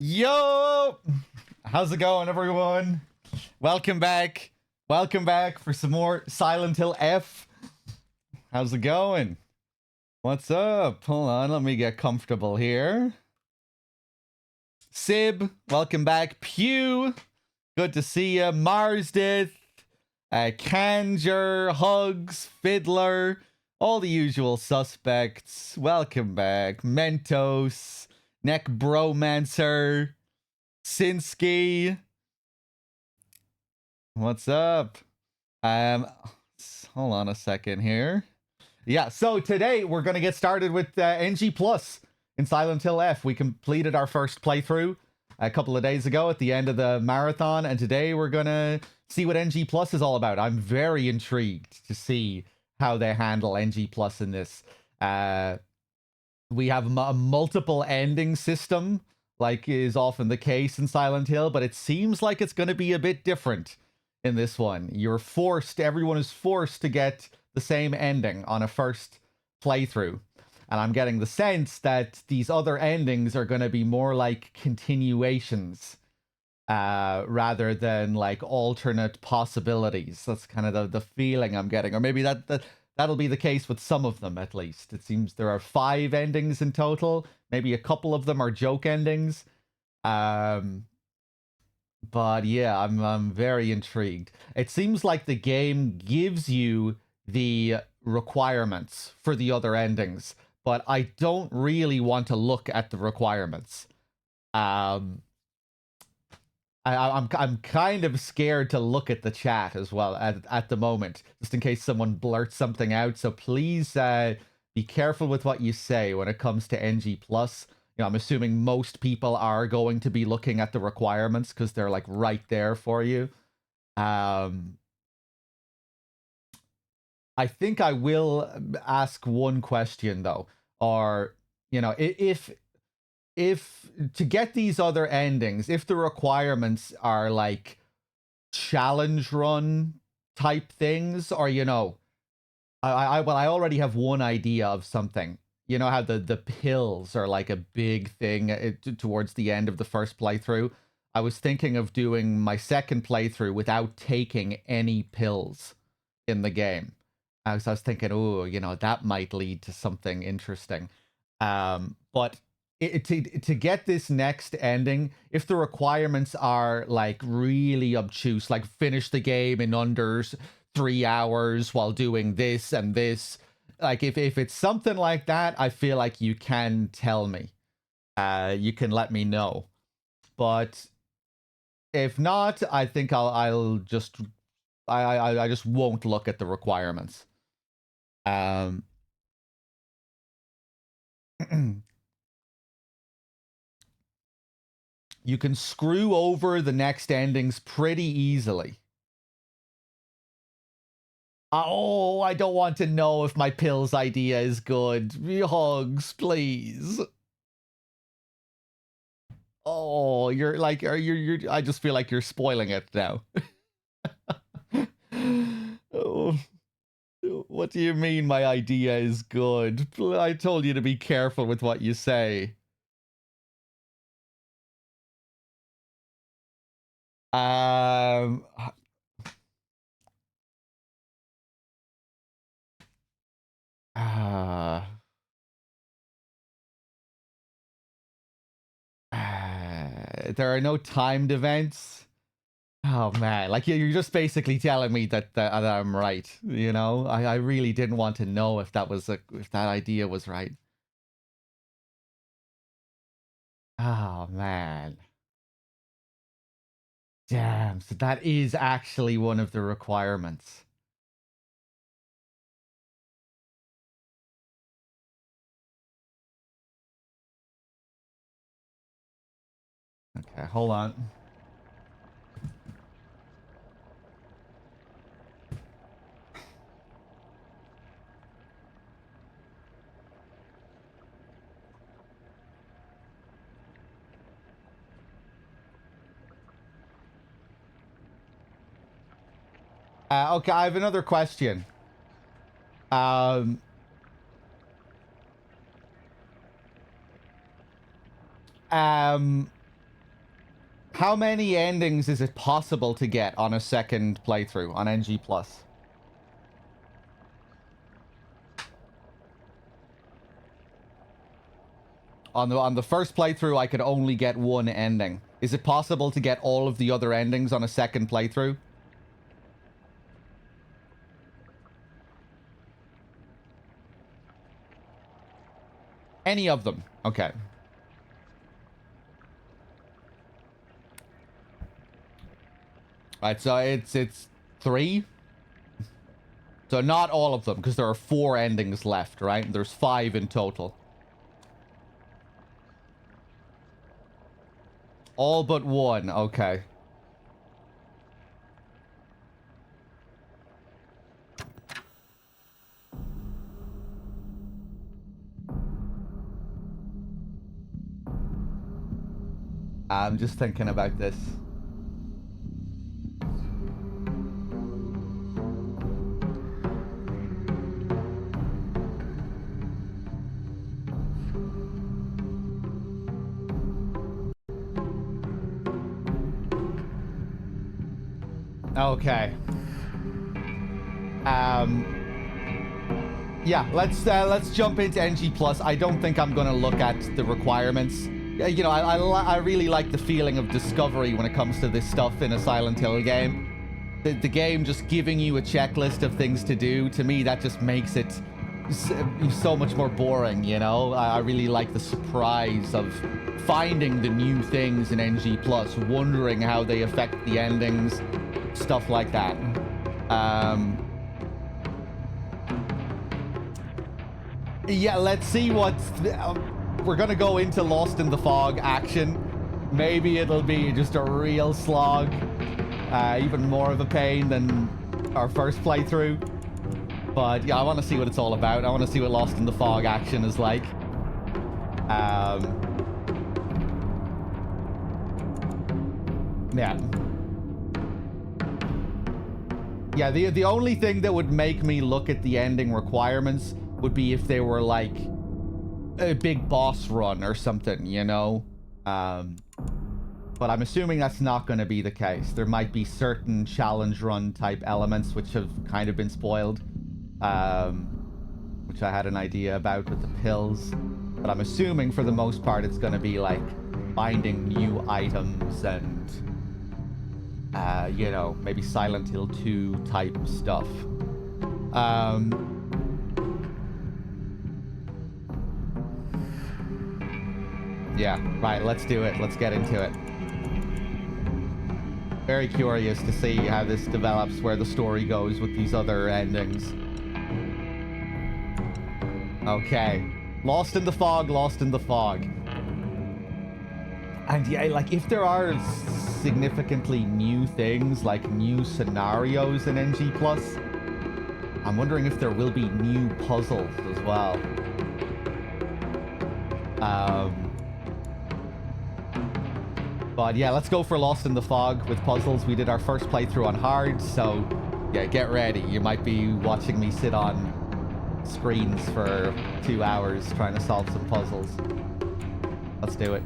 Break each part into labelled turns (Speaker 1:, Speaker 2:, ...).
Speaker 1: Yo! How's it going, everyone? Welcome back. Welcome back for some more Silent Hill F. How's it going? What's up? Hold on, let me get comfortable here. Sib, welcome back. Pew, good to see you. Marsdith, Kanjer, Hugs, Fiddler, all the usual suspects. Welcome back. Mentos, Neck Bromancer, Sinsky. What's up? Hold on a second here. Yeah, so today we're gonna get started with NG Plus in Silent Hill F. We completed our first playthrough a couple of days ago at the end of the marathon, and today we're gonna see what NG Plus is all about. I'm very intrigued to see how they handle NG Plus in this. We have a multiple ending system, like is often the case in Silent Hill, but it seems like it's going to be a bit different in this one. Everyone is forced to get the same ending on a first playthrough. And I'm getting the sense that these other endings are going to be more like continuations rather than like alternate possibilities. That's kind of the feeling I'm getting. Or maybe that'll be the case with some of them, at least. It seems there are 5 endings in total. Maybe a couple of them are joke endings. But yeah, I'm very intrigued. It seems like the game gives you the requirements for the other endings, but I don't really want to look at the requirements. I'm kind of scared to look at the chat as well at the moment, just in case someone blurts something out. So please be careful with what you say when it comes to NG Plus. You know, I'm assuming most people are going to be looking at the requirements because they're like right there for you. I think I will ask one question though, or you know, if to get these other endings, if the requirements are like challenge run type things, or you know, I already have one idea of something. You know how the pills are like a big thing towards the end of the first playthrough. I was thinking of doing my second playthrough without taking any pills in the game. I was thinking, oh, you know, that might lead to something interesting. But to get this next ending, if the requirements are like really obtuse, like finish the game in under 3 hours while doing this and this, like if it's something like that, I feel like you can tell me. You can let me know. But if not, I think I'll just I just won't look at the requirements. You can screw over the next endings pretty easily. Oh, I don't want to know if my pills idea is good. Hugs, please. Oh, you're like, you're I just feel like you're spoiling it now. Oh, what do you mean my idea is good? I told you to be careful with what you say. Um, uh, there are no timed events. Oh man, like you're just basically telling me that I'm right. You know, I really didn't want to know if if that idea was right. Oh man, damn. So that is actually one of the requirements. Okay, hold on. Okay, I have another question. Um, um, How many endings is it possible to get on a second playthrough on NG+? On the first playthrough, I could only get one ending. Is it possible to get all of the other endings on a second playthrough? Any of them. Okay. Right, so it's 3. So not all of them, because there are 4 endings left, right? There's 5 in total. All but 1, okay. I'm just thinking about this. Okay. Yeah, let's jump into NG+. I don't think I'm gonna look at the requirements. You know, I really like the feeling of discovery when it comes to this stuff in a Silent Hill game. The game just giving you a checklist of things to do, to me, that just makes it so much more boring, you know? I really like the surprise of finding the new things in NG+, wondering how they affect the endings, stuff like that. Yeah, let's see what... we're gonna go into Lost in the Fog action. Maybe it'll be just a real slog. Even more of a pain than our first playthrough. But yeah, I want to see what it's all about. I want to see what Lost in the Fog action is like. Yeah. Yeah, the only thing that would make me look at the ending requirements would be if they were like a big boss run or something, you know? But I'm assuming that's not going to be the case. There might be certain challenge run type elements which have kind of been spoiled. Which I had an idea about with the pills. But I'm assuming for the most part it's going to be like finding new items and, you know, maybe Silent Hill 2 type stuff. Yeah, right, let's do it. Let's get into it. Very curious to see how this develops, where the story goes with these other endings. Okay. Lost in the Fog, Lost in the Fog. And yeah, like, if there are significantly new things, like new scenarios in NG+, I'm wondering if there will be new puzzles as well. But yeah, let's go for Lost in the Fog with puzzles. We did our first playthrough on hard, so yeah, get ready. You might be watching me sit on screens for 2 hours trying to solve some puzzles. Let's do it.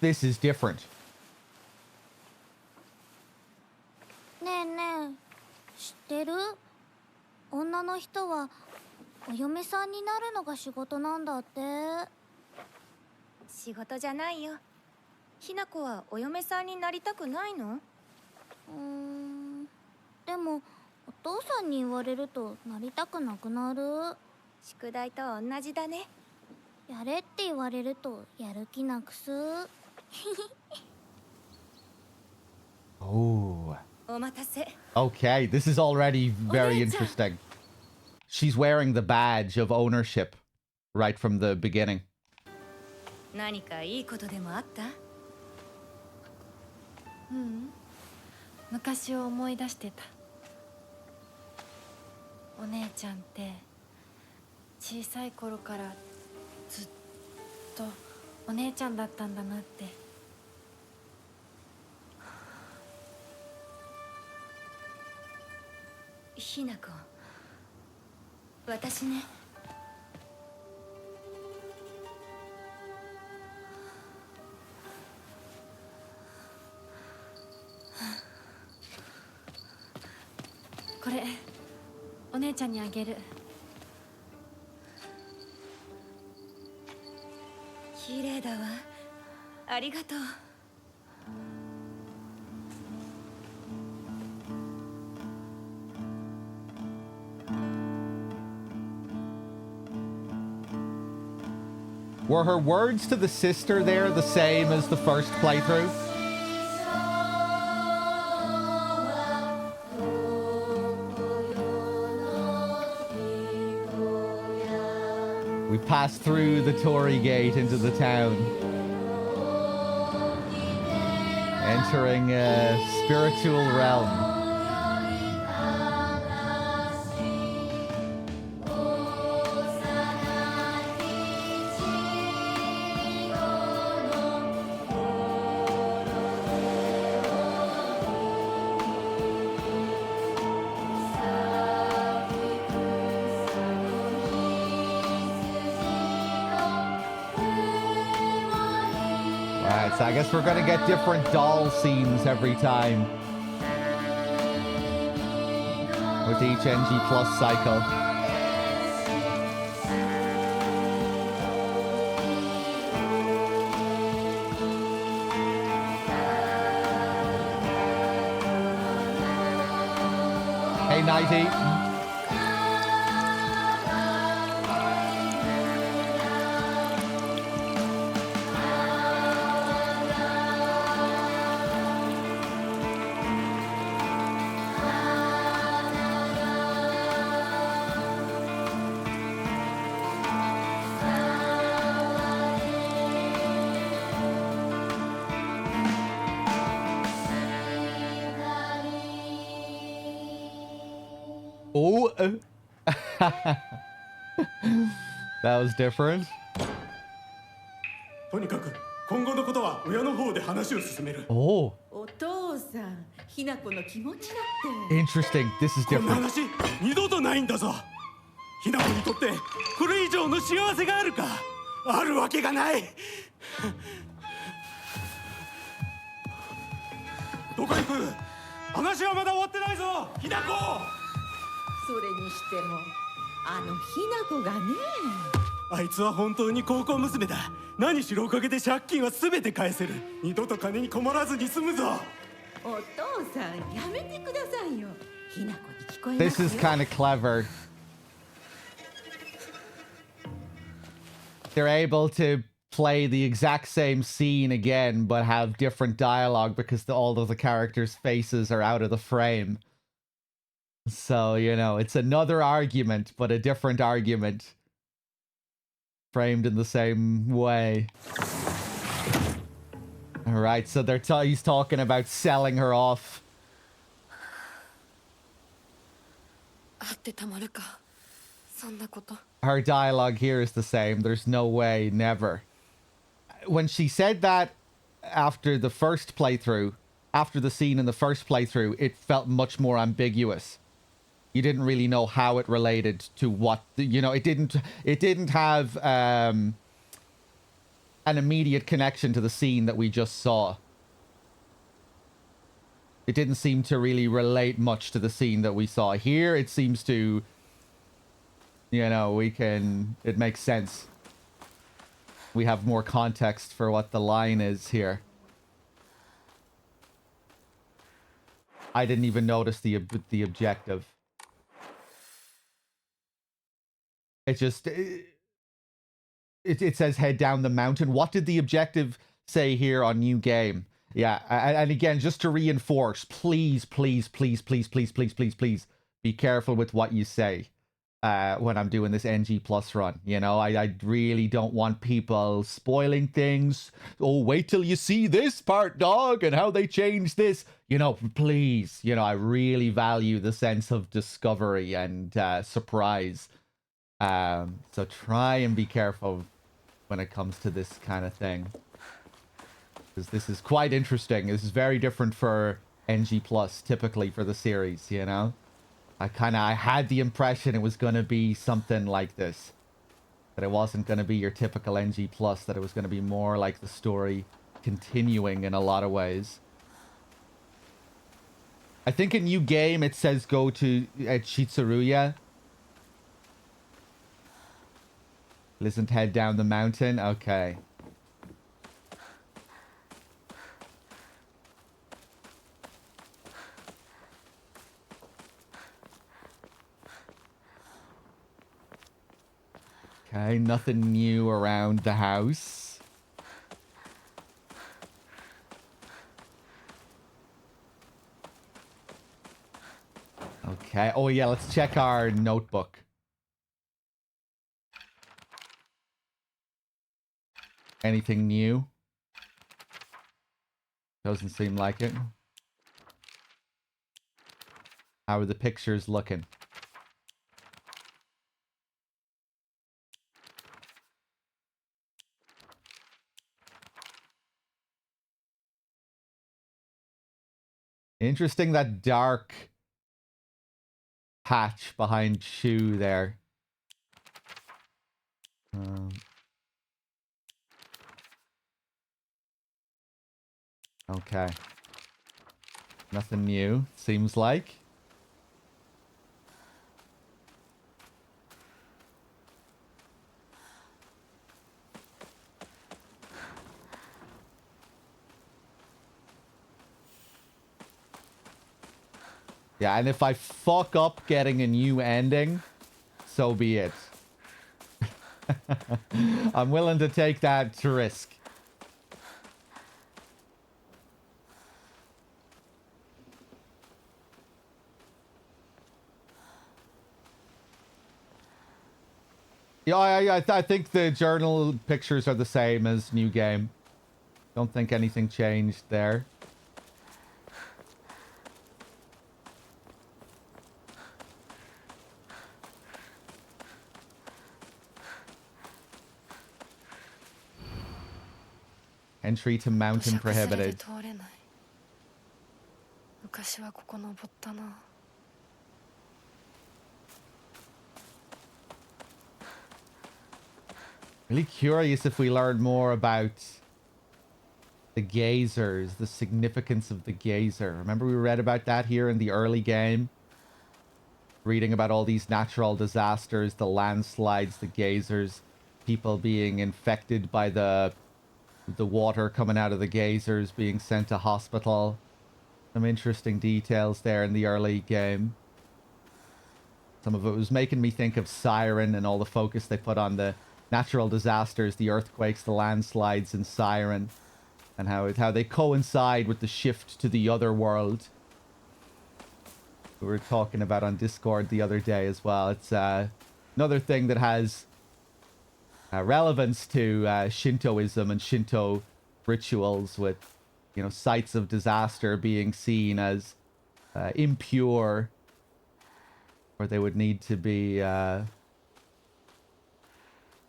Speaker 1: This is different.
Speaker 2: ねえねえ、知ってる？女の人はお嫁さんになるのが仕事なんだって。
Speaker 3: 仕事じゃないよ。ひな子はお嫁さんになりたくないの？
Speaker 2: でもお父さんに言われるとなりたくなくなる。
Speaker 3: 宿題と同じだね。
Speaker 2: やれって言われるとやる気なくす。
Speaker 1: Oh.
Speaker 3: お待たせ。
Speaker 1: Okay, this is already very interesting. She's wearing the badge of ownership right from the beginning.
Speaker 3: 何かいいことでもあった？うん。昔を思い出してた。お姉ちゃんって小さい頃からずっとお姉ちゃんだったんだなって。ひな子、私ね。これお姉ちゃんにあげる。綺麗だわ。ありがとう。
Speaker 1: Were her words to the sister there the same as the first playthrough? We passed through the Torii Gate into the town, entering a spiritual realm. Alright, so I guess we're gonna get different doll scenes every time with each NG Plus cycle. Hey, Nighty. Oh, that was different.
Speaker 4: とにかく今後のことは親の方で話を進める。
Speaker 1: Oh,
Speaker 5: お父さん、ひな子の気持ちだって。
Speaker 1: interesting. This is
Speaker 4: こんな
Speaker 1: different.
Speaker 4: 話二度とないんだぞ。ひな子にとってこれ以上の幸せがあるか。あるわけがない。どこ行く。話はまだ終わってないぞ、ひな子。
Speaker 5: それにしても、あのひな子がね。
Speaker 4: あいつは本当に高校娘だ。何しろおかげで借金は全て返せる。二度と金に困らずに済むぞ。
Speaker 5: お父さん、やめてくださいよ。ひな子に聞こえます
Speaker 1: This
Speaker 5: よ。
Speaker 1: is kind of clever. They're able to play the exact same scene again, but have different dialogue because all of the characters' faces are out of the frame. So, you know, it's another argument, but a different argument. Framed in the same way. Alright, so he's talking about selling her off.
Speaker 3: あってたまるか。そんなこと。
Speaker 1: Her dialogue here is the same. There's no way, never. When she said that after the first playthrough, after the scene in the first playthrough, it felt much more ambiguous. You didn't really know how it related to what, you know, it didn't have an immediate connection to the scene that we just saw. It didn't seem to really relate much to the scene that we saw. Here, it seems to, you know, it makes sense. We have more context for what the line is here. I didn't even notice the objective. It just it says head down the mountain. What did the objective say here on new game? Yeah, and again, just to reinforce, please, please, please, please, please, please, please, please, be careful with what you say. when I'm doing this NG Plus run. You know, I really don't want people spoiling things. Oh, wait till you see this part, dog, and how they change this. You know, please. You know, I really value the sense of discovery and surprise. So try and be careful when it comes to this kind of thing. Because this is quite interesting. This is very different for NG Plus, typically for the series, you know? I had the impression it was going to be something like this. That it wasn't going to be your typical NG Plus, that it was going to be more like the story continuing in a lot of ways. I think in New Game it says go to Chitsuruya. Listen to head down the mountain. Okay. Okay, nothing new around the house. Okay. Oh, yeah, let's check our notebook. Anything new? Doesn't seem like it. How are the pictures looking? Interesting, that dark patch behind Shu there. Okay. Nothing new, seems like. Yeah, and if I fuck up getting a new ending, so be it. I'm willing to take that risk. Yeah, I think the journal pictures are the same as New Game. Don't think anything changed there. Entry to mountain prohibited. Really curious if we learn more about the gazers, the significance of the gazer. Remember we read about that here in the early game? Reading about all these natural disasters, the landslides, the gazers, people being infected by the water coming out of the gazers, being sent to hospital. Some interesting details there in the early game. Some of it was making me think of Siren and all the focus they put on the natural disasters, the earthquakes, the landslides in Siren, and how they coincide with the shift to the other world. We were talking about on Discord the other day as well. It's another thing that has relevance to Shintoism and Shinto rituals, with, you know, sites of disaster being seen as impure, or they would need to be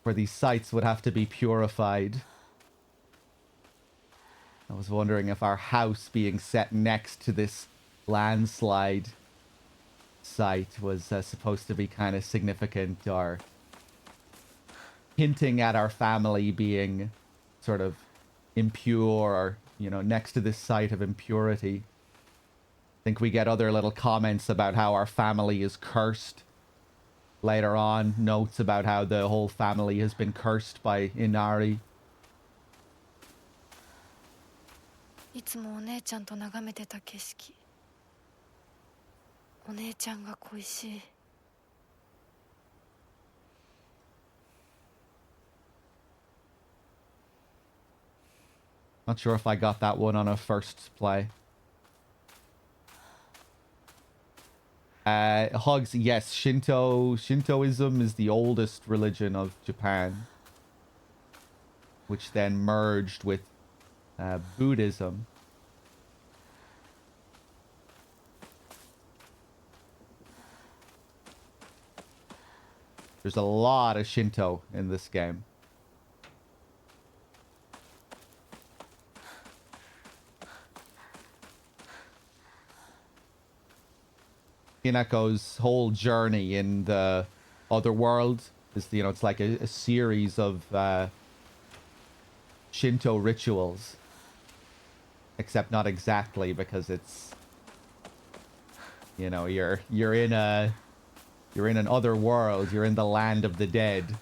Speaker 1: where these sites would have to be purified. I was wondering if our house being set next to this landslide site was supposed to be kind of significant, or hinting at our family being sort of impure, or, you know, next to this site of impurity. I think we get other little comments about how our family is cursed. Later on, notes about how the whole family has been cursed by Inari. Not sure if I got that one on a first play. Hugs, yes, Shintoism is the oldest religion of Japan, which then merged with Buddhism. There's a lot of Shinto in this game. Hinako's whole journey in the other world is, you know, it's like a series of Shinto rituals. Except not exactly, because it's, you know, you're in an other world, you're in the land of the dead.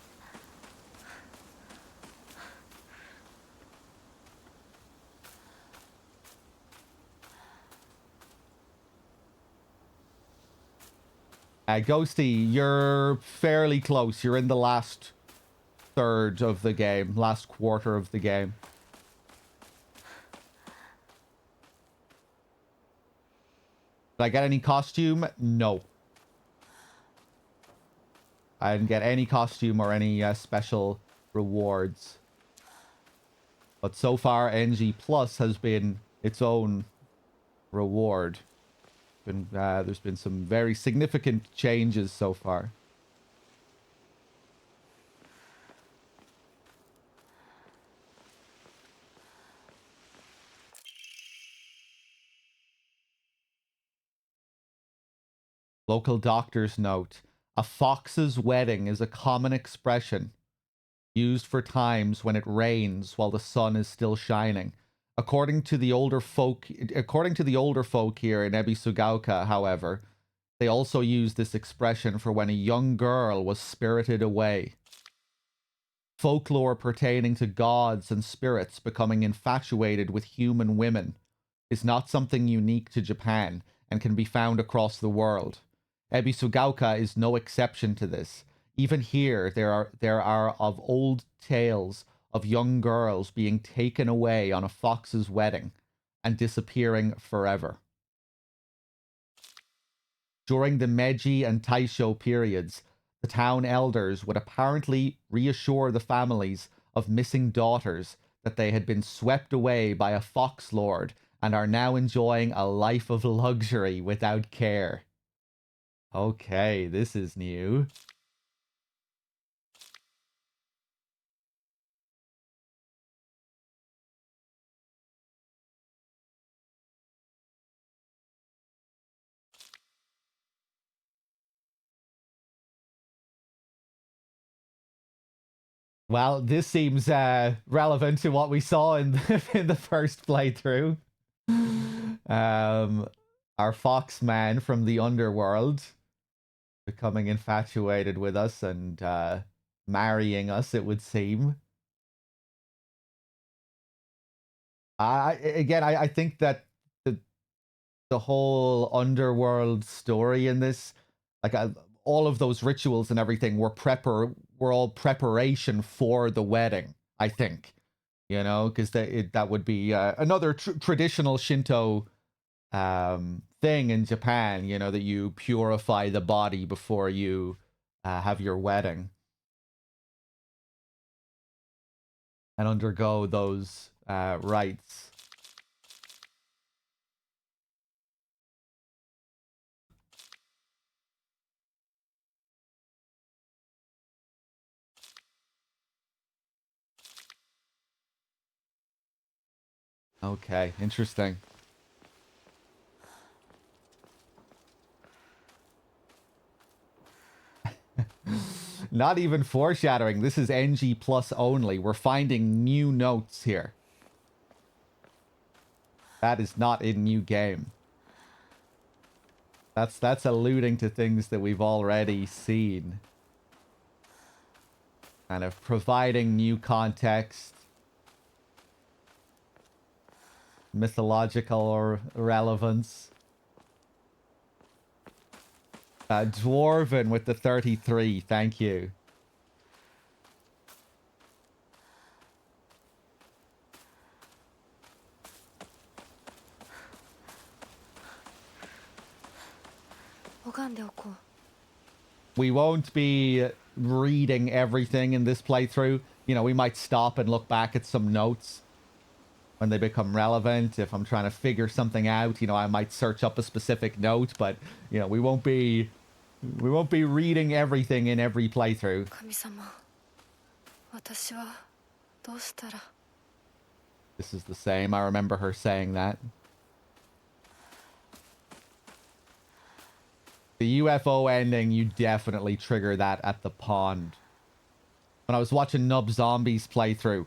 Speaker 1: Ghosty, you're fairly close. You're in the last third of the game, last quarter of the game. Did I get any costume? No. I didn't get any costume or any special rewards. But so far, NG Plus has been its own reward. There's been some very significant changes so far. Local doctor's note. A fox's wedding is a common expression used for times when it rains while the sun is still shining. According to the older folk here in Ebisugaoka, however, they also use this expression for when a young girl was spirited away. Folklore pertaining to gods and spirits becoming infatuated with human women is not something unique to Japan and can be found across the world. Ebisugaoka is no exception to this. Even here, there are of old tales of young girls being taken away on a fox's wedding and disappearing forever. During the Meiji and Taisho periods, the town elders would apparently reassure the families of missing daughters that they had been swept away by a fox lord and are now enjoying a life of luxury without care. Okay, this is new. Well, this seems relevant to what we saw in the first playthrough. Our fox man from the underworld becoming infatuated with us and marrying us, it would seem. I think that the whole underworld story in this, like all of those rituals and everything, were all preparation for the wedding. I think, you know, because that would be another traditional Shinto thing in Japan. You know, that you purify the body before you have your wedding and undergo those rites. Okay, interesting. Not even foreshadowing. This is NG Plus only. We're finding new notes here. That is not in new game. That's alluding to things that we've already seen. Kind of providing new context. Mythological relevance. Dwarven with the 33, thank you.
Speaker 3: 拝んでおこう。
Speaker 1: We won't be reading everything in this playthrough. You know, we might stop and look back at some notes when they become relevant. If I'm trying to figure something out, you know, I might search up a specific note, but you know, we won't be reading everything in every playthrough.
Speaker 3: 神様、私はどうしたら。
Speaker 1: This is the same. I remember her saying that. The UFO ending, you definitely trigger that at the pond. When I was watching Nub Zombie's playthrough,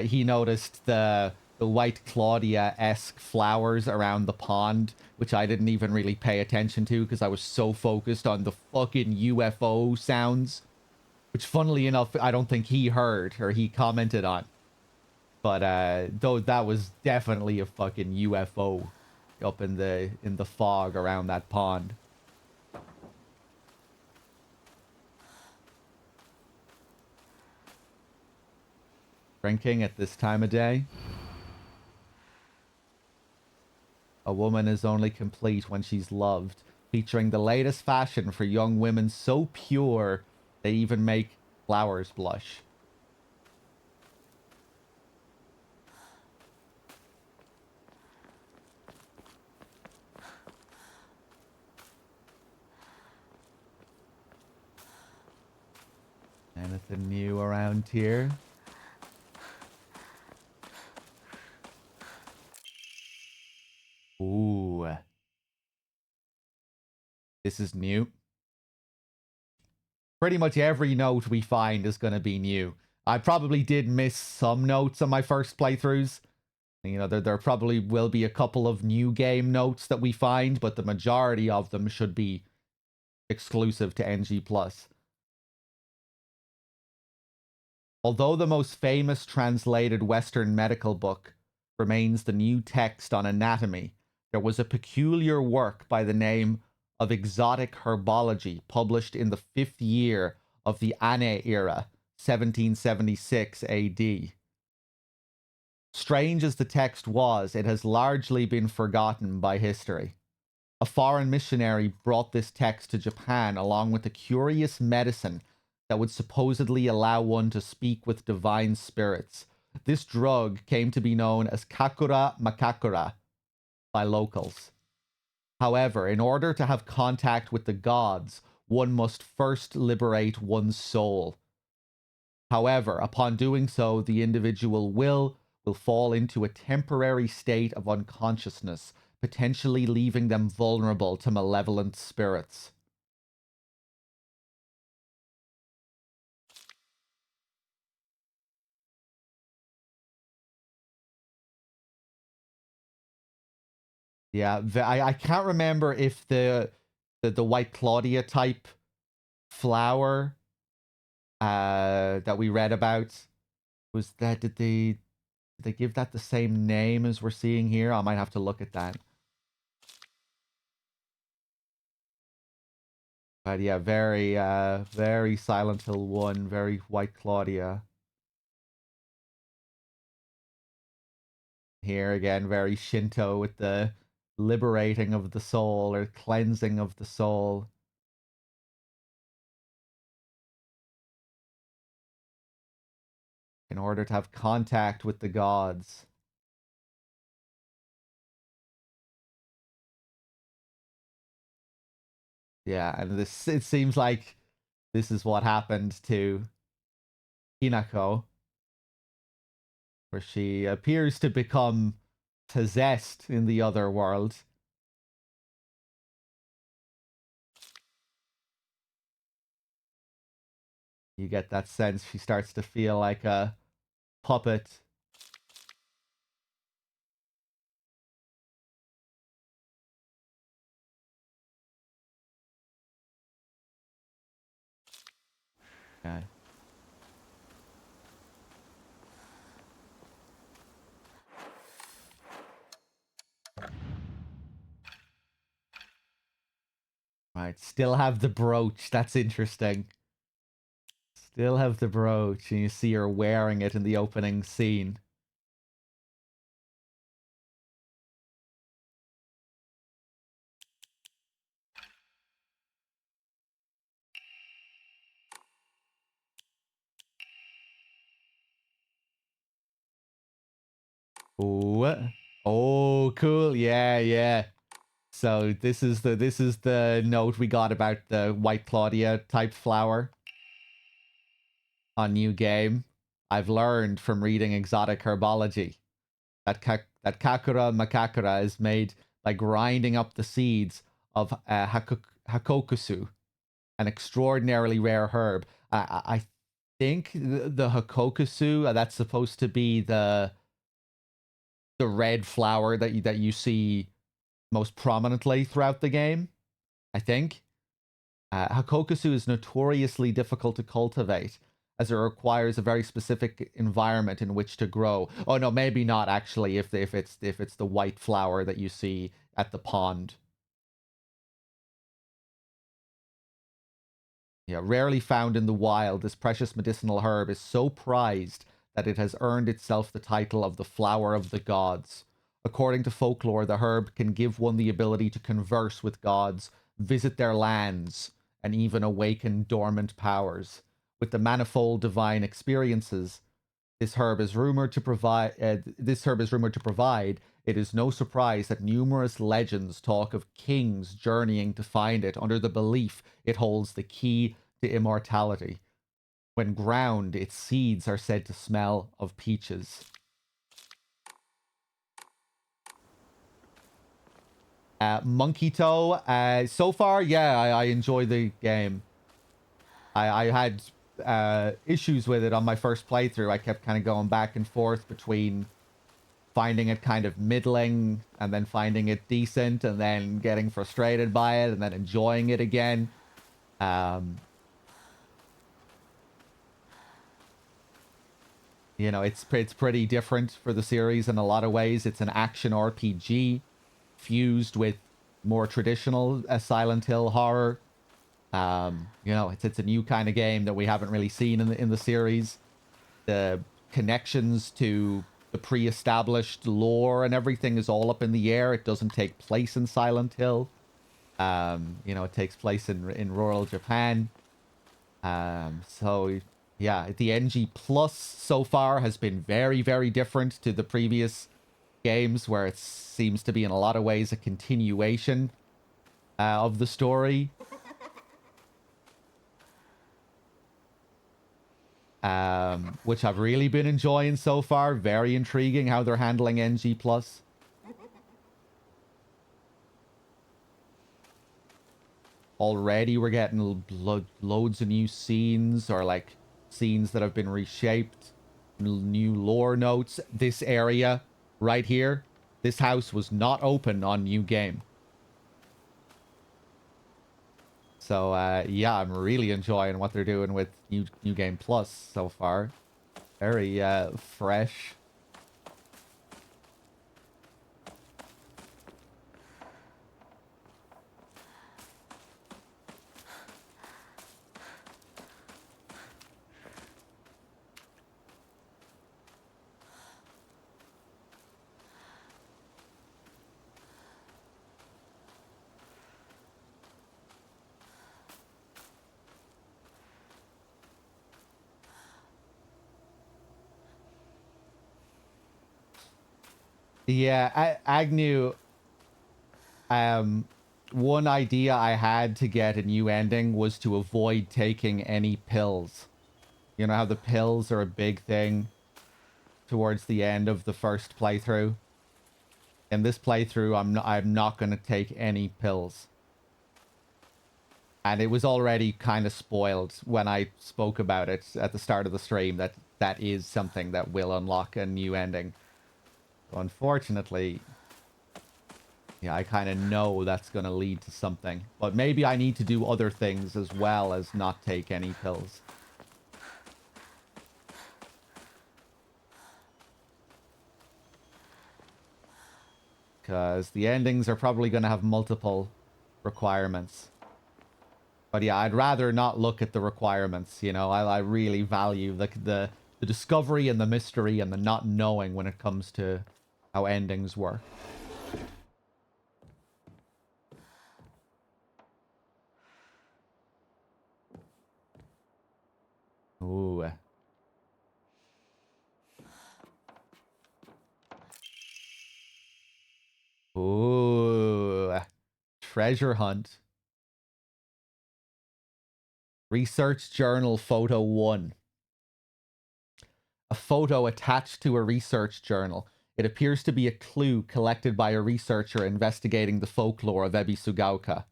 Speaker 1: he noticed the white Claudia-esque flowers around the pond, which I didn't even really pay attention to because I was so focused on the fucking UFO sounds, which funnily enough, I don't think he heard or he commented on. But though that was definitely a fucking UFO up in the fog around that pond. Drinking at this time of day? A woman is only complete when she's loved, featuring the latest fashion for young women so pure they even make flowers blush. Anything new around here? Ooh. This is new. Pretty much every note we find is going to be new. I probably did miss some notes on my first playthroughs. You know, there probably will be a couple of new game notes that we find, but the majority of them should be exclusive to NG+. Although the most famous translated Western medical book remains the new text on anatomy, there was a peculiar work by the name of Exotic Herbology published in the 5th year of the Ane era, 1776 AD. Strange as the text was, it has largely been forgotten by history. A foreign missionary brought this text to Japan along with a curious medicine that would supposedly allow one to speak with divine spirits. This drug came to be known as Kakura Makakura by locals. However, in order to have contact with the gods, one must first liberate one's soul. However, upon doing so, the individual will fall into a temporary state of unconsciousness, potentially leaving them vulnerable to malevolent spirits. Yeah, I can't remember if the White Claudia type flower that we read about was that did they give that the same name as we're seeing here? I might have to look at that. But yeah, very Silent Hill 1, very White Claudia. Here again, very Shinto with the liberating of the soul or cleansing of the soul. In order to have contact with the gods. Yeah, and this it seems like this is what happened to Hinako, where she appears to become possessed in the other world. You get that sense she starts to feel like a puppet. Okay. Right, still have the brooch. That's interesting. Still have the brooch, and you see her wearing it in the opening scene. Oh, oh, cool. Yeah, yeah. So this is the note we got about the White Claudia type flower on New Game. I've learned from reading exotic herbology that that Kakura Makakura is made by grinding up the seeds of Hakokusu, an extraordinarily rare herb. I think the Hakokusu, that's supposed to be the red flower that you see most prominently throughout the game, I think. Hakokusu is notoriously difficult to cultivate, as it requires a very specific environment in which to grow. Oh no, maybe not actually. If it's the white flower that you see at the pond. Yeah, rarely found in the wild, this precious medicinal herb is so prized that it has earned itself the title of the flower of the gods. According to folklore, the herb can give one the ability to converse with gods, visit their lands, and even awaken dormant powers. With the manifold divine experiences this herb is rumored to provide, it is no surprise that numerous legends talk of kings journeying to find it under the belief it holds the key to immortality. When ground, its seeds are said to smell of peaches. Monkey Toe, so far, yeah, I enjoy the game. I had issues with it on my first playthrough. I kept kind of going back and forth between finding it kind of middling and then finding it decent and then getting frustrated by it and then enjoying it again. You know, it's pretty different for the series in a lot of ways. It's an action RPG fused with more traditional Silent Hill horror. You know, it's a new kind of game that we haven't really seen in the series. The connections to the pre-established lore and everything is all up in the air. It doesn't take place in Silent Hill. You know, it takes place in rural Japan. So yeah, the NG Plus so far has been very, very different to the previous games, where it seems to be in a lot of ways a continuation of the story. Which I've really been enjoying so far. Very intriguing how they're handling NG Plus. Already we're getting loads of new scenes, or like scenes that have been reshaped, new lore notes. This area right here, this house was not open on New Game. So yeah, I'm really enjoying what they're doing with New Game Plus so far. Very fresh. Yeah, Agnew, one idea I had to get a new ending was to avoid taking any pills. You know how the pills are a big thing towards the end of the first playthrough? In this playthrough, I'm not going to take any pills. And it was already kind of spoiled when I spoke about it at the start of the stream, that that is something that will unlock a new ending. So unfortunately, yeah, I kind of know that's going to lead to something. But maybe I need to do other things as well as not take any pills. Because the endings are probably going to have multiple requirements. But yeah, I'd rather not look at the requirements, you know. I really value the discovery and the mystery and the not knowing when it comes to how endings work. Ooh. Ooh. Treasure hunt. Research journal photo 1. A photo attached to a research journal. It appears to be a clue collected by a researcher investigating the folklore of Ebisugaoka.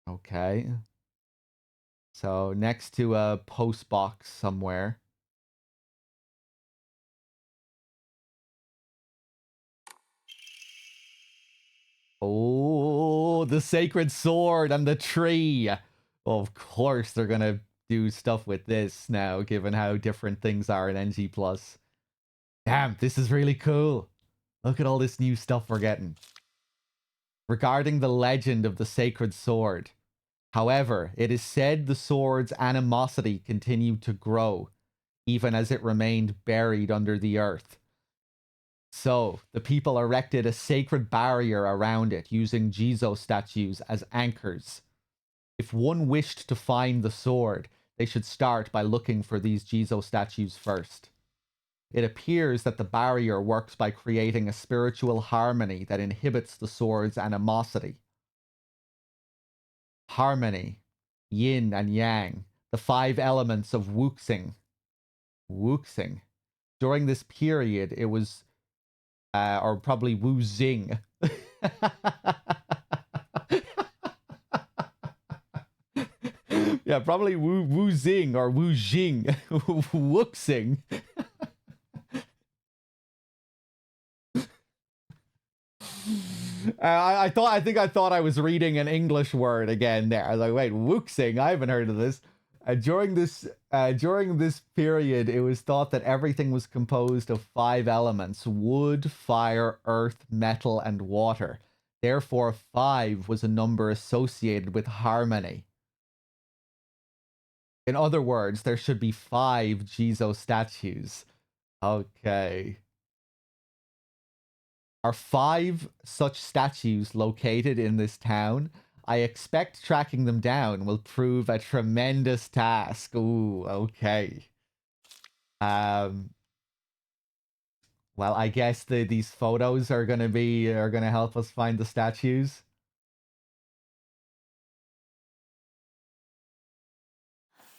Speaker 1: Okay. So next to a post box somewhere. Oh, the sacred sword and the tree. Well, of course they're gonna do stuff with this now, given how different things are in NG+. Damn, this is really cool. Look at all this new stuff we're getting. Regarding the legend of the sacred sword. However, it is said the sword's animosity continued to grow, even as it remained buried under the earth. So, the people erected a sacred barrier around it, using Jizo statues as anchors. If one wished to find the sword, they should start by looking for these Jizo statues first. It appears that the barrier works by creating a spiritual harmony that inhibits the sword's animosity. Harmony, yin and yang, the 5 elements of wuxing. Wuxing. During this period, it was or probably Wu Zing. Yeah, probably Wu Zing or Wu Jing. Wuxing. I think I thought I was reading an English word again there. I was like, wait, wuxing? I haven't heard of this. During this period, it was thought that everything was composed of 5 elements: wood, fire, earth, metal, and water. Therefore, 5 was a number associated with harmony. In other words, there should be 5 Jizo statues. Okay. Are 5 such statues located in this town? I expect tracking them down will prove a tremendous task. Ooh, okay. Well, I guess these photos are gonna help us find the statues.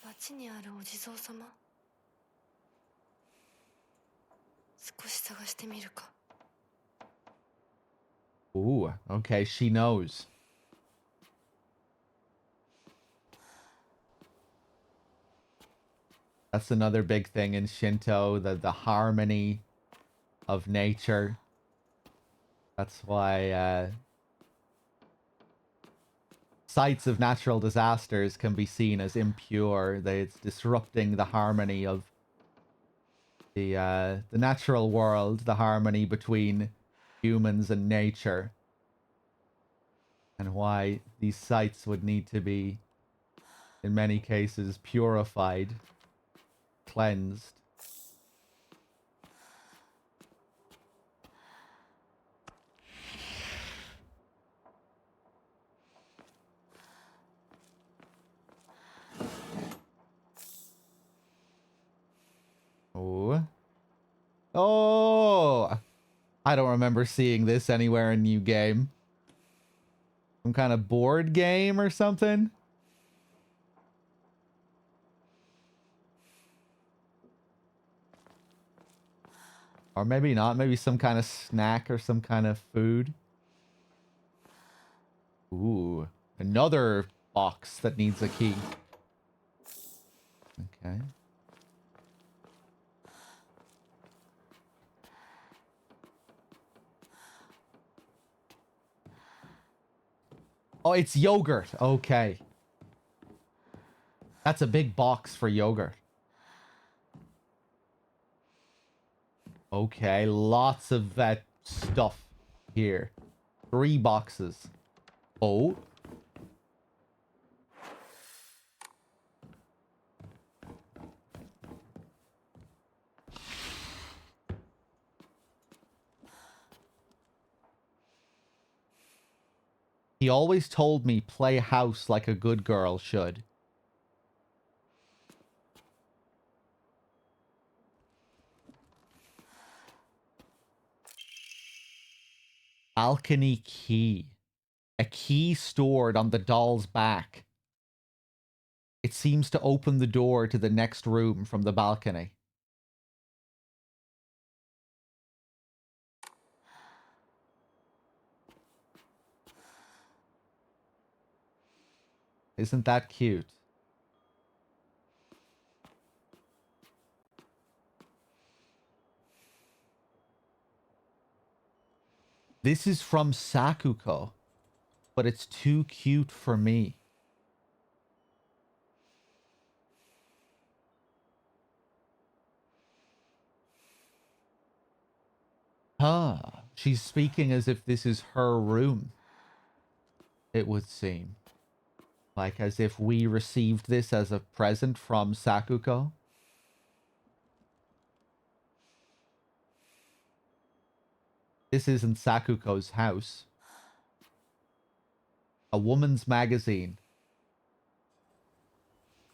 Speaker 3: 町にあるお地蔵様。少し探してみるか。
Speaker 1: Ooh, okay, she knows. That's another big thing in Shinto, the harmony of nature. That's why sites of natural disasters can be seen as impure. It's disrupting the harmony of the natural world, the harmony between humans and nature, and why these sites would need to be, in many cases, purified, cleansed. Oh. Oh! I don't remember seeing this anywhere in New Game. Some kind of board game or something? Or maybe not. Maybe some kind of snack or some kind of food. Ooh. Another box that needs a key. Okay. Oh, it's yogurt. Okay. That's a big box for yogurt. Okay, lots of that stuff here. 3 boxes. Oh. He always told me play house like a good girl should. Balcony key. A key stored on the doll's back. It seems to open the door to the next room from the balcony. Isn't that cute? This is from Sakuko, but it's too cute for me. Ah, she's speaking as if this is her room. It would seem. Like as if we received this as a present from Sakuko. This isn't Sakuko's house. A woman's magazine.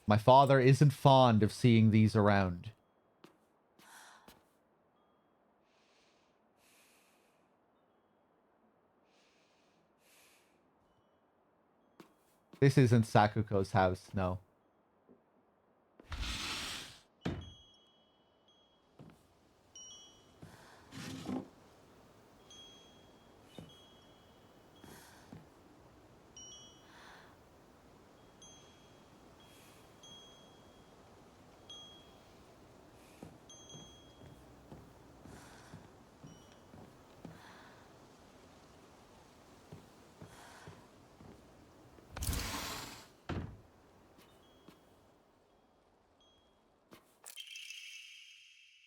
Speaker 1: My father isn't fond of seeing these around. This isn't Sakuko's house, no.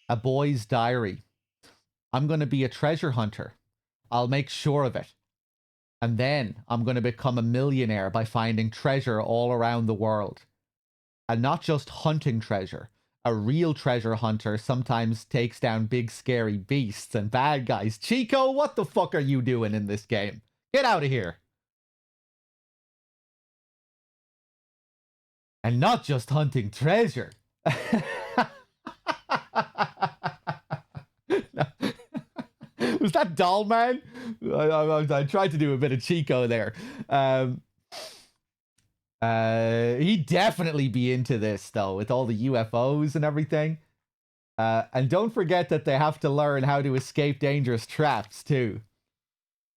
Speaker 1: A boy's diary. I'm going to be a treasure hunter. I'll make sure of it. And then I'm going to become a millionaire by finding treasure all around the world. And not just hunting treasure. A real treasure hunter sometimes takes down big scary beasts and bad guys. Chico, what the fuck are you doing in this game? Get out of here. And not just hunting treasure. Was that Doll Man? I tried to do a bit of Chico there. He'd definitely be into this, though, with all the UFOs and everything. And don't forget that they have to learn how to escape dangerous traps, too.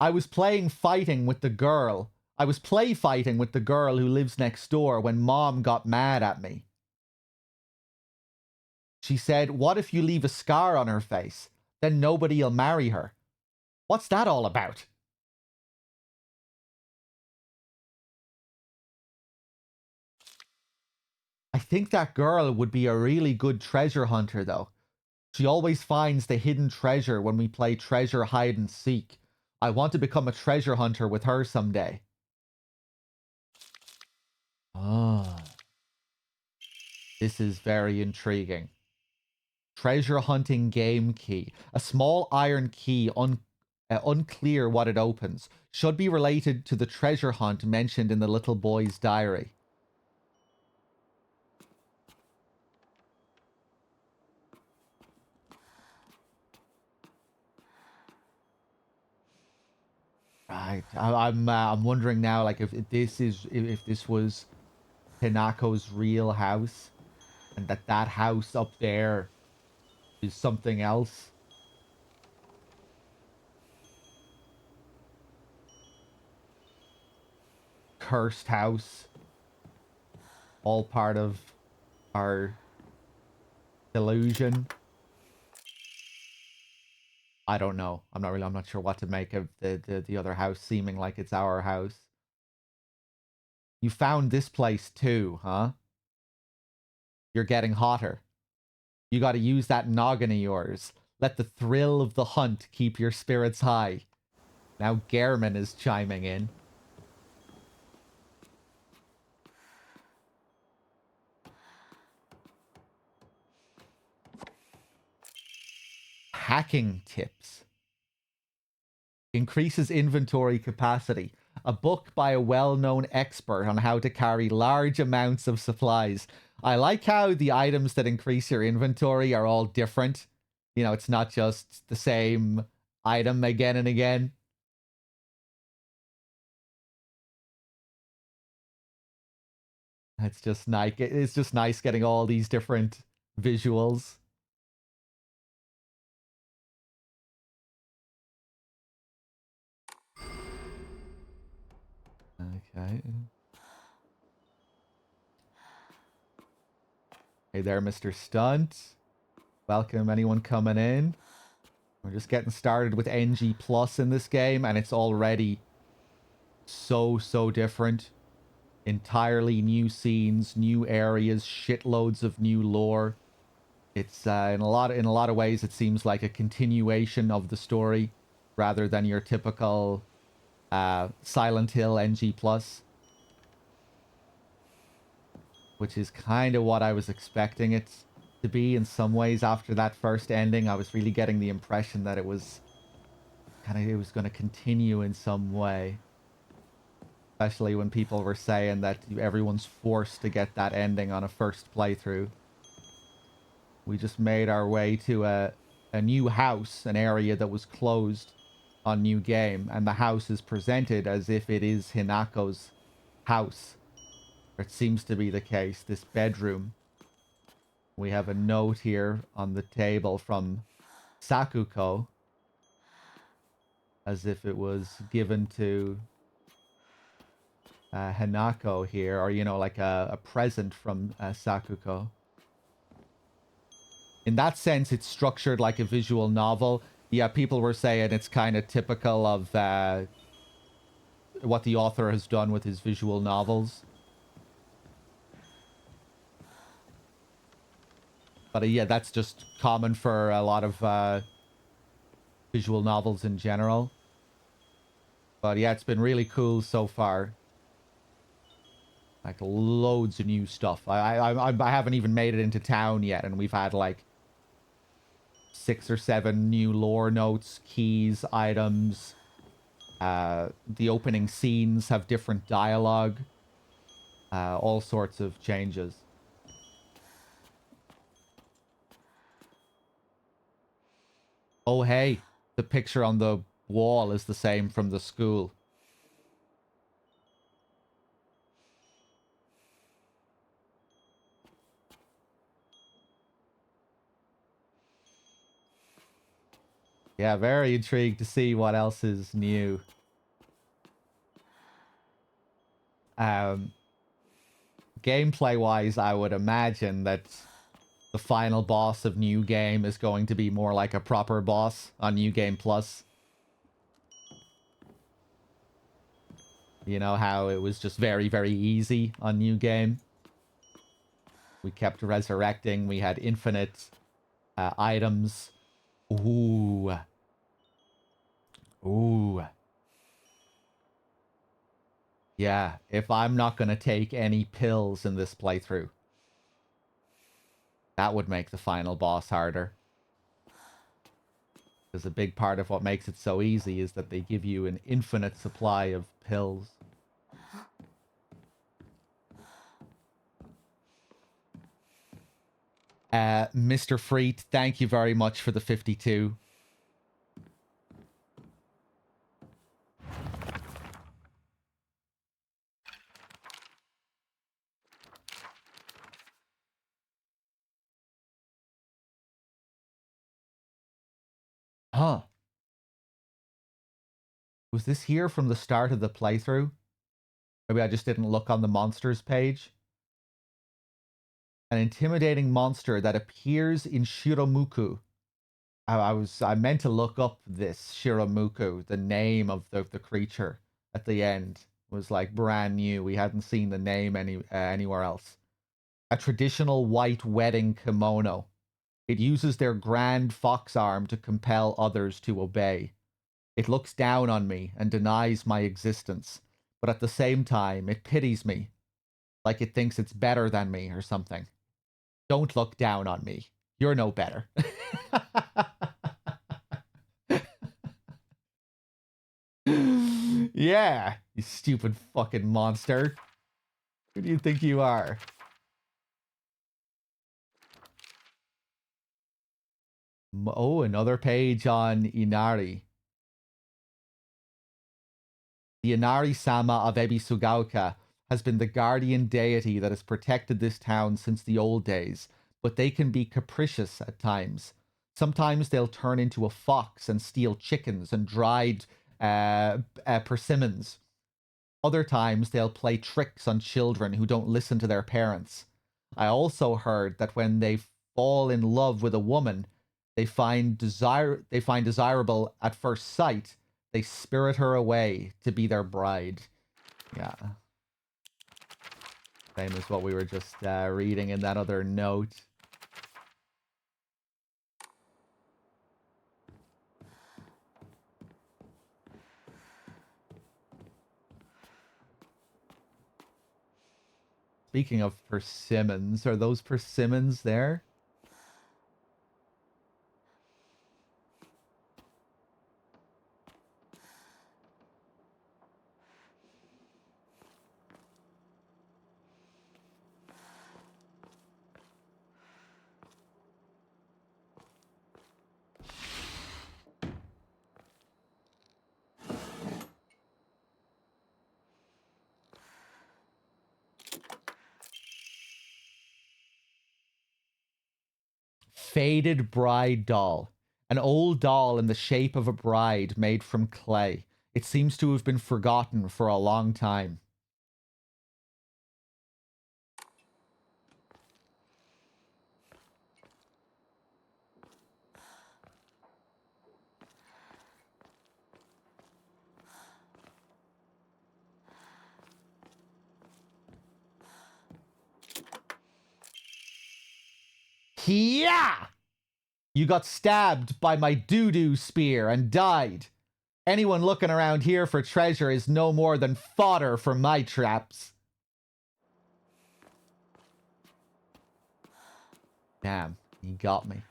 Speaker 1: I was play fighting with the girl who lives next door when Mom got mad at me. She said, what if you leave a scar on her face? Then nobody'll marry her. What's that all about? I think that girl would be a really good treasure hunter, though. She always finds the hidden treasure when we play treasure hide and seek. I want to become a treasure hunter with her someday. Ah. This is very intriguing. Treasure hunting game key. A small iron key, unclear what it opens. Should be related to the treasure hunt mentioned in the little boy's diary. Right. I'm wondering now, like, if this was Hinako's real house, and that house up there is something else. Cursed house. All part of our illusion. I don't know. I'm not sure what to make of the other house seeming like it's our house. You found this place too, huh? You're getting hotter. You gotta use that noggin of yours. Let the thrill of the hunt keep your spirits high. Now Gehrman is chiming in. Hacking tips. Increases inventory capacity. A book by a well-known expert on how to carry large amounts of supplies. I like how the items that increase your inventory are all different. You know, it's not just the same item again and again. It's just nice getting all these different visuals. Okay. Hey there, Mr. Stunt. Welcome anyone coming in. We're just getting started with NG Plus in this game, and it's already so different. Entirely new scenes, new areas, shitloads of new lore. It's in a lot of ways it seems like a continuation of the story rather than your typical Silent Hill NG Plus, which is kind of what I was expecting it to be in some ways. After that first ending, I was really getting the impression that it was going to continue in some way. Especially when people were saying that everyone's forced to get that ending on a first playthrough. We just made our way to a new house, an area that was closed on New Game, and the house is presented as if it is Hinako's house. It seems to be the case, this bedroom. We have a note here on the table from Sakuko, as if it was given to Hinako here, or, you know, like a present from Sakuko. In that sense, it's structured like a visual novel. Yeah, people were saying it's kind of typical of what the author has done with his visual novels. But yeah, that's just common for a lot of visual novels in general. But yeah, it's been really cool so far. Like loads of new stuff. I haven't even made it into town yet, and we've had like 6 or 7 new lore notes, keys, items. The opening scenes have different dialogue. All sorts of changes. Oh, hey, the picture on the wall is the same from the school. Yeah, very intrigued to see what else is new. Gameplay-wise, I would imagine that the final boss of New Game is going to be more like a proper boss on New Game Plus. You know how it was just very easy on New Game? We kept resurrecting. We had infinite items. Ooh. Ooh. Yeah, if I'm not going to take any pills in this playthrough, that would make the final boss harder. Because a big part of what makes it so easy is that they give you an infinite supply of pills. Mr. Freet, thank you very much for the 52. Huh. Was this here from the start of the playthrough? Maybe I just didn't look on the monsters page. An intimidating monster that appears in Shiromuku. I meant to look up this Shiromuku, the name of the creature at the end was like brand new. We hadn't seen the name anywhere else. A traditional white wedding kimono. It uses their grand fox arm to compel others to obey. It looks down on me and denies my existence, but at the same time, it pities me, like it thinks it's better than me or something. Don't look down on me. You're no better. Yeah, you stupid fucking monster. Who do you think you are? Oh, another page on Inari. The Inari-sama of Ebisugaoka has been the guardian deity that has protected this town since the old days, but they can be capricious at times. Sometimes they'll turn into a fox and steal chickens and dried persimmons. Other times they'll play tricks on children who don't listen to their parents. I also heard that when they fall in love with a woman they find desirable at first sight, they spirit her away to be their bride. Yeah. Same as what we were just reading in that other note. Speaking of persimmons, are those persimmons there? Faded bride doll. An old doll in the shape of a bride made from clay. It seems to have been forgotten for a long time. Yeah! You got stabbed by my doo-doo spear and died. Anyone looking around here for treasure is no more than fodder for my traps. Damn, he got me.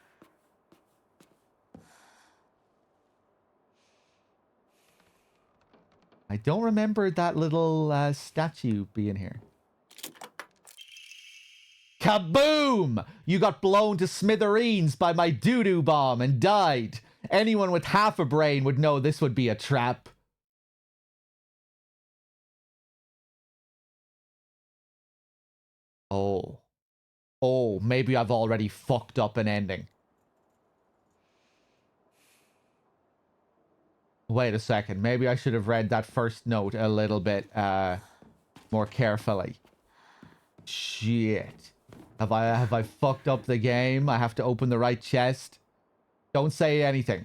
Speaker 1: I don't remember that little statue being here. Kaboom! You got blown to smithereens by my doo-doo bomb and died. Anyone with half a brain would know this would be a trap. Oh. Oh, maybe I've already fucked up an ending. Wait a second. Maybe I should have read that first note a little bit more carefully. Shit. Have I fucked up the game? I have to open the right chest. Don't say anything.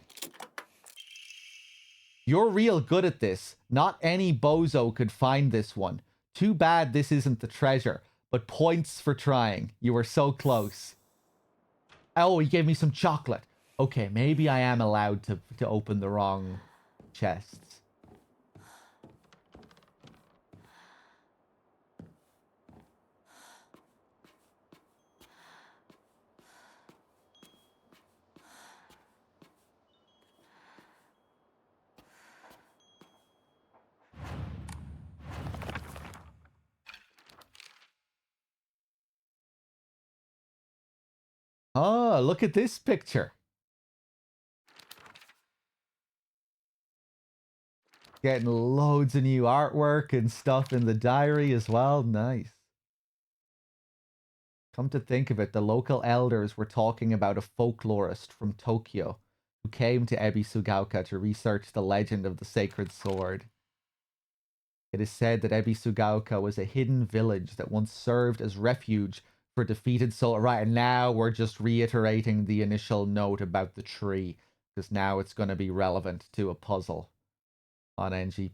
Speaker 1: You're real good at this. Not any bozo could find this one. Too bad this isn't the treasure, but points for trying. You were so close. Oh, he gave me some chocolate. Okay, maybe I am allowed to open the wrong chests. Oh, look at this picture. Getting loads of new artwork and stuff in the diary as well. Nice. Come to think of it, the local elders were talking about a folklorist from Tokyo who came to Ebisugaoka to research the legend of the sacred sword. It is said that Ebisugaoka was a hidden village that once served as refuge for defeated soul. Right, and now we're just reiterating the initial note about the tree, because now it's going to be relevant to a puzzle on NG+.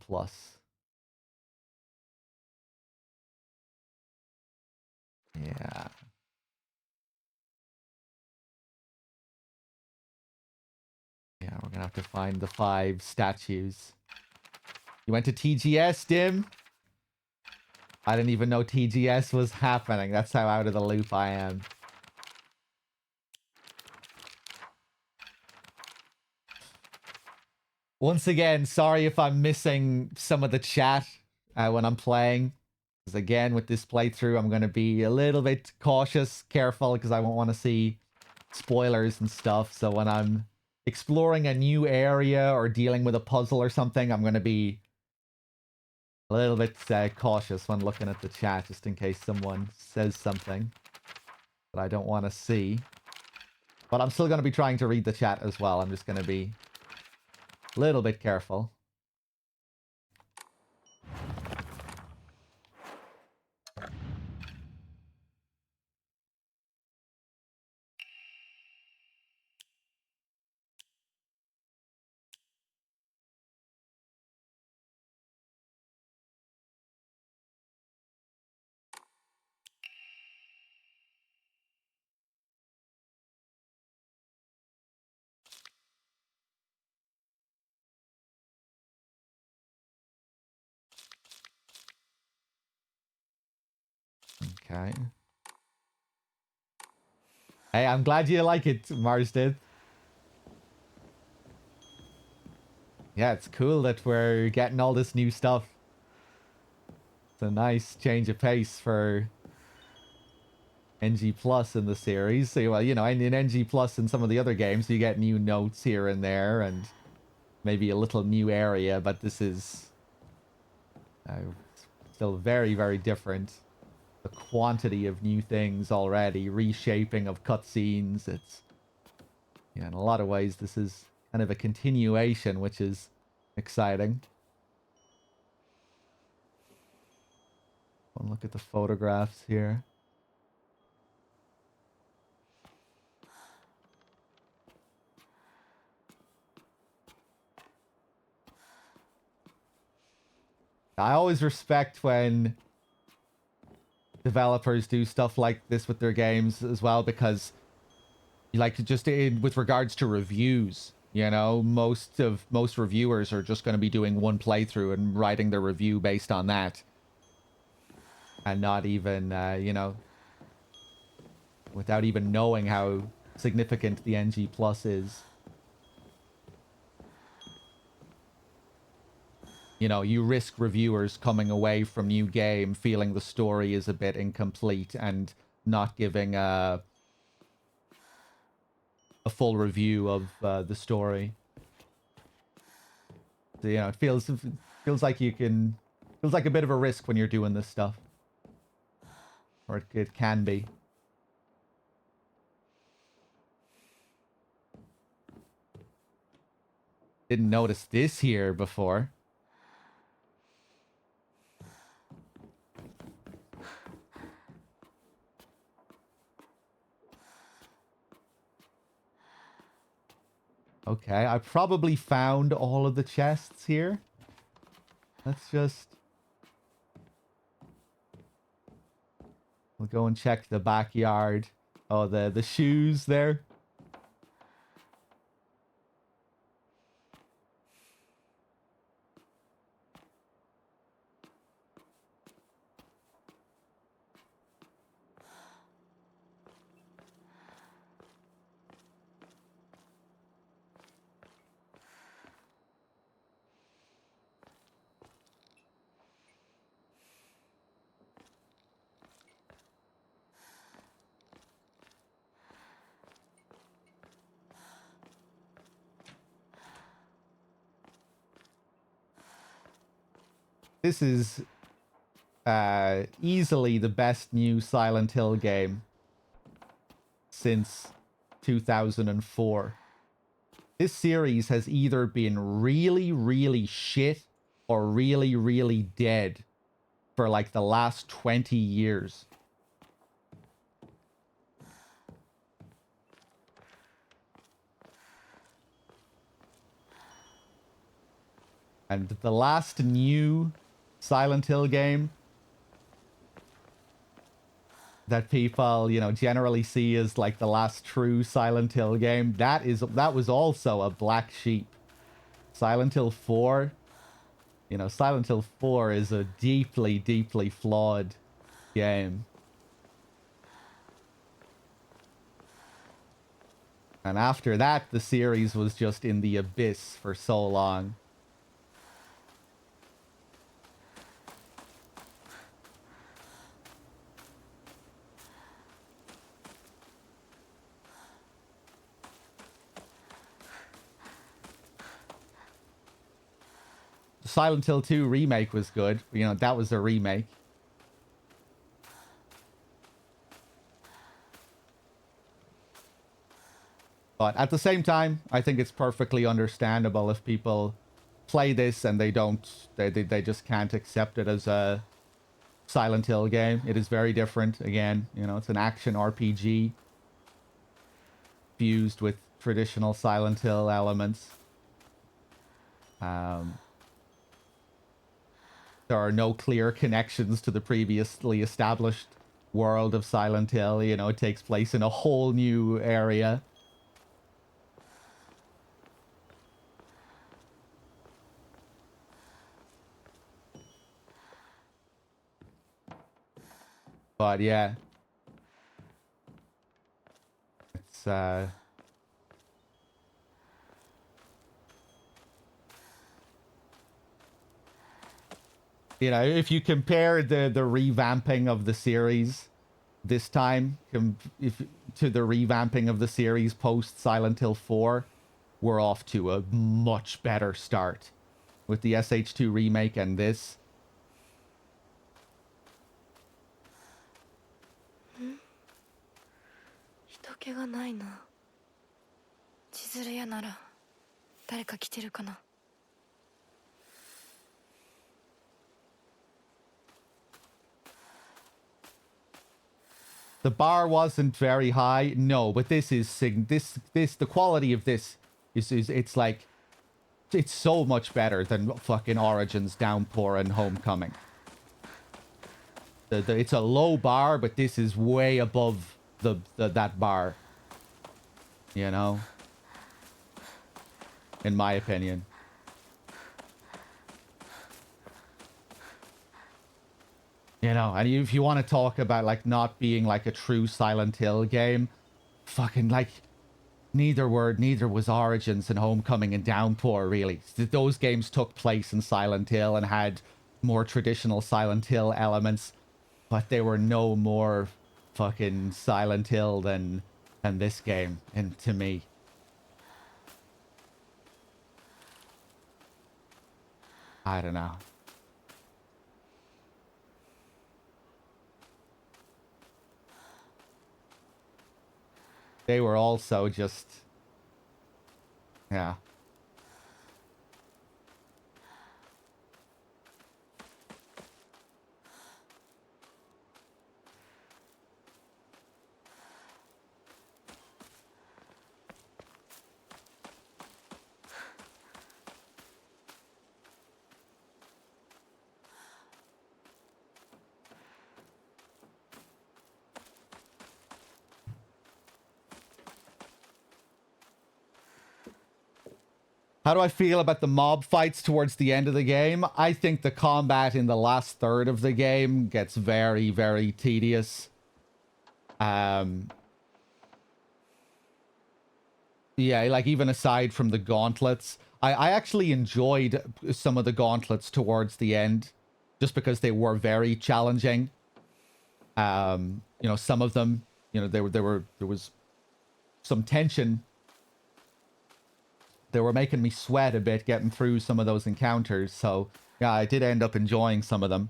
Speaker 1: Yeah. Yeah, we're gonna have to find the 5 statues. You went to TGS, Dim? I didn't even know TGS was happening. That's how out of the loop I am. Once again, sorry if I'm missing some of the chat when I'm playing. Because again, with this playthrough, I'm going to be a little bit cautious, careful, because I won't want to see spoilers and stuff. So when I'm exploring a new area or dealing with a puzzle or something, I'm going to be a little bit cautious when looking at the chat, just in case someone says something that I don't want to see. But I'm still going to be trying to read the chat as well. I'm just going to be a little bit careful. Okay. Hey, I'm glad you like it, Mars did. Yeah, it's cool that we're getting all this new stuff. It's a nice change of pace for NG Plus in the series. So, well, you know, in NG Plus and some of the other games, you get new notes here and there and maybe a little new area, but this is still very, very different. The quantity of new things already, reshaping of cutscenes. It's, yeah, in a lot of ways, this is kind of a continuation, which is exciting. One look at the photographs here. I always respect when developers do stuff like this with their games as well, because like just with regards to reviews, you know, most reviewers are just going to be doing one playthrough and writing their review based on that, and not even you know, without even knowing how significant the NG Plus is. You know, you risk reviewers coming away from new game feeling the story is a bit incomplete and not giving a full review of the story. So, you know, it feels like feels like a bit of a risk when you're doing this stuff, or it can be. Didn't notice this here before. Okay, I probably found all of the chests here. Let's just... We'll go and check the backyard. Oh, the shoes there. This is easily the best new Silent Hill game since 2004. This series has either been really, really shit or really, really dead for like the last 20 years. And the last new Silent Hill game that people, you know, generally see as like the last true Silent Hill game, that was also a black sheep. Silent Hill 4, you know, Silent Hill 4 is a deeply, deeply flawed game. And after that, the series was just in the abyss for so long. Silent Hill 2 remake was good. You know, that was a remake. But at the same time, I think it's perfectly understandable if people play this and they just can't accept it as a Silent Hill game. It is very different. Again, you know, it's an action RPG fused with traditional Silent Hill elements. There are no clear connections to the previously established world of Silent Hill. You know, it takes place in a whole new area. But yeah, it's you know, if you compare the revamping of the series this time to the revamping of the series post Silent Hill 4, we're off to a much better start with the SH2 remake and this.
Speaker 3: 人気がないな。千鶴屋なら誰か来てるかな。
Speaker 1: The bar wasn't very high, no, but this is the quality of this is it's like it's so much better than fucking Origins, Downpour, and Homecoming. It's a low bar, but this is way above that bar. You know, in my opinion. You know, and if you want to talk about like not being like a true Silent Hill game, fucking like neither was Origins and Homecoming and Downpour really. Those games took place in Silent Hill and had more traditional Silent Hill elements, but they were no more fucking Silent Hill than this game, and to me. I don't know. They were also just, yeah. How do I feel about the mob fights towards the end of the game? I think the combat in the last third of the game gets very, very tedious. Yeah, like even aside from the gauntlets, I actually enjoyed some of the gauntlets towards the end, just because they were very challenging. You know, some of them, you know, there was some tension. They were making me sweat a bit getting through some of those encounters. So yeah, I did end up enjoying some of them.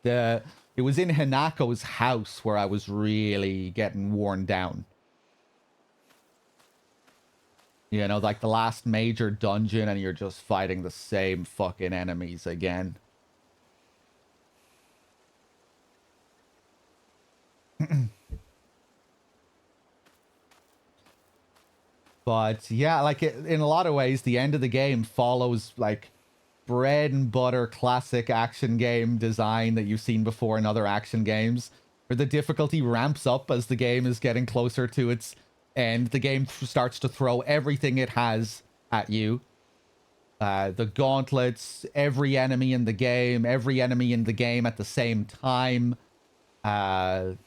Speaker 1: It was in Hanako's house where I was really getting worn down. You know, like the last major dungeon and you're just fighting the same fucking enemies again. But yeah, like in a lot of ways, the end of the game follows like bread and butter classic action game design that you've seen before in other action games, where the difficulty ramps up as the game is getting closer to its end. The game starts to throw everything it has at you. The gauntlets, every enemy in the game at the same time.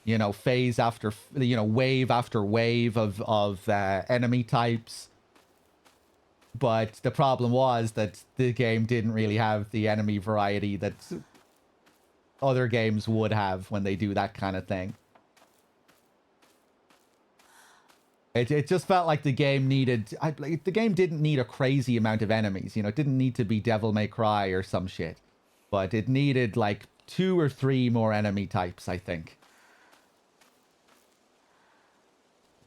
Speaker 1: You know, phase after, you know, wave after wave of enemy types. But the problem was that the game didn't really have the enemy variety that other games would have when they do that kind of thing. It just felt like the game needed... like, the game didn't need a crazy amount of enemies. You know, it didn't need to be Devil May Cry or some shit. But it needed, like, 2 or 3 more enemy types, I think.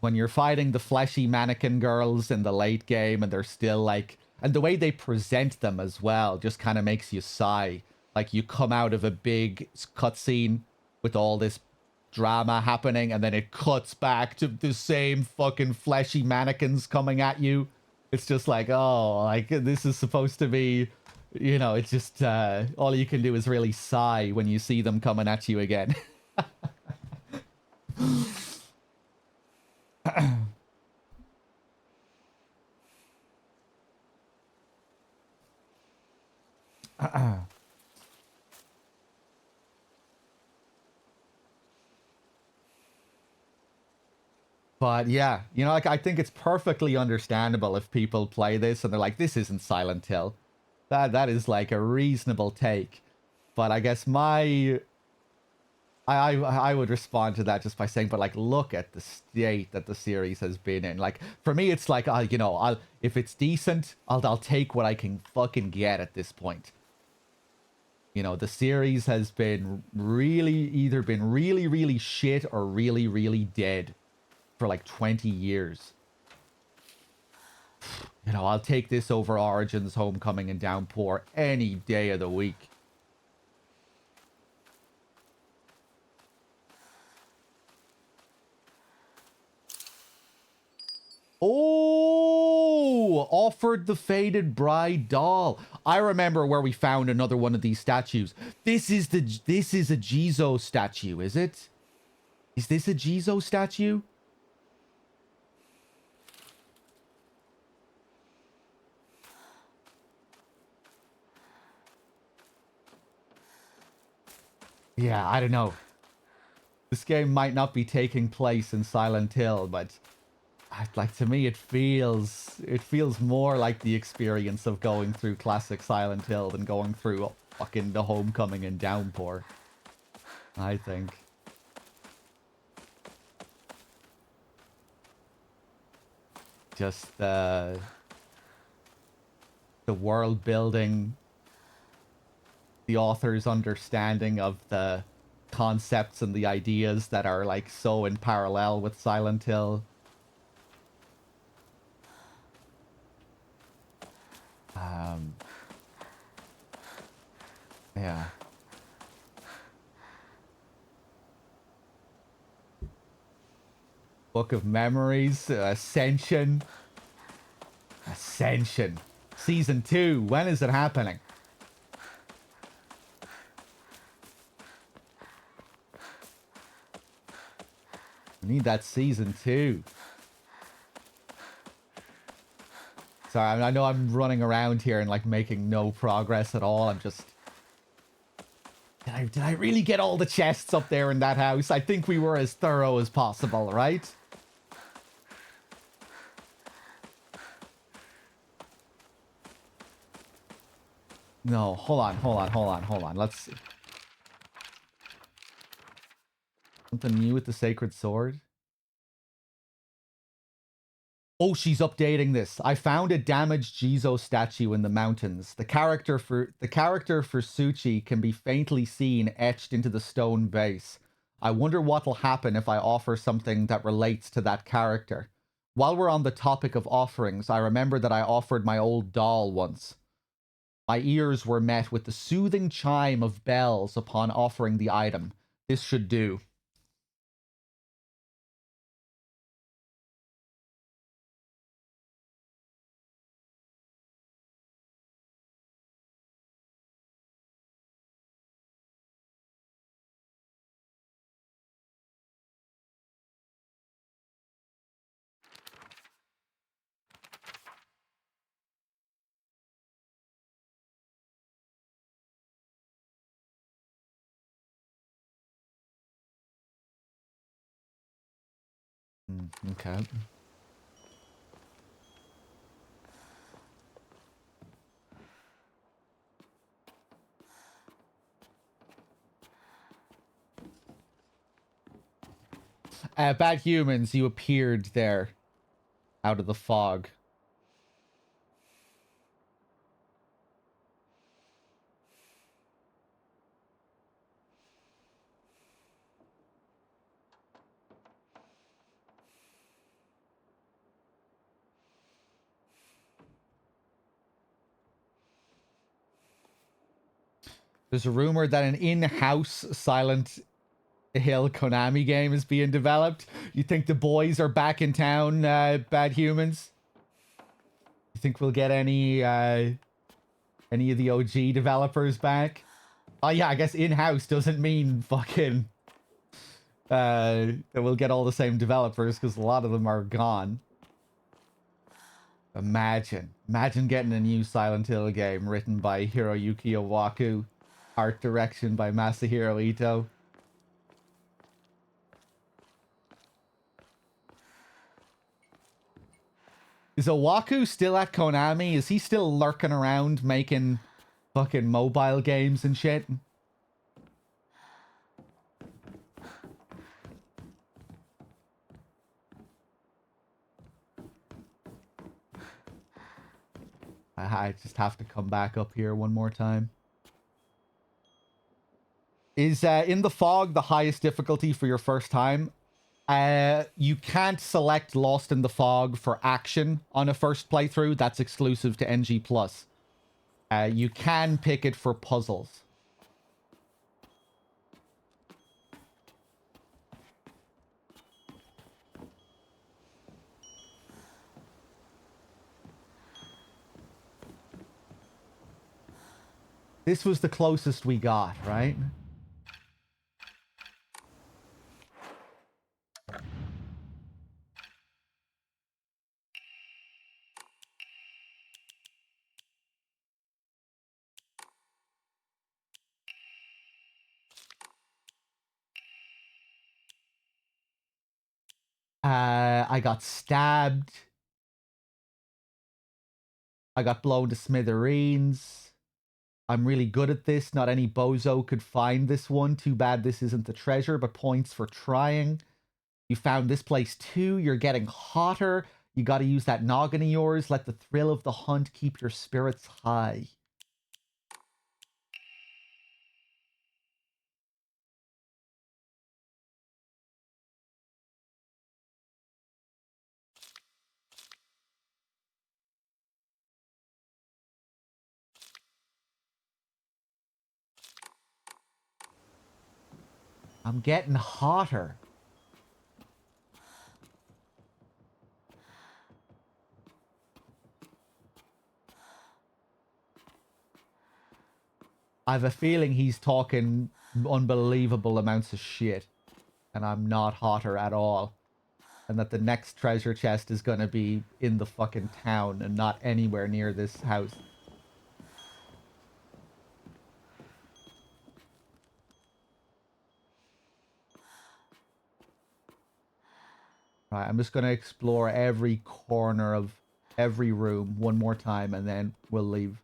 Speaker 1: When you're fighting the fleshy mannequin girls in the late game and they're still, like... And the way they present them as well just kind of makes you sigh. Like, you come out of a big cutscene with all this drama happening, and then it cuts back to the same fucking fleshy mannequins coming at you. It's just like, oh, like, this is supposed to be, you know, it's just, all you can do is really sigh when you see them coming at you again. But yeah, you know, like, I think it's perfectly understandable if people play this and they're like, this isn't Silent Hill. That is like a reasonable take. But I guess I would respond to that just by saying, but like, look at the state that the series has been in. Like, for me, it's like, you know, if it's decent, I'll take what I can fucking get at this point. You know, the series has been either been really, really shit or really, really dead for like 20 years. You know, I'll take this over Origins, Homecoming, and Downpour any day of the week. Oh, offered the faded bride doll. I remember where we found another one of these statues. This is a Jizo statue, is it? Is this a Jizo statue? Yeah, I don't know. This game might not be taking place in Silent Hill, but like, to me, it feels more like the experience of going through classic Silent Hill than going through fucking the Homecoming and Downpour, I think. Just the world building, the author's understanding of the concepts and the ideas that are like so in parallel with Silent Hill. Yeah. Book of Memories, Ascension. Ascension. Season 2. When is it happening? We need that season 2. Sorry, I know I'm running around here and like making no progress at all. I'm just... Did I really get all the chests up there in that house? I think we were as thorough as possible, right? No, hold on. Let's see. Something new with the Sacred Sword? Oh, she's updating this. I found a damaged Jizo statue in the mountains. The character for Suchi can be faintly seen etched into the stone base. I wonder what'll happen if I offer something that relates to that character. While we're on the topic of offerings, I remember that I offered my old doll once. My ears were met with the soothing chime of bells upon offering the item. This should do. Okay. Bad Humans, you appeared there. out of the fog. There's a rumor that an in-house Silent Hill Konami game is being developed. You think the boys are back in town, Bad Humans? You think we'll get any of the OG developers back? Oh yeah, I guess in-house doesn't mean fucking that we'll get all the same developers, because a lot of them are gone. Imagine getting a new Silent Hill game written by Hiroyuki Owaku, art direction by Masahiro Ito. Is Owaku still at Konami? Is he still lurking around making fucking mobile games and shit? I just have to come back up here one more time. Is In the Fog the highest difficulty for your first time? You can't select Lost in the Fog for action on a first playthrough. That's exclusive to NG+. You can pick it for puzzles. This was the closest we got, right? I got stabbed. I got blown to smithereens. I'm really good at this. Not any bozo could find this one. Too bad this isn't the treasure, but points for trying. You found this place too. You're getting hotter. You got to use that noggin of yours. Let the thrill of the hunt keep your spirits high. I'm getting hotter. I have a feeling he's talking unbelievable amounts of shit. And I'm not hotter at all. And that the next treasure chest is going to be in the fucking town and not anywhere near this house. Right, I'm just going to explore every corner of every room one more time and then we'll leave.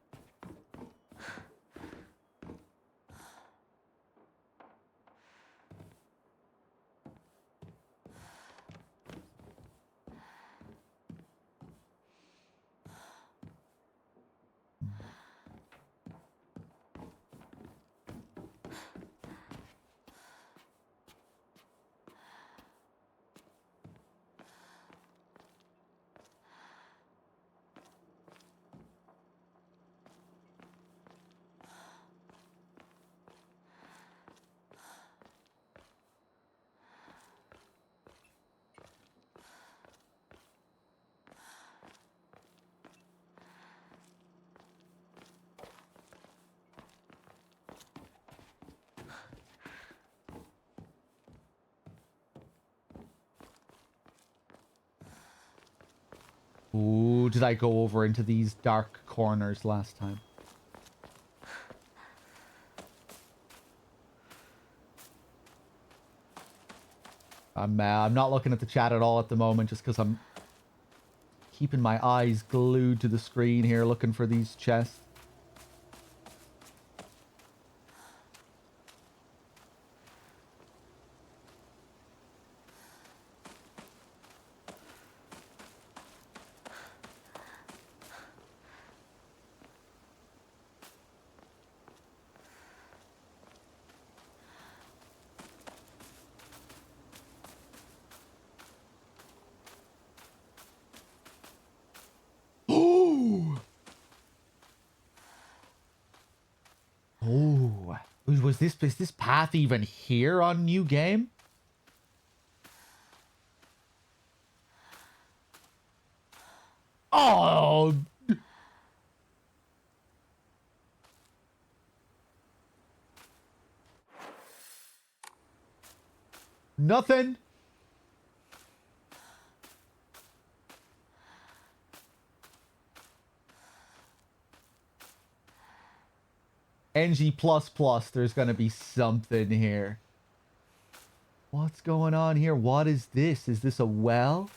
Speaker 1: Ooh, did I go over into these dark corners last time? I'm not looking at the chat at all at the moment just because I'm keeping my eyes glued to the screen here looking for these chests. is this path even here on New Game? Oh! Nothing. NG++, there's gonna be something here. What's going on here? What is this? Is this a well?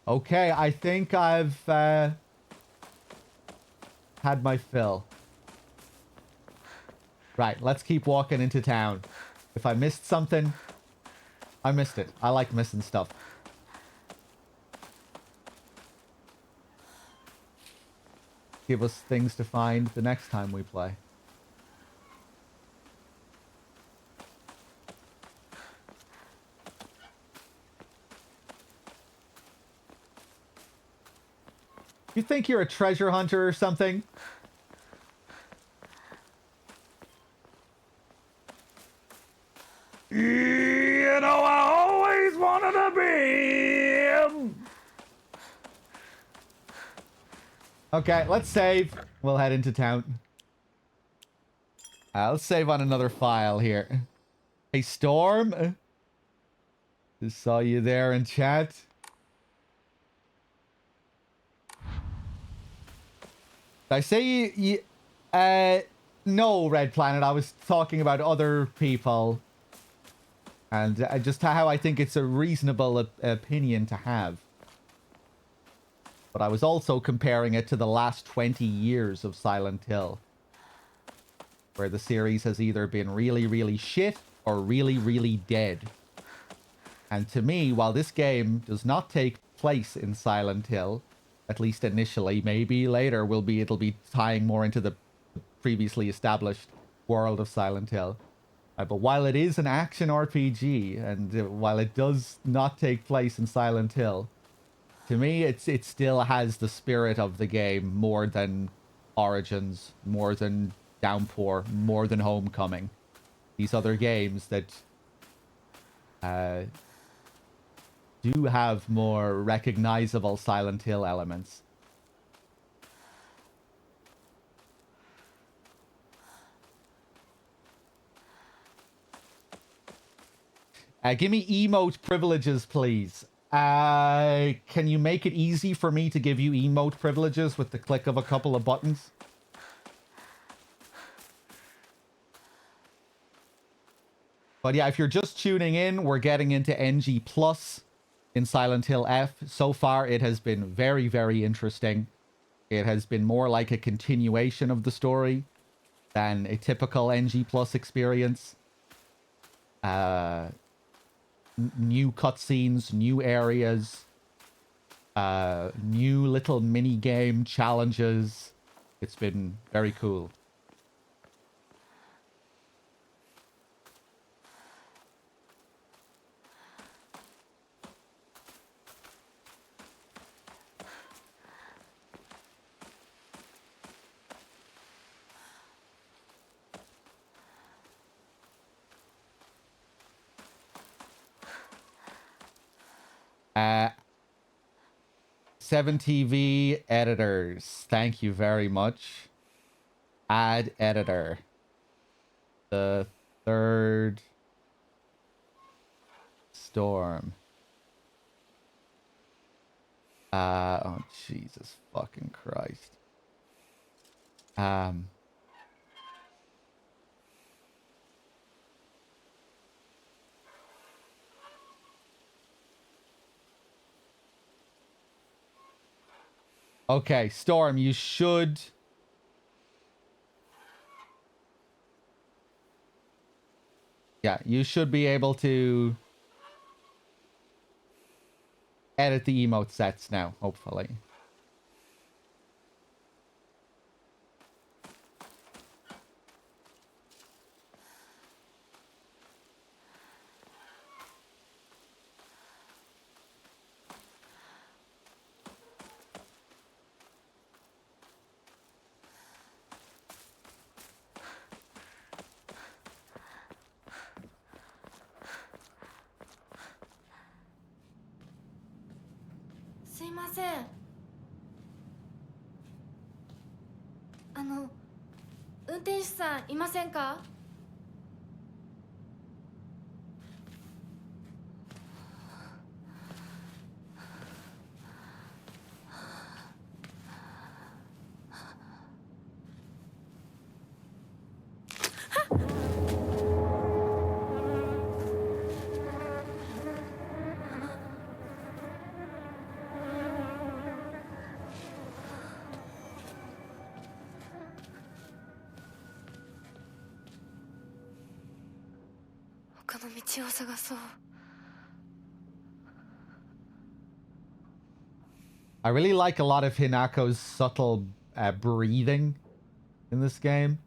Speaker 1: Okay, I think I've had my fill. Right, let's keep walking into town. If I missed something, I missed it. I like missing stuff. Give us things to find the next time we play. You think you're a treasure hunter or something? You know, I always wanted to be. Okay, let's save. We'll head into town. Let's save on another file here. Hey, Storm. Just saw you there in chat. Did I say no, Red Planet. I was talking about other people. And just how I think it's a reasonable opinion to have. But I was also comparing it to the last 20 years of Silent Hill. Where the series has either been really, really shit or really, really dead. And to me, while this game does not take place in Silent Hill, at least initially, maybe later it'll be tying more into the previously established world of Silent Hill. But while it is an action RPG, and while it does not take place in Silent Hill, to me, it still has the spirit of the game more than Origins, more than Downpour, more than Homecoming. These other games that do have more recognizable Silent Hill elements. Give me emote privileges, please. Can you make it easy for me to give you emote privileges with the click of a couple of buttons? But yeah, if you're just tuning in, we're getting into NG Plus in Silent Hill F. So far, it has been very, very interesting. It has been more like a continuation of the story than a typical NG Plus experience. New cutscenes, new areas, new little mini game challenges. It's been very cool. Uh, 7TV editors. Thank you very much. Add editor. The third storm. Oh, Jesus fucking Christ. Okay, Storm, you should... Yeah, you should be able to edit the emote sets now, hopefully.
Speaker 3: すいません。運転手さんいませんか？他の道を探そう。
Speaker 1: I really like a lot of Hinako's subtle breathing in this game.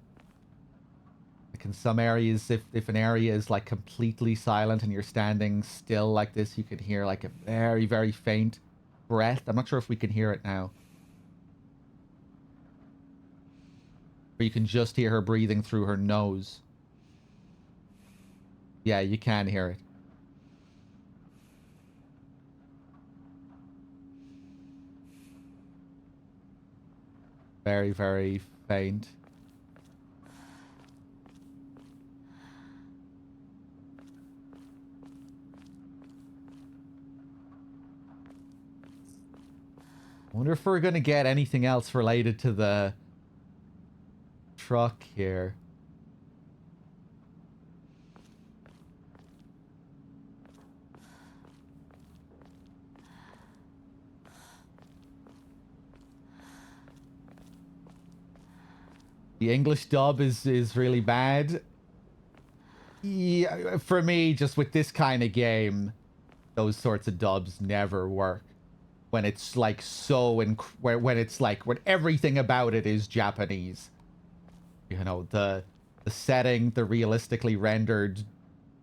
Speaker 1: Like in some areas, if an area is like completely silent and you're standing still like this, you can hear like a very, very faint breath. I'm not sure if we can hear it now. But you can just hear her breathing through her nose. Yeah, you can hear it. Very, very faint. I wonder if we're going to get anything else related to the truck here. The English dub is really bad. Yeah, for me, just with this kind of game, those sorts of dubs never work. When it's like so when it's like when everything about it is Japanese. You know, the setting, the realistically rendered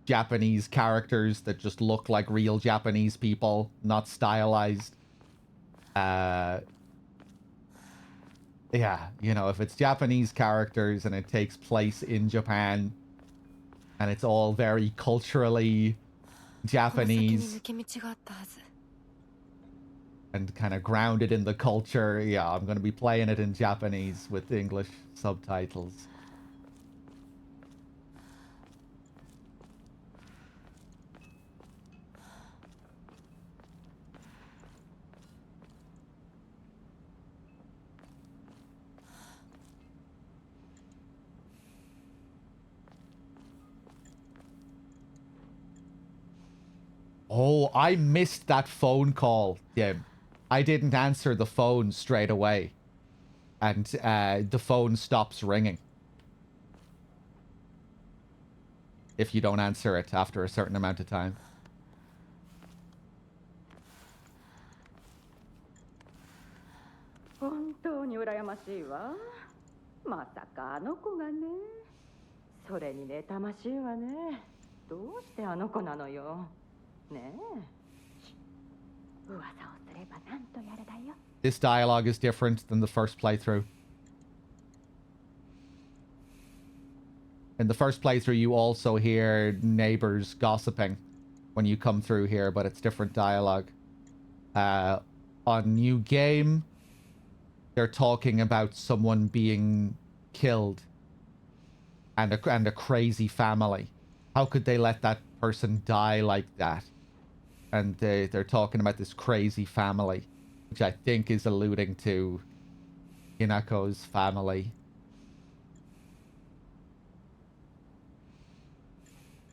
Speaker 1: Japanese characters that just look like real Japanese people, not stylized. Yeah, you know, if it's Japanese characters and it takes place in Japan and it's all very culturally Japanese and kind of grounded in the culture, yeah, I'm going to be playing it in Japanese with English subtitles. Oh, I missed that phone call, Tim. I didn't answer the phone straight away. And the phone stops ringing. If you don't answer it after a certain amount of time.
Speaker 5: 本当に羨ましいわ。まさかあの子がね。それに妬ましいわね。どうしてあの子なのよ。ねえ。噂をすればなんとやらだよ。
Speaker 1: This dialogue is different than the first playthrough. In the first playthrough, you also hear neighbors gossiping when you come through here, but it's different dialogue. On New Game, they're talking about someone being killed and a crazy family. How could they let that person die like that? And they're talking about this crazy family, which I think is alluding to Hinako's family.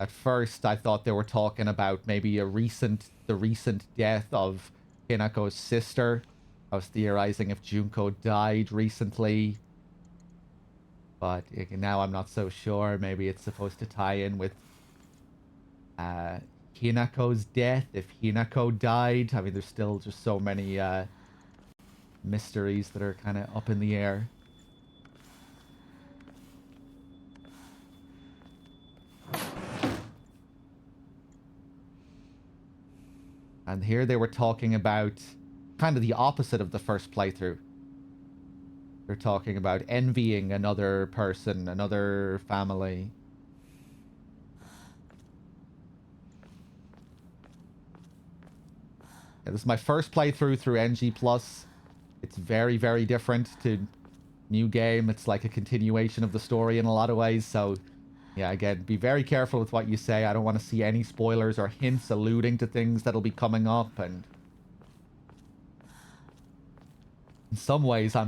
Speaker 1: At first, I thought they were talking about maybe the recent death of Hinako's sister, I was theorizing if Junko died recently, but now I'm not so sure. Maybe it's supposed to tie in with Hinako's death, if Hinako died. I mean, there's still just so many mysteries that are kind of up in the air. And here they were talking about kind of the opposite of the first playthrough. They're talking about envying another person, another family. Yeah, this is my first playthrough through NG+. It's very, very different to new game. It's like a continuation of the story in a lot of ways. So, yeah, again, be very careful with what you say. I don't want to see any spoilers or hints alluding to things that'll be coming up. And in some ways, I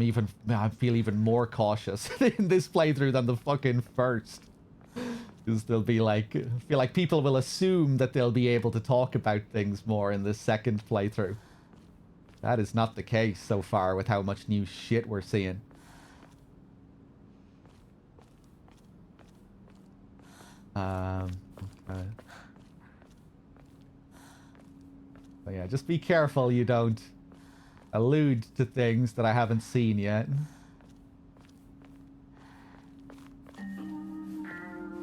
Speaker 1: feel even more cautious in this playthrough than the fucking first. Because they'll be like, I feel like people will assume that they'll be able to talk about things more in this second playthrough. That is not the case so far with how much new shit we're seeing. Okay. But yeah, just be careful you don't allude to things that I haven't seen yet.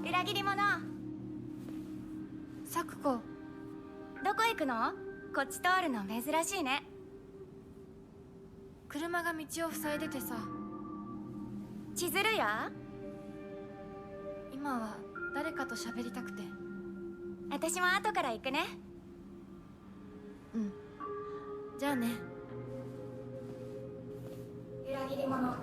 Speaker 2: 裏切り者。
Speaker 3: サクコ。
Speaker 2: どこ行くの？こっち通るの珍しいね。
Speaker 3: 車が道を塞いでてさ。
Speaker 2: 千鶴や？
Speaker 3: 今は誰かと喋りたくて。
Speaker 2: 私も後から行くね。
Speaker 3: うん。じゃあね。
Speaker 2: 裏切り者。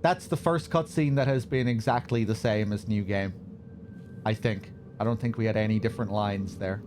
Speaker 1: That's the first cutscene that has been exactly the same as New Game. I think. I don't think we had any different lines there.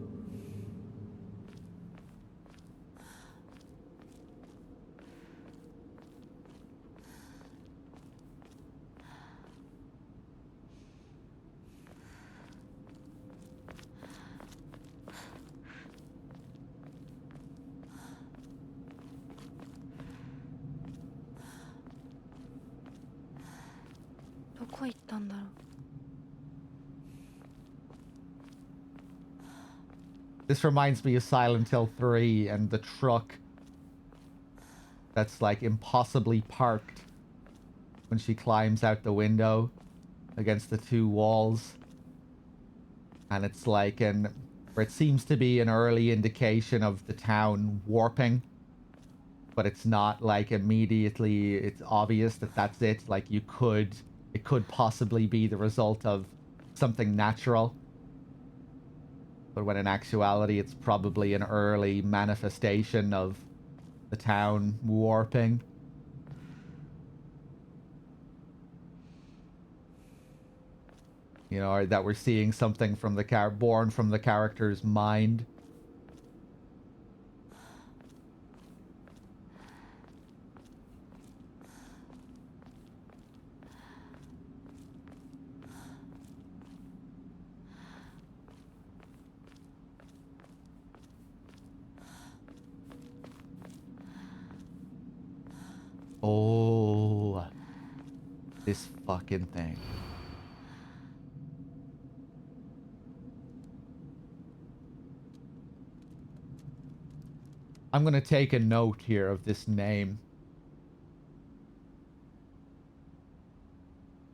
Speaker 1: This reminds me of Silent Hill 3 and the truck that's like impossibly parked when she climbs out the window against the two walls. And it's like where it seems to be an early indication of the town warping, but it's not like immediately it's obvious that that's it. Like it could possibly be the result of something natural. But when in actuality, it's probably an early manifestation of the town warping. You know, or that we're seeing something from the born from the character's mind. Oh, this fucking thing. I'm gonna take a note here of this name.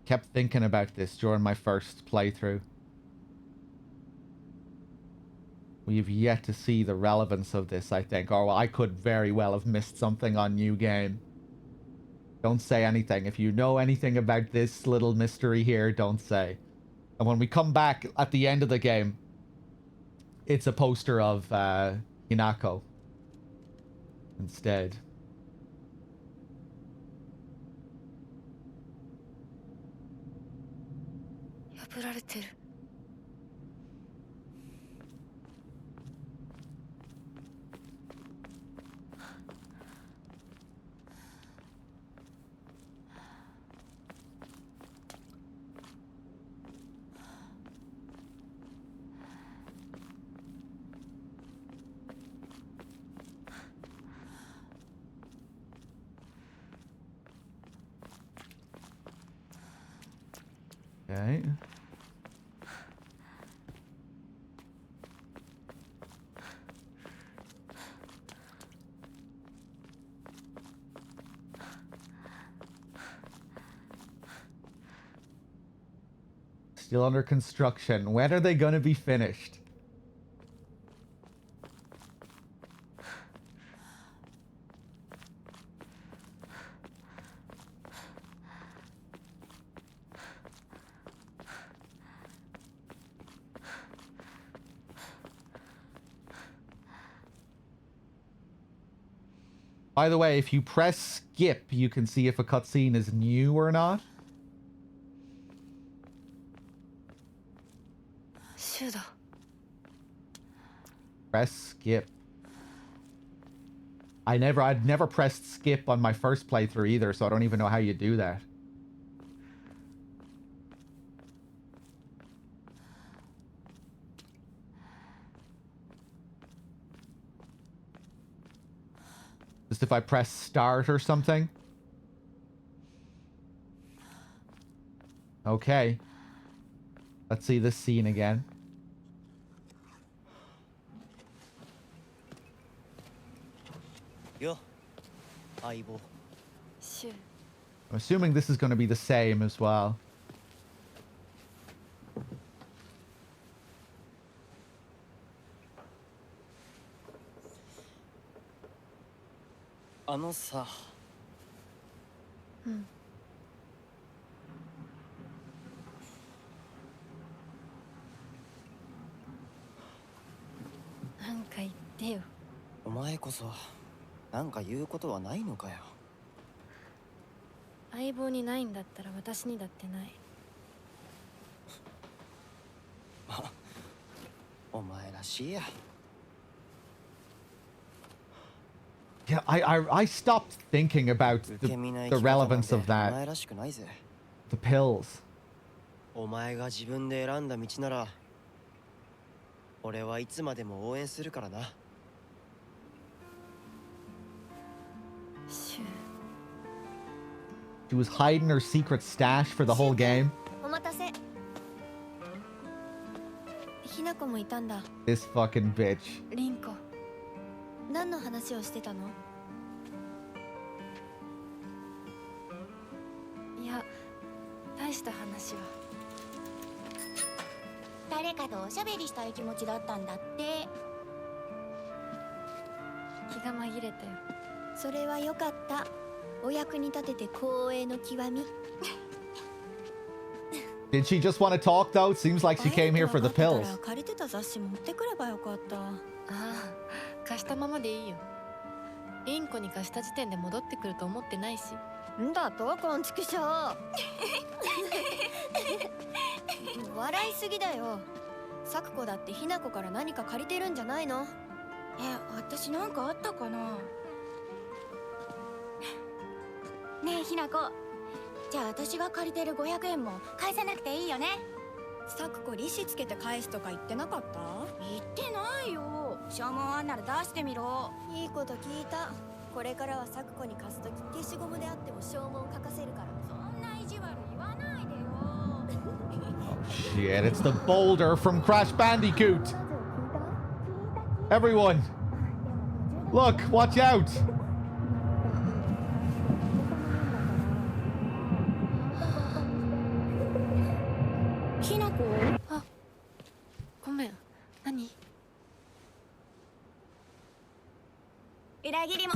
Speaker 1: Kept thinking about this during my first playthrough. We've yet to see the relevance of this, I think. Or well, I could very well have missed something on New Game. Don't say anything. If you know anything about this little mystery here, don't say. And when we come back at the end of the game, it's a poster of Hinako instead. Okay. Still under construction. When are they going to be finished? By the way, if you press skip, you can see if a cutscene is new or not. Press skip. I'd never pressed skip on my first playthrough either, so I don't even know how you do that. Just if I press start or something. Okay. Let's see this scene again.
Speaker 6: Yo, Aibo.
Speaker 1: I'm assuming this is going to be the same as well.
Speaker 6: Sa.
Speaker 3: なんか言ってよ。
Speaker 6: お前こそなんか言うことはないのかよ。
Speaker 3: 相棒にないんだったら私にだってない。
Speaker 6: お前らしいや。
Speaker 1: Yeah, I stopped thinking about the relevance of that. The pills.
Speaker 6: お前が自分で選んだ道なら俺はいつまでも応援するからな。
Speaker 1: She was hiding her secret stash for the whole game.
Speaker 2: お待たせ。ひなこもいたんだ。
Speaker 1: This fucking bitch.
Speaker 3: リンコ。
Speaker 2: 何の話をしてたの？
Speaker 3: いや、大した話は。
Speaker 2: 誰かとおしゃべりしたい気持ちだったんだって。
Speaker 3: 気が紛れたよ。
Speaker 2: それは良かった。お役に立てて光栄の極み。
Speaker 1: Did she just want to talk though? It seems like she came here for the pills.
Speaker 2: 借りてた雑誌持ってくればよかった。
Speaker 3: ああ、貸したままでいいよ。リンコに貸した時点で戻ってくると思ってないし。
Speaker 2: んだとこんちくしょう。笑いすぎだよ。サクコだってひなこから何か借りてるんじゃないの？私なんかあったかな。ねえひなこ、じゃあ私が借りてる500円も返さなくていいよね。サクコ利子つけて返すとか言ってなかった？言ってないよ。消耗あんなら出してみろ。いいこと聞いた。これからはサクコに貸すとき消しゴムであっても消耗書かせるから。そんな意地悪言わないでよ。
Speaker 1: Oh shit, it's the boulder from Crash Bandicoot. Everyone, look, watch out.
Speaker 2: ひなこ？
Speaker 3: あ、ごめん。何？
Speaker 2: 裏切りも。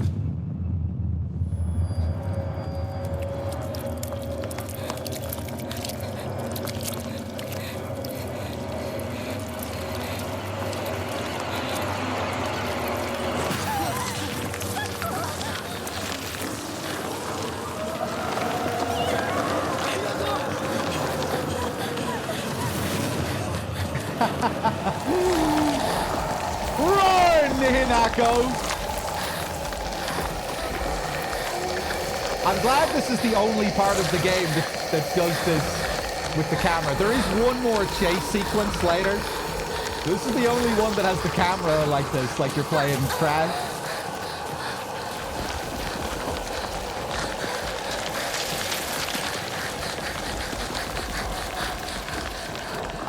Speaker 1: Run, Hinako! I'm glad this is the only part of the game that does this with the camera. There is one more chase sequence later. This is the only one that has the camera like this, like you're playing Crash.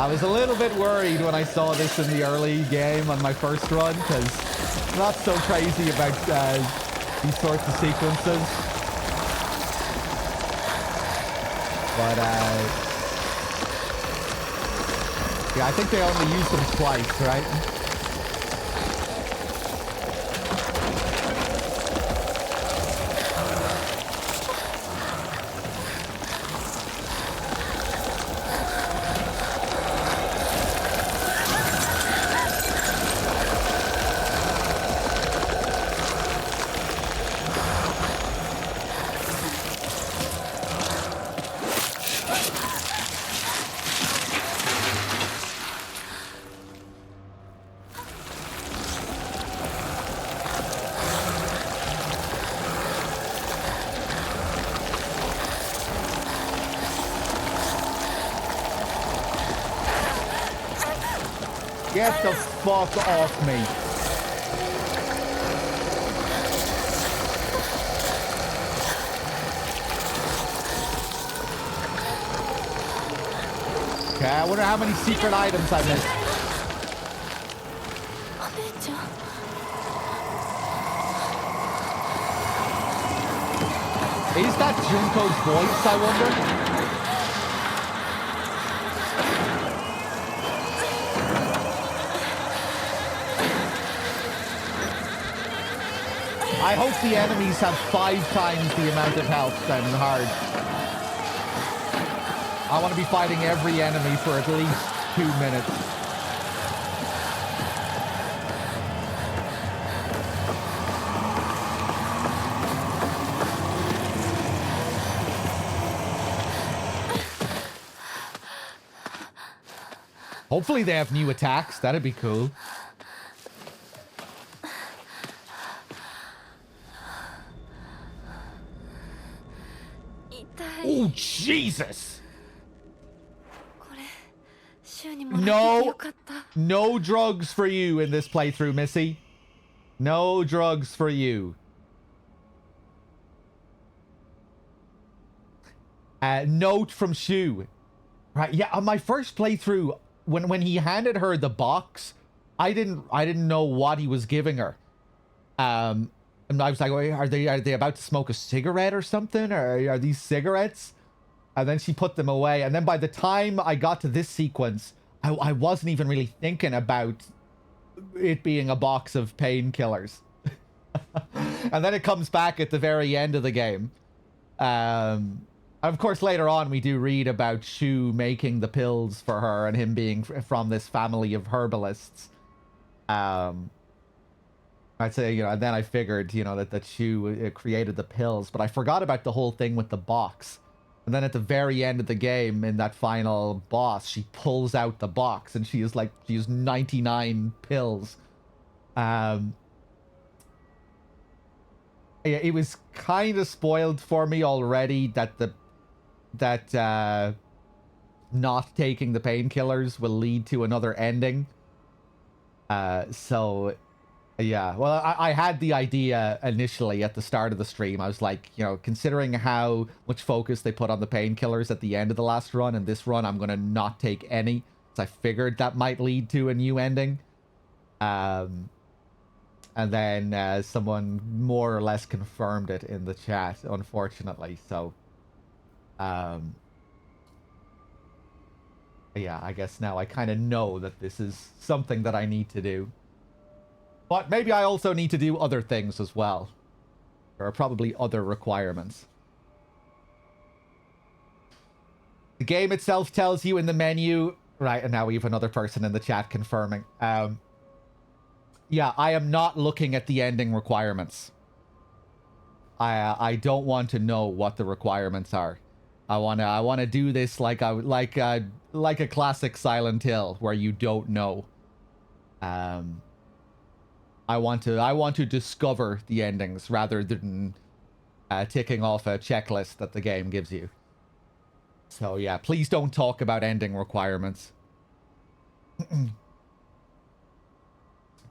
Speaker 1: I was a little bit worried when I saw this in the early game on my first run, because I'm not so crazy about these sorts of sequences. But, yeah, I think they only used them twice, right? Get the fuck off me. Okay, I wonder how many secret items I missed. Is that Junko's voice, I wonder? I hope the enemies have 5 times the amount of health than hard. I want to be fighting every enemy for at least 2 minutes. Hopefully they have new attacks. That'd be cool. Oh, Jesus! No drugs for you in this playthrough, Missy. No drugs for you. Note from Shu. Right, yeah, on my first playthrough, when he handed her the box, I didn't know what he was giving her. And I was like, are they about to smoke a cigarette or something? Or are these cigarettes? And then she put them away. And then by the time I got to this sequence, I wasn't even really thinking about it being a box of painkillers. And then it comes back at the very end of the game. Of course, later on, we do read about Shu making the pills for her and him being from this family of herbalists. I'd say, you know, and then I figured, you know, that Shu created the pills, but I forgot about the whole thing with the box. And then at the very end of the game, in that final boss, she pulls out the box and she has 99 pills. It was kind of spoiled for me already that not taking the painkillers will lead to another ending. So yeah, well, I had the idea initially at the start of the stream. I was like, you know, considering how much focus they put on the painkillers at the end of the last run and this run, I'm going to not take any. So I figured that might lead to a new ending. And then someone more or less confirmed it in the chat, unfortunately. So, yeah, I guess now I kind of know that this is something that I need to do. But maybe I also need to do other things as well. There are probably other requirements. The game itself tells you in the menu... Right, and now we have another person in the chat confirming. Yeah, I am not looking at the ending requirements. I don't want to know what the requirements are. I wanna do this like a classic Silent Hill where you don't know. I want to discover the endings rather than ticking off a checklist that the game gives you. So yeah, please don't talk about ending requirements.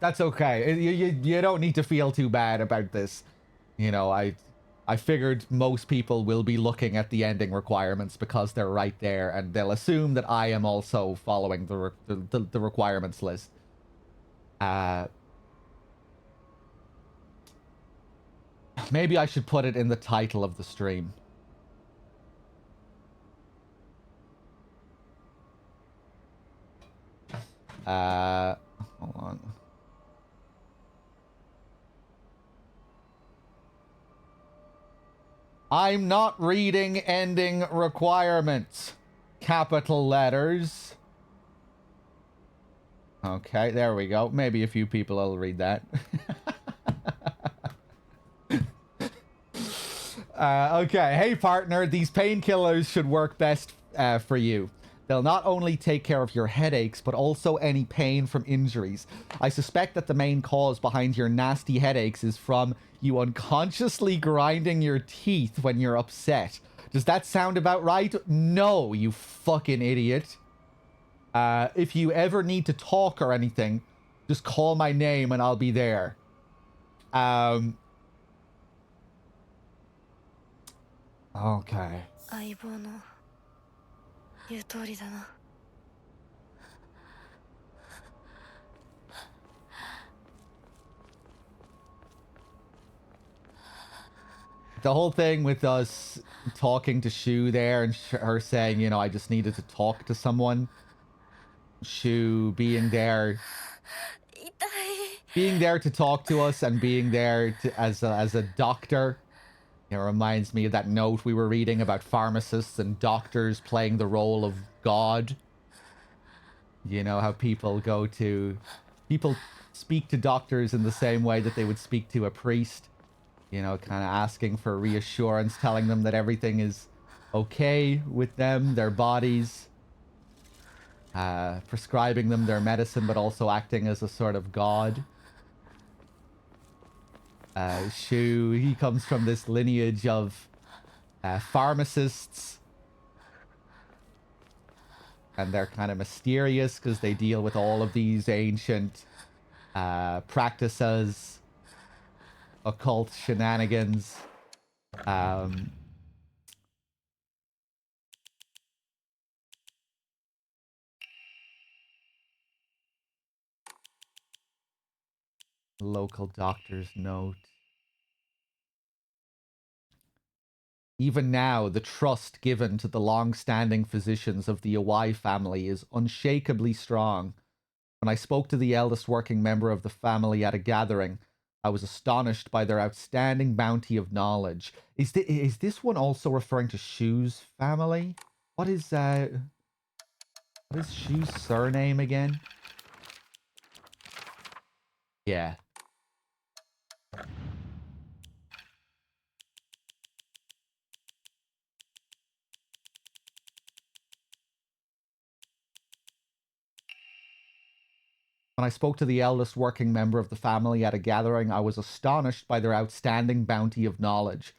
Speaker 1: That's okay. You don't need to feel too bad about this. You know, I figured most people will be looking at the ending requirements because they're right there, and they'll assume that I am also following the requirements list. Maybe I should put it in the title of the stream. Hold on. I'm not reading ending requirements. Capital letters. Okay, there we go. Maybe a few people will read that. Okay, hey partner, these painkillers should work best for you. They'll not only take care of your headaches, but also any pain from injuries. I suspect that the main cause behind your nasty headaches is from you unconsciously grinding your teeth when you're upset. Does that sound about right? No, you fucking idiot. If you ever need to talk or anything, just call my name and I'll be there. Okay.
Speaker 3: 相棒の言う通りだな。
Speaker 1: The whole thing with us talking to Shu there and her saying, you know, I just needed to talk to someone. Shu being there to talk to us and being there to, as a doctor. It reminds me of that note we were reading about pharmacists and doctors playing the role of God. You know, how people speak to doctors in the same way that they would speak to a priest. You know, kind of asking for reassurance, telling them that everything is okay with them, their bodies. Prescribing them their medicine, but also acting as a sort of god. Shu, he comes from this lineage of pharmacists. And they're kind of mysterious because they deal with all of these ancient practices, occult shenanigans. Local doctor's note. Even now, the trust given to the long-standing physicians of the Iwai family is unshakably strong. When I spoke to the eldest working member of the family at a gathering, I was astonished by their outstanding bounty of knowledge. Is this one also referring to Shu's family? What is Shu's surname again? Yeah. When I spoke to the eldest working member of the family at a gathering, I was astonished by their outstanding bounty of knowledge.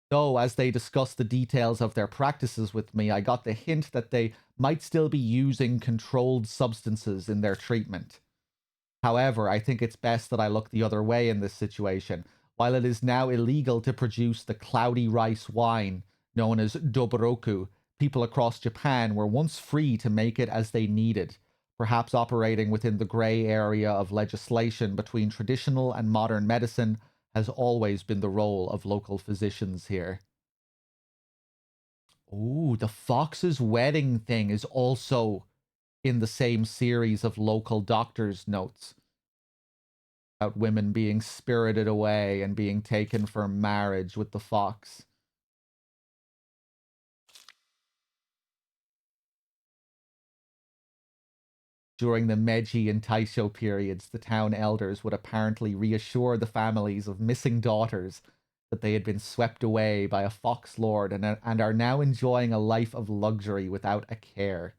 Speaker 1: Though, as they discussed the details of their practices with me, I got the hint that they might still be using controlled substances in their treatment. However, I think it's best that I look the other way in this situation. While it is now illegal to produce the cloudy rice wine known as dobroku, people across Japan were once free to make it as they needed, perhaps operating within the gray area of legislation between traditional and modern medicine has always been the role of local physicians here. Ooh, the Fox's wedding thing is also in the same series of local doctors' notes about women being spirited away and being taken for marriage with the fox. During the Meiji and Taisho periods, the town elders would apparently reassure the families of missing daughters that they had been swept away by a fox lord and are now enjoying a life of luxury without a care.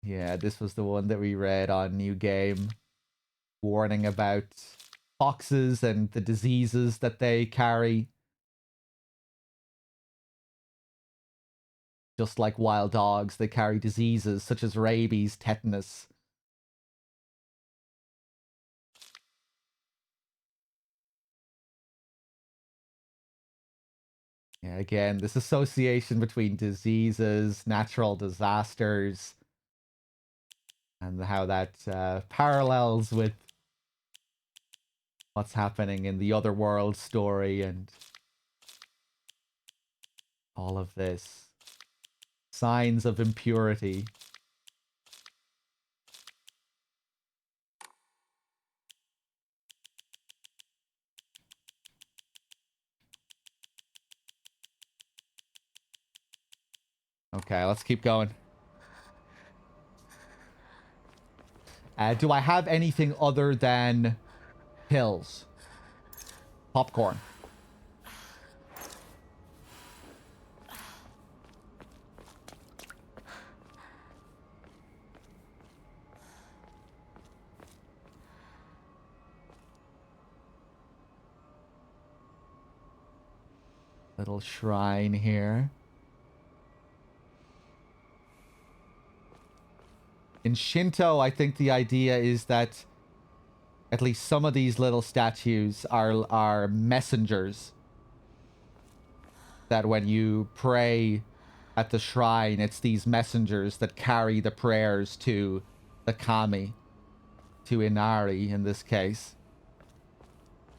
Speaker 1: Yeah, this was the one that we read on New Game. Warning about foxes and the diseases that they carry. Just like wild dogs, they carry diseases such as rabies, tetanus, Yeah, again, this association between diseases, natural disasters, and how that parallels with what's happening in the other world story and all of this. Signs of impurity. Okay, let's keep going. Do I have anything other than pills? Popcorn. Little shrine here. In Shinto, I think the idea is that at least some of these little statues are messengers. That when you pray at the shrine, it's these messengers that carry the prayers to the kami, to Inari in this case.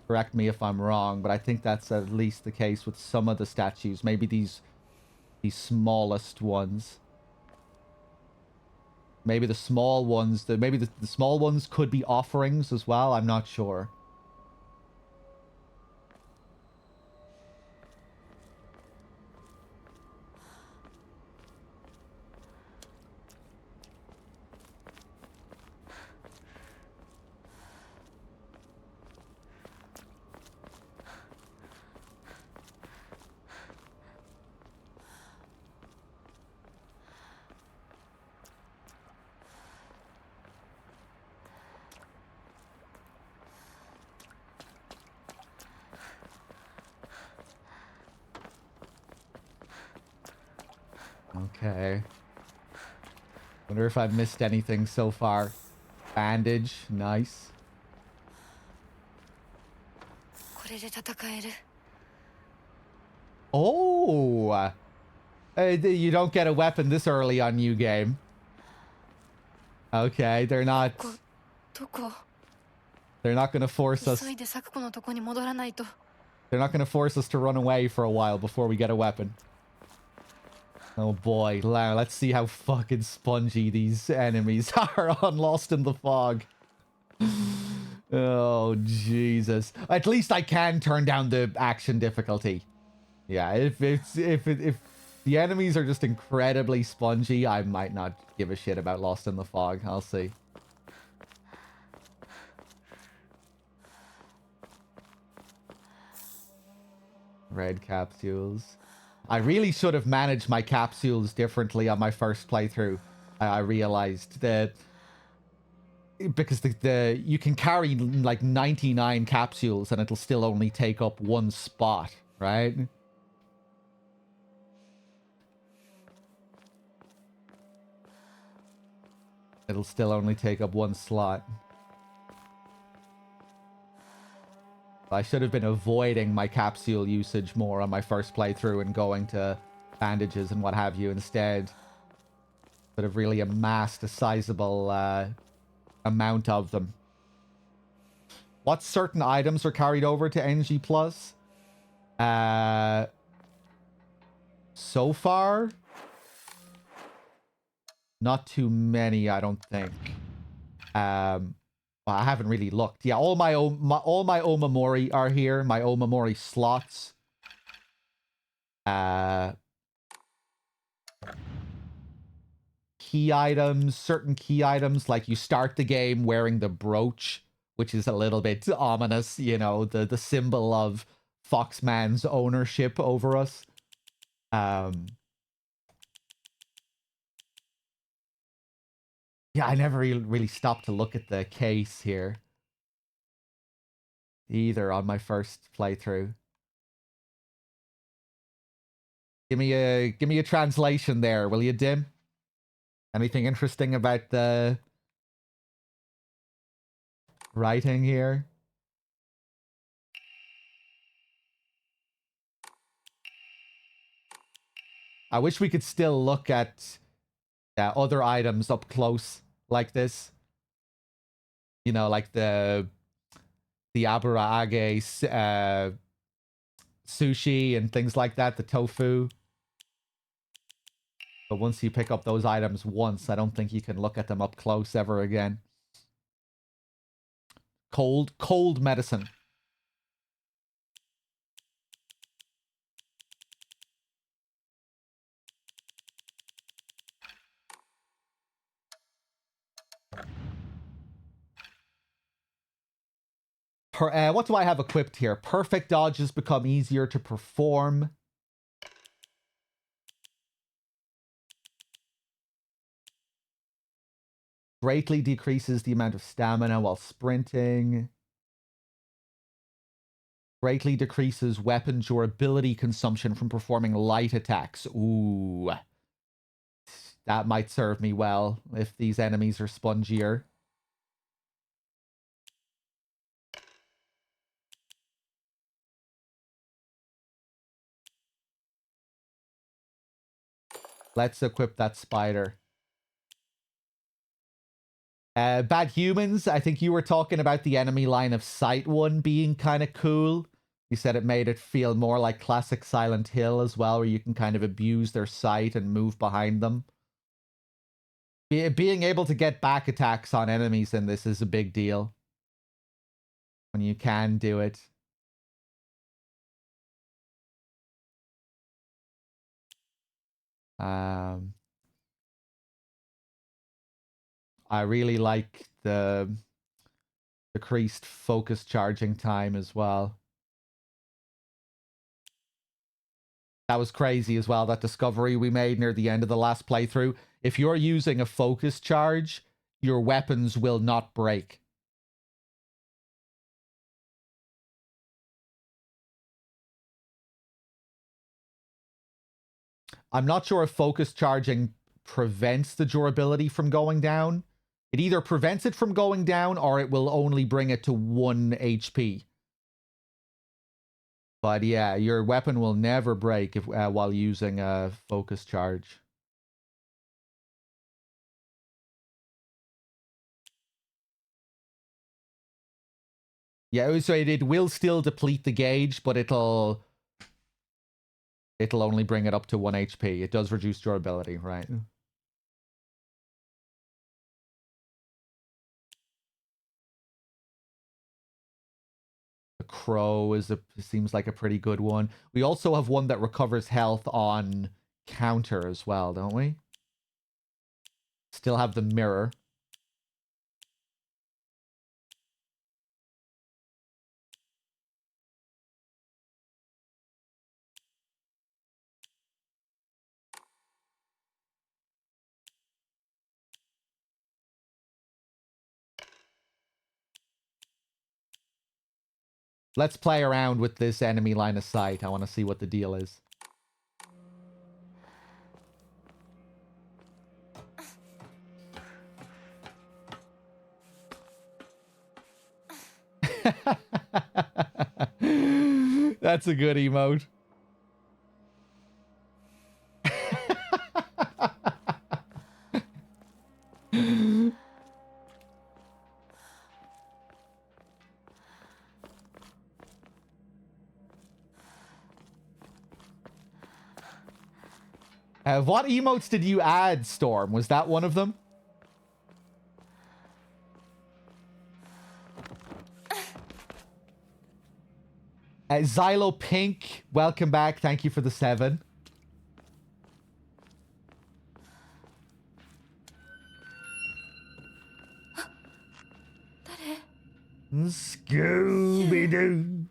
Speaker 1: Correct me if I'm wrong, but I think that's at least the case with some of the statues. Maybe these smallest ones. Maybe the small ones, maybe the small ones could be offerings as well. I'm not sure. Okay. Wonder if I've missed anything so far. Bandage, nice.
Speaker 3: これで戦える。
Speaker 1: Oh! You don't get a weapon this early on New Game. Okay, they're not...
Speaker 3: どこ?
Speaker 1: They're not gonna force us...
Speaker 3: 急いでサクコのとこに戻らないと。
Speaker 1: They're not gonna force us to run away for a while before we get a weapon. Oh boy, let's see how fucking spongy these enemies are on Lost in the Fog. Oh, Jesus. At least I can turn down the action difficulty. Yeah, if the enemies are just incredibly spongy, I might not give a shit about Lost in the Fog. I'll see. Red capsules. I really should have managed my capsules differently on my first playthrough. I realized that because the you can carry like 99 capsules and it'll still only take up one spot, right? It'll still only take up one slot. I should have been avoiding my capsule usage more on my first playthrough and going to bandages and what have you instead. Could have really amassed a sizable amount of them. What certain items are carried over to NG+? So far? Not too many, I don't think. Well, I haven't really looked. Yeah, all my Omamori are here. My Omamori slots. Key items. Certain key items. Like you start the game wearing the brooch, which is a little bit ominous. You know, the symbol of Foxman's ownership over us. Yeah, I never really stopped to look at the case here. Either on my first playthrough. Give me a translation there, will you, Dim? Anything interesting about the writing here? I wish we could still look at other items up close like this. You know, like the aburage sushi and things like that, the tofu. But once you pick up those items once, I don't think you can look at them up close ever again. Cold medicine. What do I have equipped here? Perfect dodges become easier to perform. Greatly decreases the amount of stamina while sprinting. Greatly decreases weapon durability consumption from performing light attacks. Ooh. That might serve me well if these enemies are spongier. Let's equip that spider. Bad Humans, I think you were talking about the enemy line of sight one being kind of cool. You said it made it feel more like classic Silent Hill as well, where you can kind of abuse their sight and move behind them. Being able to get back attacks on enemies in this is a big deal. When you can do it. I really like the decreased focus charging time as well. That was crazy as well, that discovery we made near the end of the last playthrough. If you're using a focus charge, your weapons will not break. I'm not sure if focus charging prevents the durability from going down. It either prevents it from going down or it will only bring it to 1 HP. But yeah, your weapon will never break if while using a focus charge. Yeah, so it will still deplete the gauge, but it'll only bring it up to 1 HP. It does reduce durability, right? The crow seems like a pretty good one. We also have one that recovers health on counter as well, don't we? Still have the mirror. Let's play around with this enemy line of sight. I want to see what the deal is. That's a good emote. What emotes did you add, Storm? Was that one of them? Xylo Pink, welcome back. Thank you for the 7. Scooby-Doo.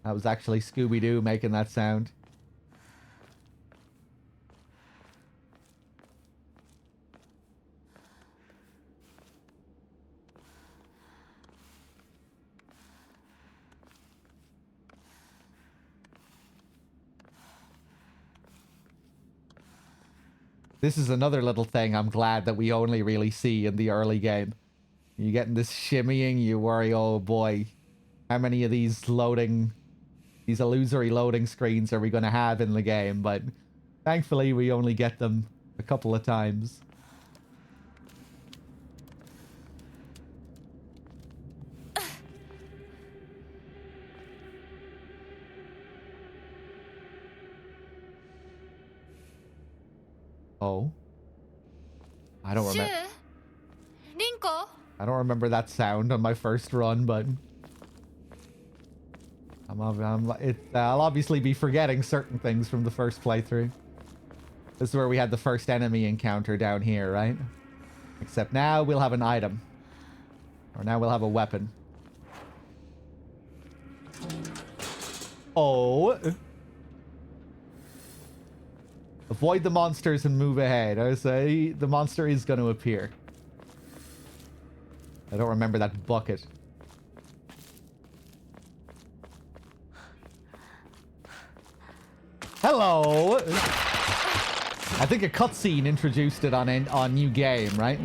Speaker 1: That was actually Scooby-Doo making that sound. This is another little thing I'm glad that we only really see in the early game. You getting this shimmying, you worry, oh boy, how many of these loading these illusory loading screens are we going to have in the game, but thankfully we only get them a couple of times. Oh. I don't remember. I don't remember that sound on my first run, but I'll obviously be forgetting certain things from the first playthrough. This is where we had the first enemy encounter down here, right? Except now we'll have an item. Or now we'll have a weapon. Oh. Avoid the monsters and move ahead. I say the monster is going to appear. I don't remember that bucket. Hello! I think a cutscene introduced it on New Game, right?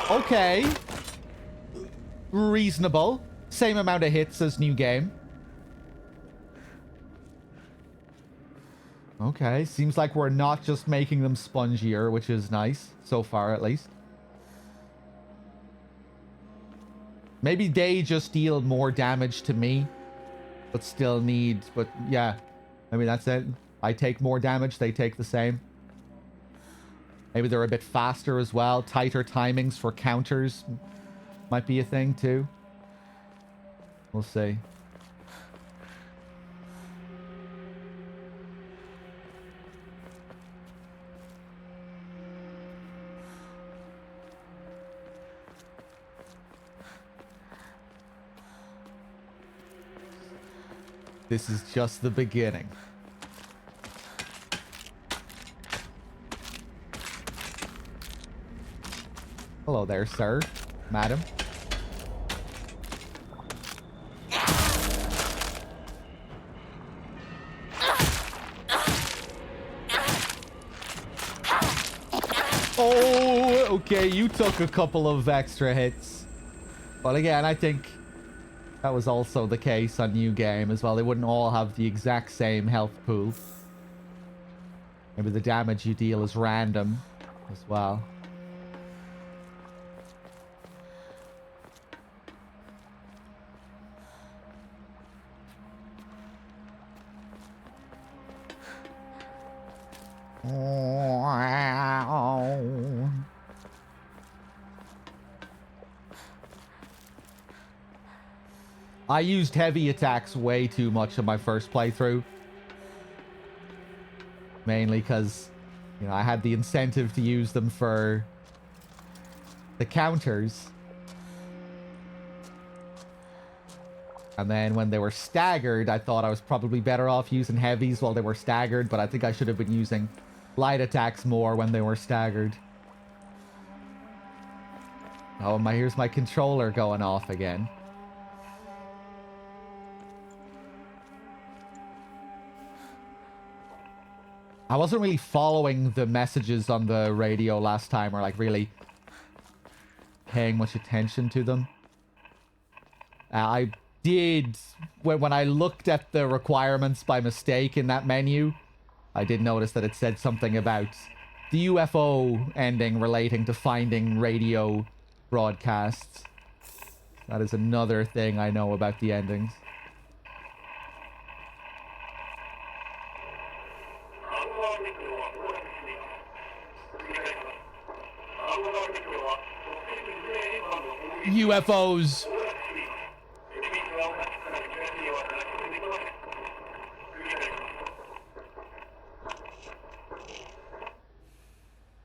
Speaker 1: Okay. Reasonable. Same amount of hits as New Game. Okay, seems like we're not just making them spongier, which is nice. So far, at least. Maybe they just deal more damage to me. But still need... But yeah, maybe that's it. I take more damage, they take the same. Maybe they're a bit faster as well. Tighter timings for counters might be a thing too. We'll see. This is just the beginning. Hello there, sir. Madam. Oh, okay, you took a couple of extra hits. But again, I think that was also the case on New Game as well. They wouldn't all have the exact same health pool. Maybe the damage you deal is random as well. I used heavy attacks way too much in my first playthrough. Mainly because, you know, I had the incentive to use them for the counters. And then when they were staggered, I thought I was probably better off using heavies while they were staggered, but I think I should have been using light attacks more when they were staggered. Oh, here's my controller going off again. I wasn't really following the messages on the radio last time, or like really paying much attention to them. I did, when I looked at the requirements by mistake in that menu, I did notice that it said something about the UFO ending relating to finding radio broadcasts. That is another thing I know about the endings. UFOs.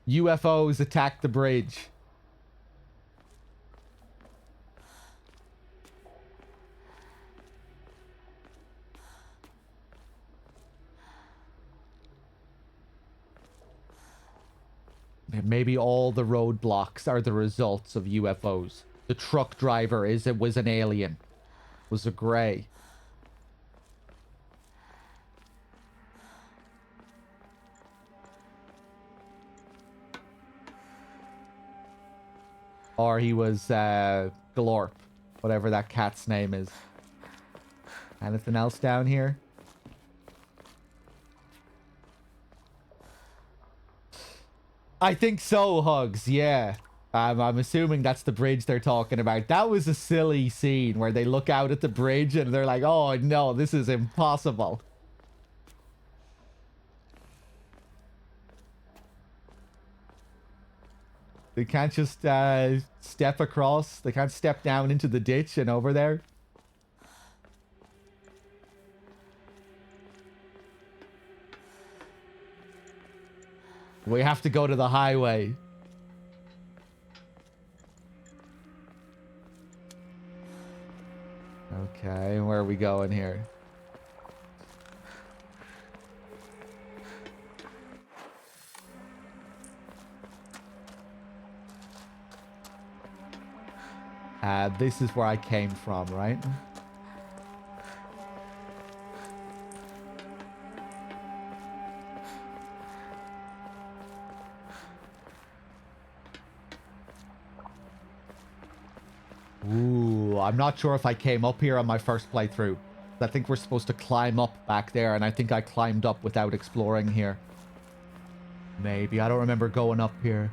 Speaker 1: UFOs attack the bridge. Maybe all the roadblocks are the results of UFOs. The truck driver was an alien. was a gray. Or he was Glorp, whatever that cat's name is. Anything else down here? I think so, Hugs, yeah. I'm assuming that's the bridge they're talking about. That was a silly scene where they look out at the bridge and they're like, oh no, this is impossible. They can't just step across. They can't step down into the ditch and over there. We have to go to the highway. Okay, where are we going here? This is where I came from, right? Ooh, I'm not sure if I came up here on my first playthrough. I think we're supposed to climb up back there, and I think I climbed up without exploring here. Maybe. I don't remember going up here.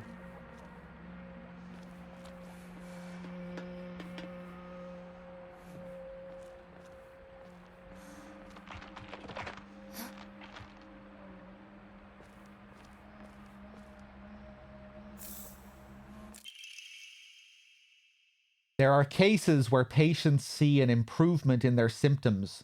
Speaker 1: There are cases where patients see an improvement in their symptoms,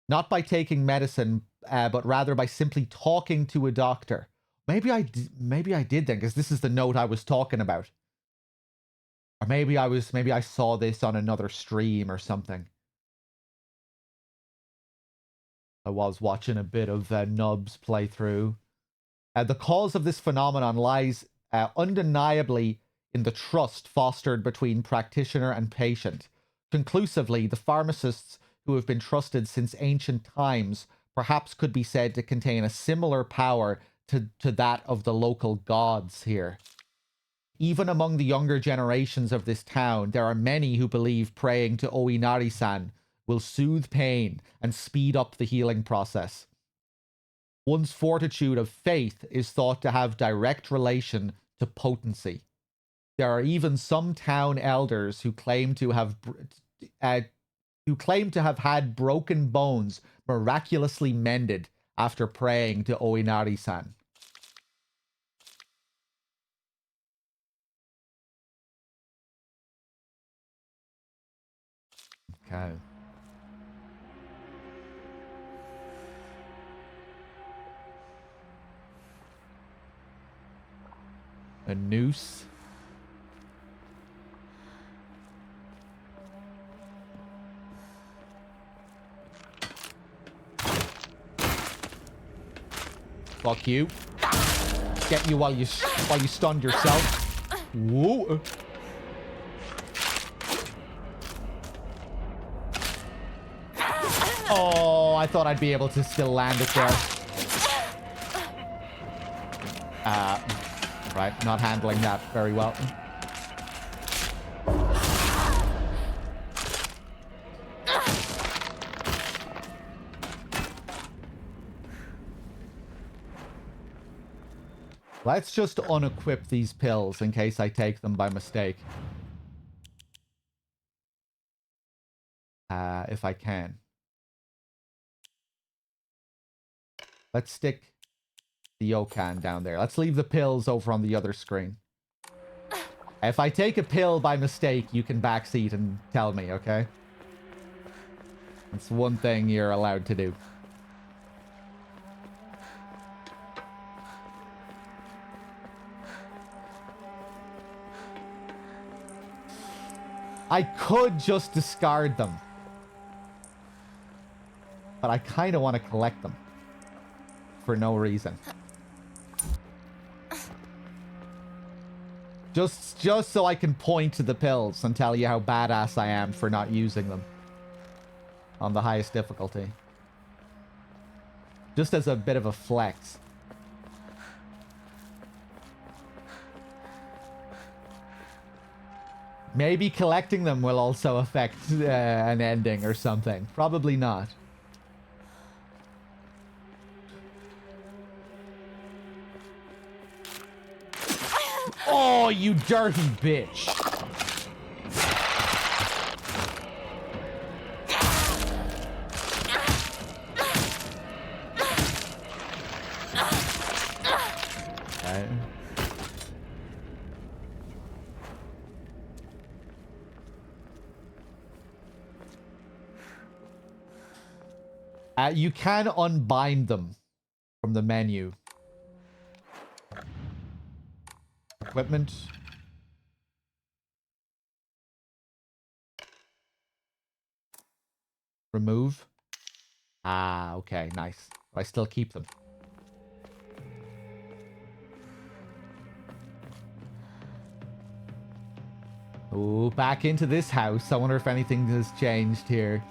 Speaker 1: not by taking medicine, but rather by simply talking to a doctor. Maybe I did then, because this is the note I was talking about. Or maybe I saw this on another stream or something. I was watching a bit of Nub's playthrough. The cause of this phenomenon lies undeniably in the trust fostered between practitioner and patient. Conclusively, the pharmacists who have been trusted since ancient times perhaps could be said to contain a similar power to that of the local gods here. Even among the younger generations of this town, there are many who believe praying to Oinari-san will soothe pain and speed up the healing process. One's fortitude of faith is thought to have direct relation to potency. There are even some town elders who claim to have had broken bones miraculously mended after praying to Oinari-san. Okay. A noose. Fuck you. Get you while you stunned yourself. Whoa. Oh, I thought I'd be able to still land it there. Right, not handling that very well. Let's just unequip these pills in case I take them by mistake. If I can. Let's stick the Yokan down there. Let's leave the pills over on the other screen. If I take a pill by mistake, you can backseat and tell me, okay? That's one thing you're allowed to do. I could just discard them. But I kind of want to collect them. For no reason. Just so I can point to the pills and tell you how badass I am for not using them. on the highest difficulty. Just as a bit of a flex. Maybe collecting them will also affect an ending or something. Probably not. Oh, you dirty bitch. Okay. You can unbind them from the menu. Equipment. Remove. Ah, okay, nice. But I still keep them. Ooh, back into this house. I wonder if anything has changed here.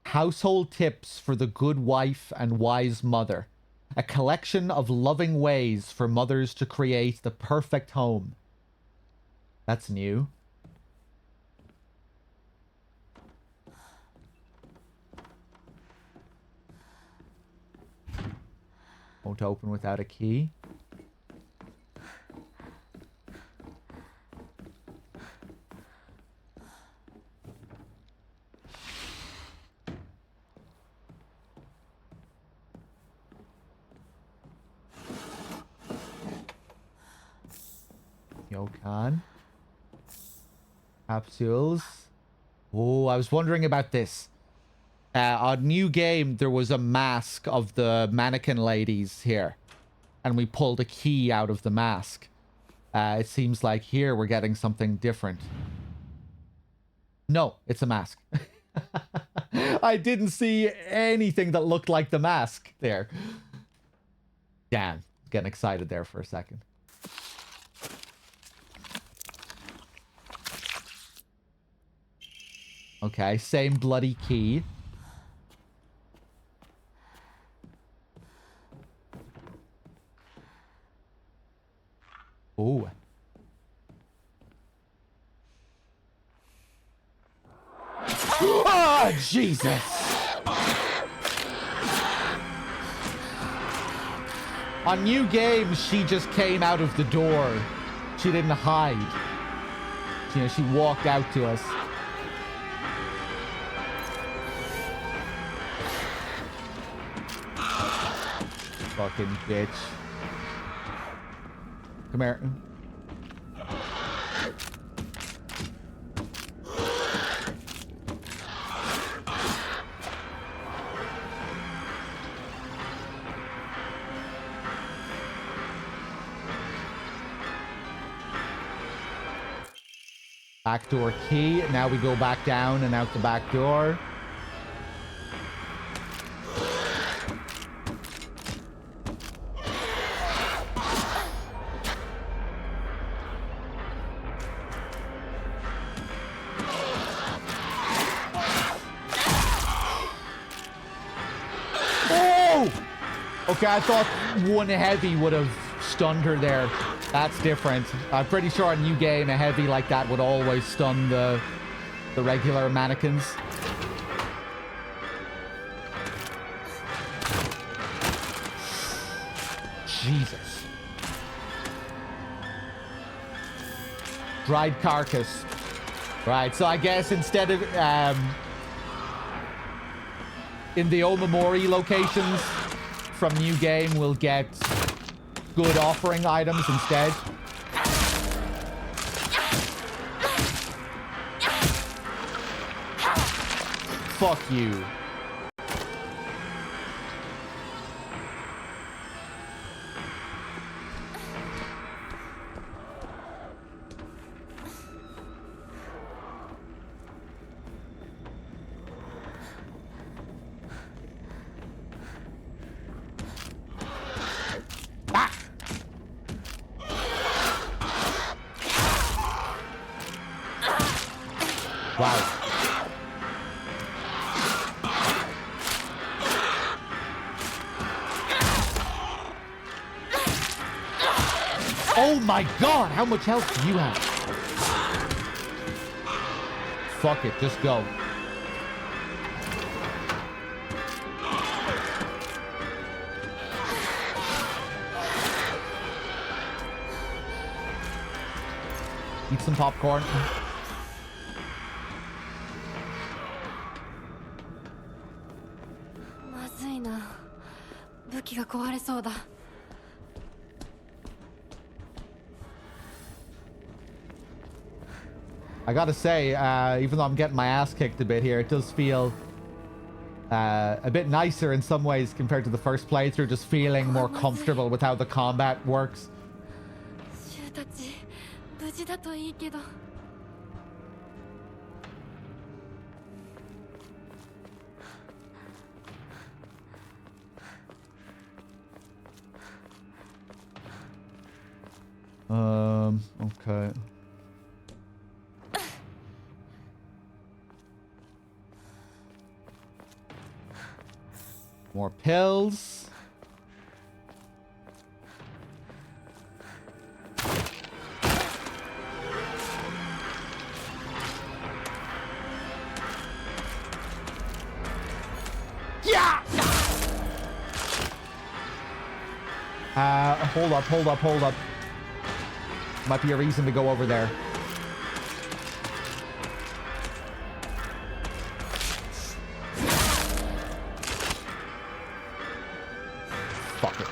Speaker 1: Household tips for the good wife and wise mother. A collection of loving ways for mothers to create the perfect home. That's new. Won't open without a key. Yokan. Capsules. Oh, I was wondering about this. On New Game, there was a mask of the mannequin ladies here. And we pulled a key out of the mask. It seems like here we're getting something different. No, it's a mask. I didn't see anything that looked like the mask there. Damn, getting excited there for a second. Okay, same bloody key. Ooh. Oh, Jesus! On New Game, she just came out of the door. She didn't hide. You know, she walked out to us. Fucking bitch. Come here. Back door key. Now we go back down and out the back door. Okay, I thought one heavy would have stunned her there. That's different. I'm pretty sure a New Game, a heavy like that would always stun the regular mannequins. Jesus. Dried carcass. Right, so I guess instead of in the Omamori locations from New Game, we'll get good offering items instead. Fuck you. Wow. Oh my god, how much health do you have? Fuck it, just go. Eat some popcorn. I gotta say, even though I'm getting my ass kicked a bit here, it does feel a bit nicer in some ways compared to the first playthrough, just feeling more comfortable with how the combat works. Okay. More pills. Yeah! Hold up. Might be a reason to go over there. Fuck it.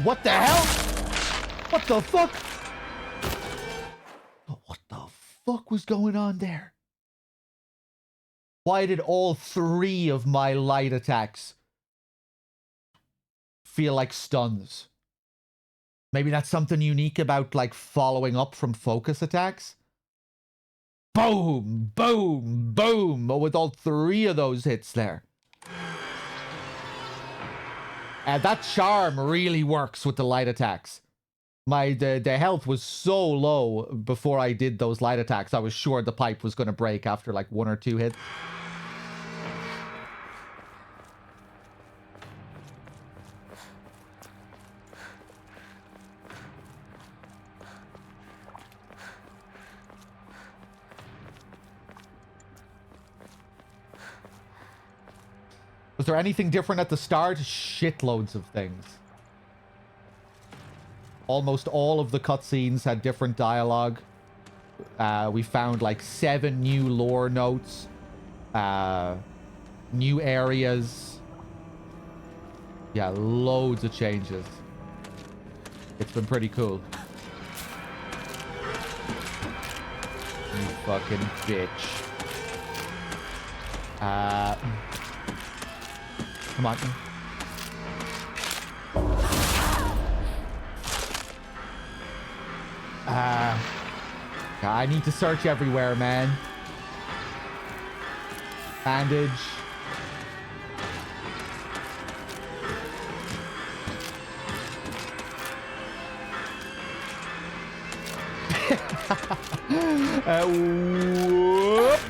Speaker 1: What the hell? What the fuck? What the fuck was going on there? Why did all 3 of my light attacks feel like stuns? Maybe that's something unique about, like, following up from focus attacks? Boom! Boom! Boom! But with all 3 of those hits there. That charm really works with the light attacks. The health was so low before I did those light attacks. I was sure the pipe was going to break after, like, 1 or 2 hits. Was there anything different at the start? Shitloads of things. Almost all of the cutscenes had different dialogue. We found like 7 new lore notes. New areas. Yeah, loads of changes. It's been pretty cool. You fucking bitch. Come on. I need to search everywhere, man. Bandage. Whoop.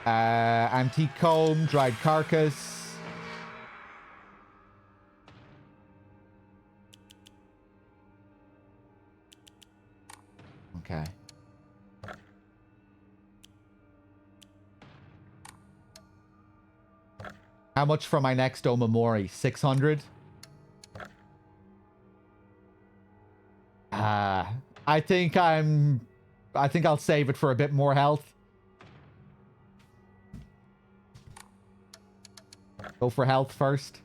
Speaker 1: Antique comb, dried carcass. Okay. How much for my next Omamori? 600? I think I'll save it for a bit more health. Go for health first.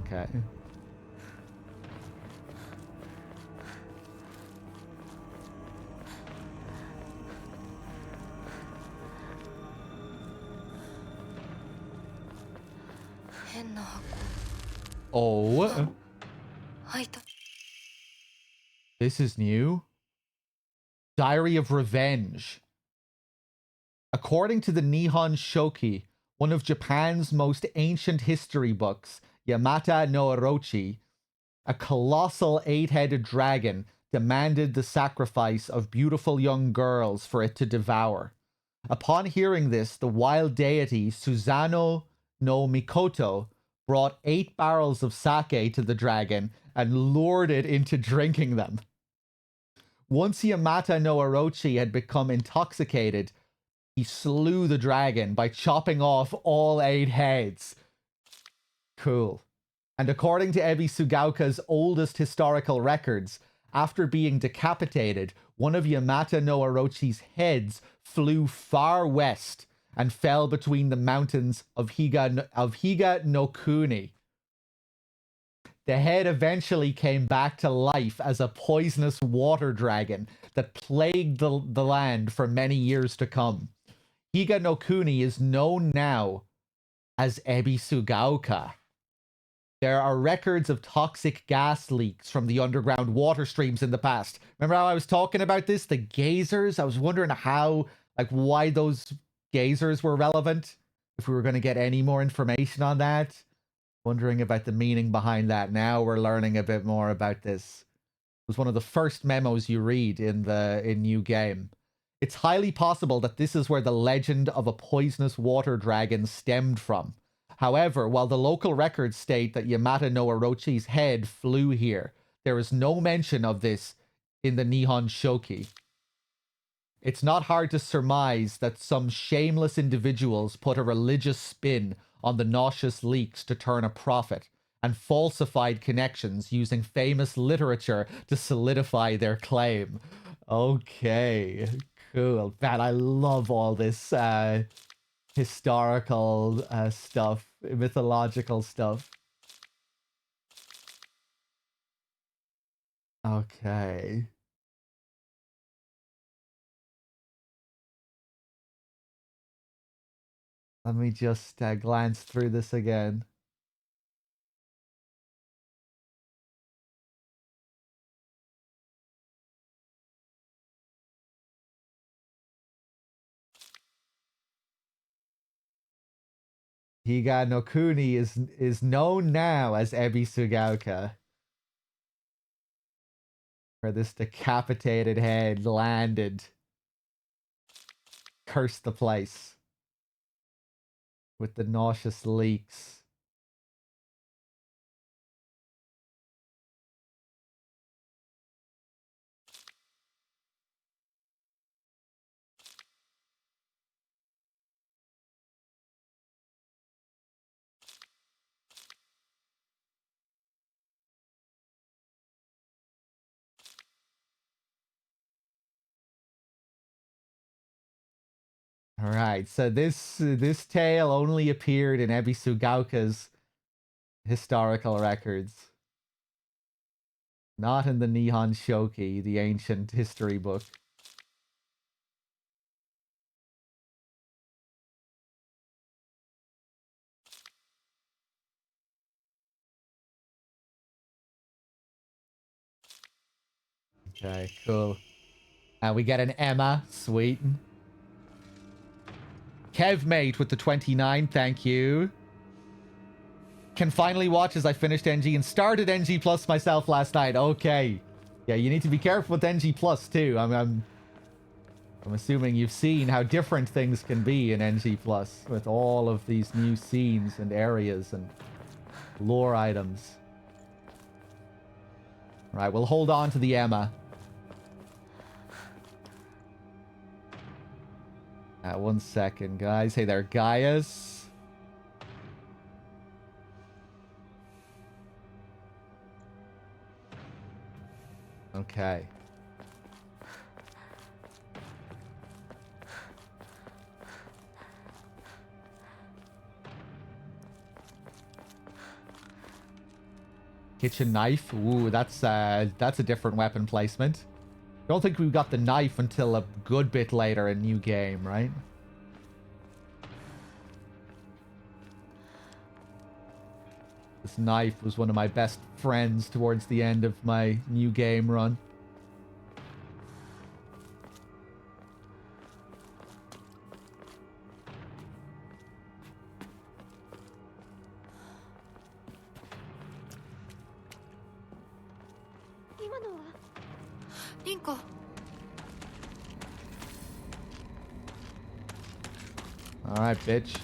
Speaker 1: Okay. Oh.
Speaker 3: 開いた。
Speaker 1: This is new. Diary of Revenge. According to the Nihon Shoki, one of Japan's most ancient history books, Yamata no Orochi, a colossal 8-headed dragon demanded the sacrifice of beautiful young girls for it to devour. Upon hearing this, the wild deity Susano no Mikoto brought 8 barrels of sake to the dragon and lured it into drinking them. Once Yamata no Orochi had become intoxicated, he slew the dragon by chopping off all 8 heads. Cool. And according to Ebi Sugaoka's oldest historical records, after being decapitated, one of Yamata no Orochi's heads flew far west and fell between the mountains of Higa no Kuni. The head eventually came back to life as a poisonous water dragon that plagued the land for many years to come. Higa no Kuni is known now as Ebi Sugaoka. There are records of toxic gas leaks from the underground water streams in the past. Remember how I was talking about this? The geysers? I was wondering why those geysers were relevant. If we were going to get any more information on that. Wondering about the meaning behind that. Now we're learning a bit more about this. It was one of the first memos you read in New Game. It's highly possible that this is where the legend of a poisonous water dragon stemmed from. However, while the local records state that Yamata no Orochi's head flew here, there is no mention of this in the Nihon Shoki. It's not hard to surmise that some shameless individuals put a religious spin on the nauseous leaks to turn a profit, and falsified connections using famous literature to solidify their claim. Okay, cool. Man, I love all this historical stuff, mythological stuff. Okay. Let me just glance through this again. Higa no Kuni is known now as Ebi Sugaoka, where this decapitated head landed. Cursed the place with the nauseous leaks. All right, so this tale only appeared in Ebi Sugaoka's historical records, not in the Nihon Shoki, the ancient history book. Okay, cool. We get an Emma, sweet. Kevmate with the 29, thank you. Can finally watch as I finished NG and started NG Plus myself last night. Okay. Yeah, you need to be careful with NG Plus too. I'm assuming you've seen how different things can be in NG Plus with all of these new scenes and areas and lore items. Right, we'll hold on to the Emma. 1 second, guys. Hey there, Gaius. Okay. Kitchen knife. Ooh, that's a different weapon placement. Don't think we got the knife until a good bit later in new game, right? This knife was one of my best friends towards the end of my new game run.
Speaker 3: Rinko.
Speaker 1: All right, bitch.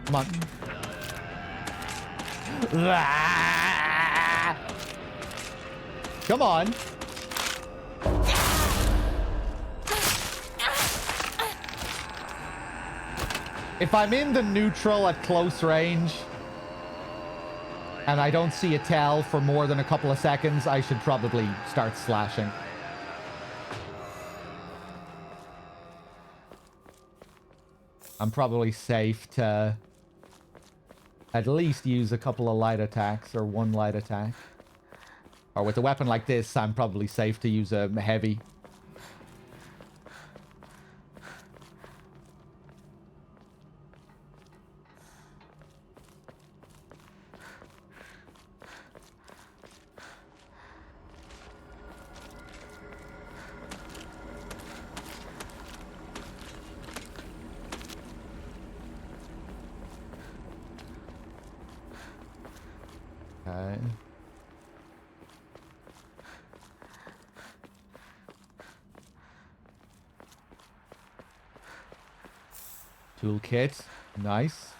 Speaker 1: Come on. Come on. If I'm in the neutral at close range and I don't see a tell for more than a couple of seconds, I should probably start slashing. I'm probably safe to at least use a couple of light attacks or one light attack. Or with a weapon like this, I'm probably safe to use a heavy. Okay. Toolkit. Nice.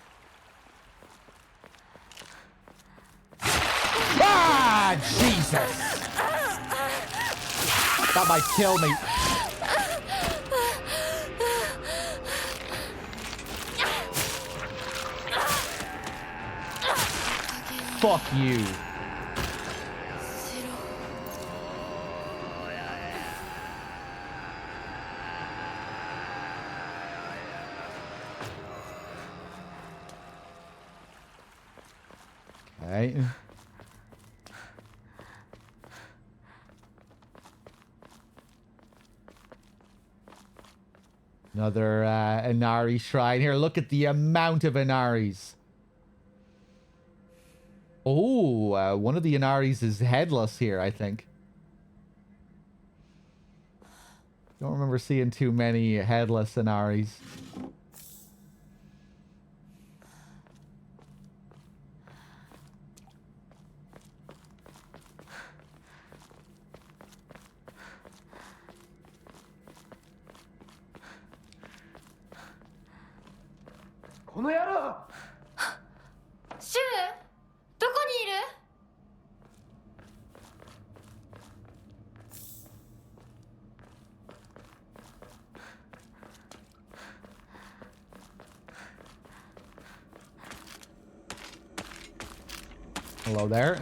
Speaker 1: Ah, Jesus! That might kill me. Fuck you. Okay. Another Inari shrine here. Look at the amount of Inaris. Oh, one of the Inaris is headless here, I think. Don't remember seeing too many headless Inaris.
Speaker 3: Shu? どこにいる?
Speaker 1: Hello there.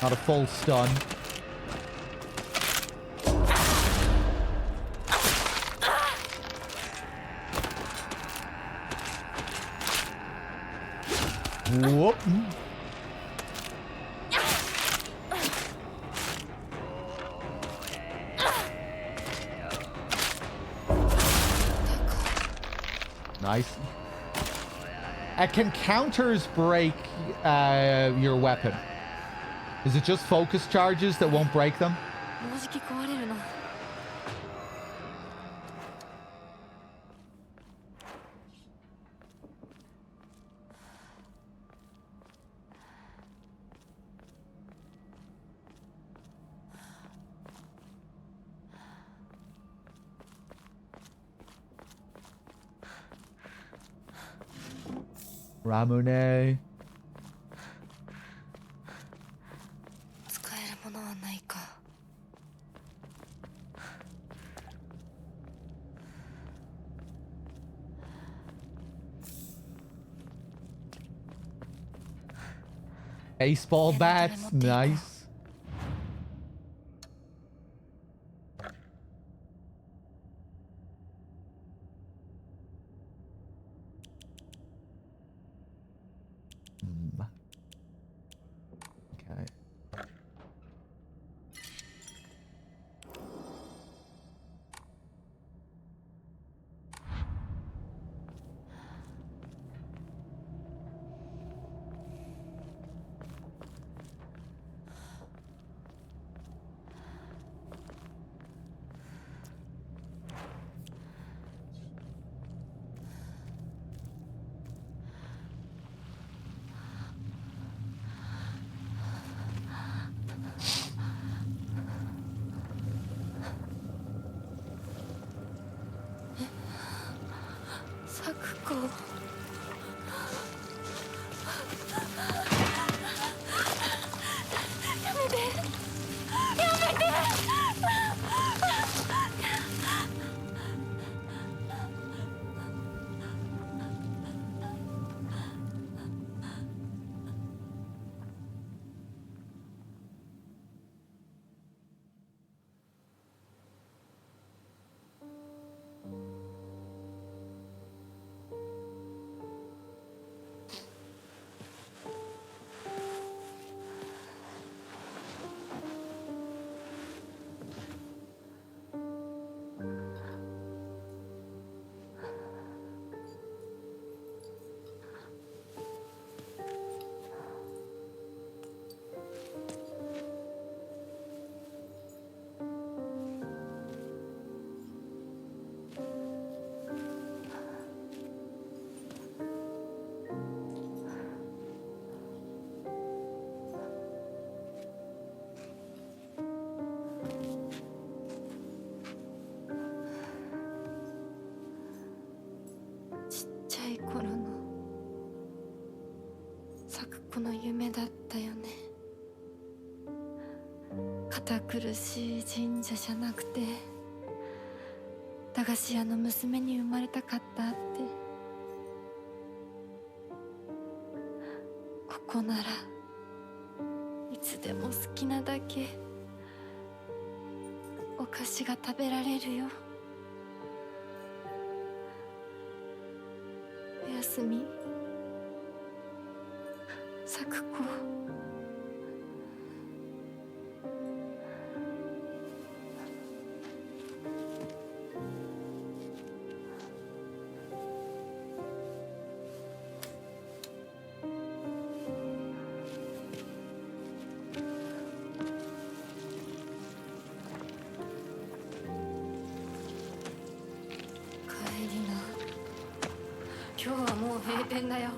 Speaker 1: Not a full stun. Whoop. Nice. Can counters break your weapon? Is it just focus charges that won't break them?
Speaker 3: もうじき壊れるの.
Speaker 1: Ramune.
Speaker 3: 使えるものはないか。
Speaker 1: Baseball bats, nice. Okay.
Speaker 3: この夢だったよね。堅苦しい神社じゃなくて駄菓子屋の娘に生まれたかったって。ここならいつでも好きなだけお菓子が食べられるよ。おやすみ咲子。帰りな。今日はもう閉店だよ。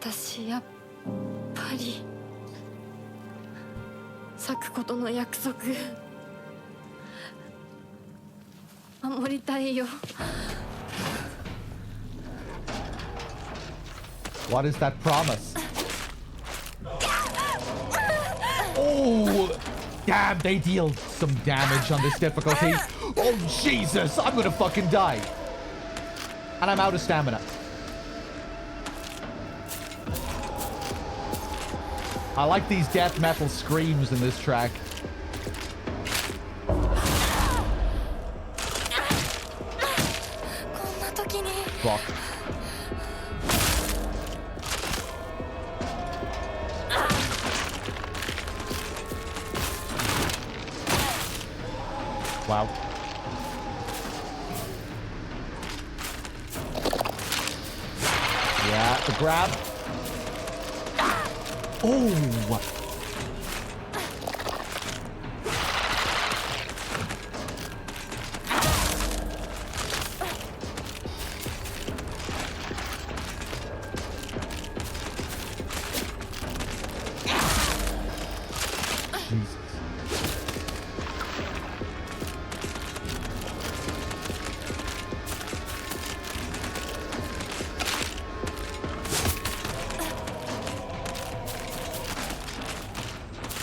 Speaker 3: 私やっぱり咲子との約束守りたいよ。
Speaker 1: What is that promise? Oh, damn, they deal some damage on this difficulty. Oh, Jesus, I'm gonna fucking die. And I'm out of stamina. I like these death metal screams in this track. Fuck. Wow. Yeah, the grab. Oh! Jesus.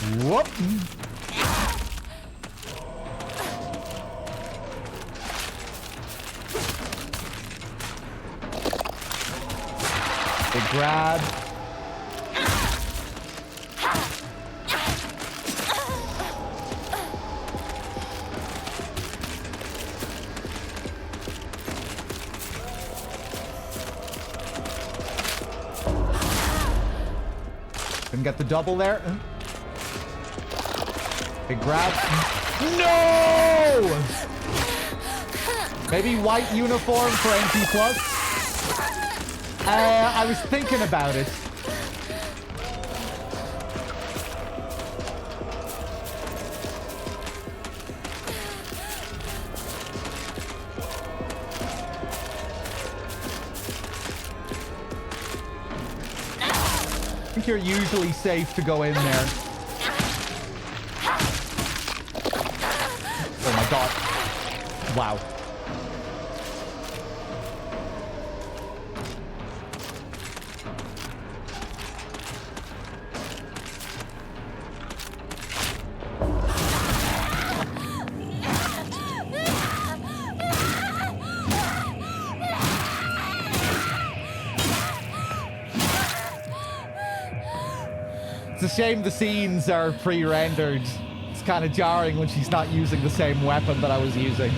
Speaker 1: Whoop. Big grab. Didn't get the double there. Big grab. No! Maybe white uniform for NP plus. I was thinking about it. I think you're usually safe to go in there. Oh my god. Wow. It's a shame the scenes are pre-rendered. It's kind of jarring when she's not using the same weapon that I was using.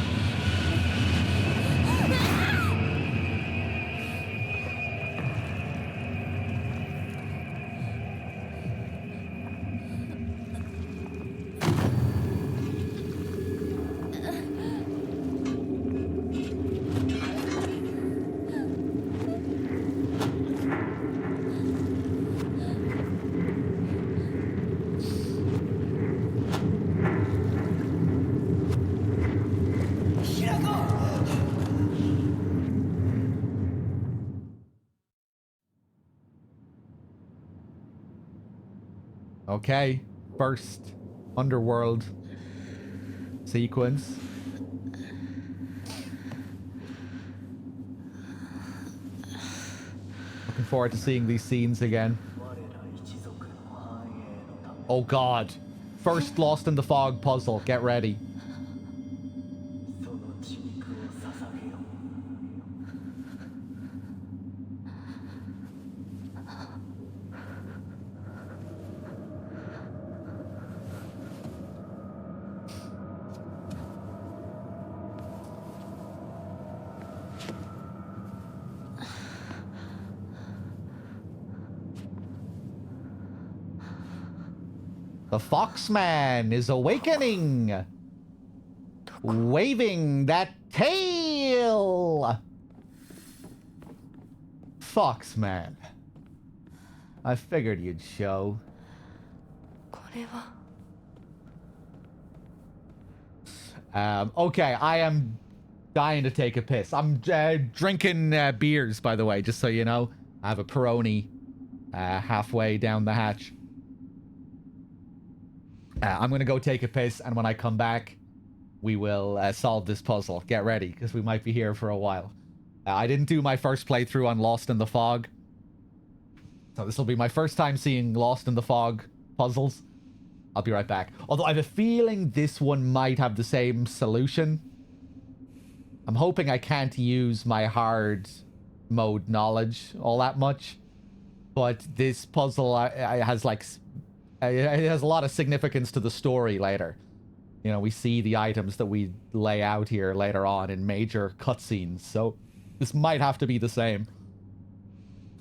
Speaker 1: Okay, first underworld sequence. Looking forward to seeing these scenes again. Oh god. First Lost in the Fog puzzle. Get ready. The Foxman is awakening, waving that tail. Foxman. I figured you'd show.
Speaker 3: これは
Speaker 1: Okay, I am dying to take a piss. I'm drinking beers, by the way, just so you know. I have a Peroni halfway down the hatch. I'm going to go take a piss, and when I come back, we will solve this puzzle. Get ready, because we might be here for a while. I didn't do my first playthrough on Lost in the Fog. So this will be my first time seeing Lost in the Fog puzzles. I'll be right back. Although I have a feeling this one might have the same solution. I'm hoping I can't use my hard mode knowledge all that much. But this puzzle has like... it has a lot of significance to the story later. You know, we see the items that we lay out here later on in major cutscenes. So this might have to be the same.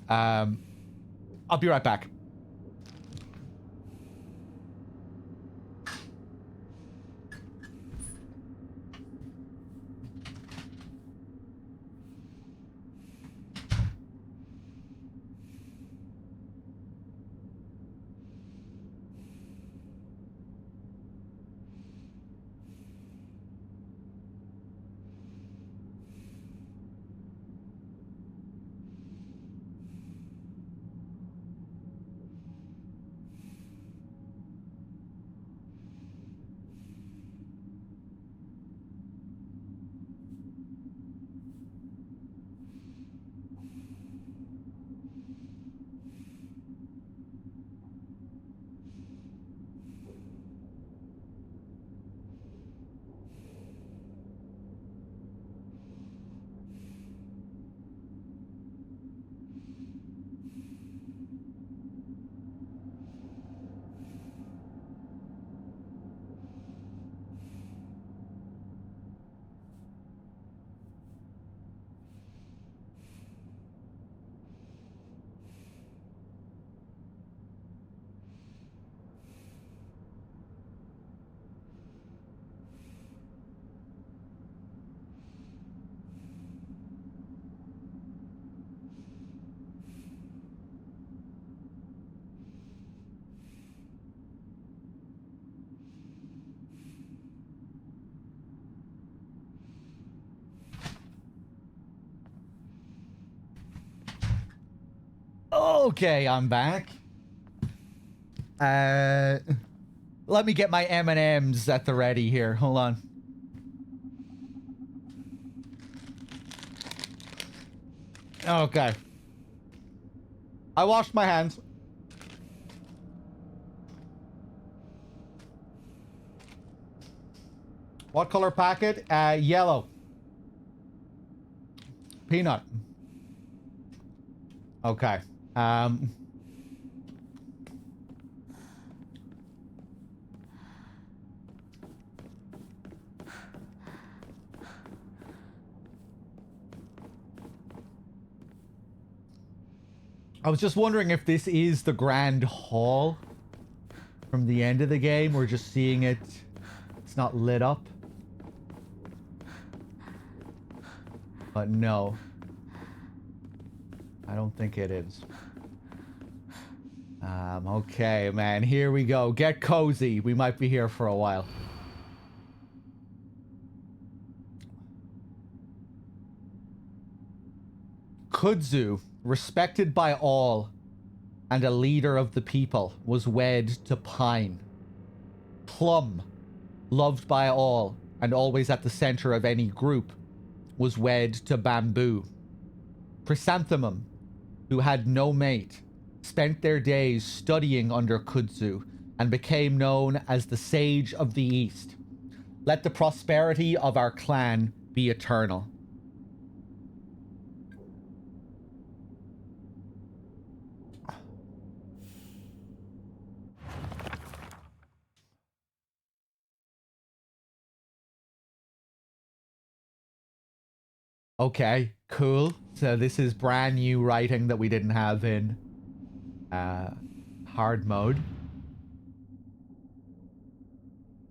Speaker 1: I'll be right back. Okay, I'm back. Let me get my M&Ms at the ready here. Hold on. Okay. I washed my hands. What color packet? Yellow. Peanut. Okay. I was just wondering if this is the Grand Hall from the end of the game. We're just seeing it. It's not lit up. But no. I don't think it is. Okay, man. Here we go. Get cozy. We might be here for a while. Kudzu, respected by all and a leader of the people, was wed to Pine. Plum, loved by all and always at the center of any group, was wed to Bamboo. Chrysanthemum, who had no mate, spent their days studying under Kudzu and became known as the Sage of the East. Let the prosperity of our clan be eternal. Okay, cool. So this is brand new writing that we didn't have in hard mode.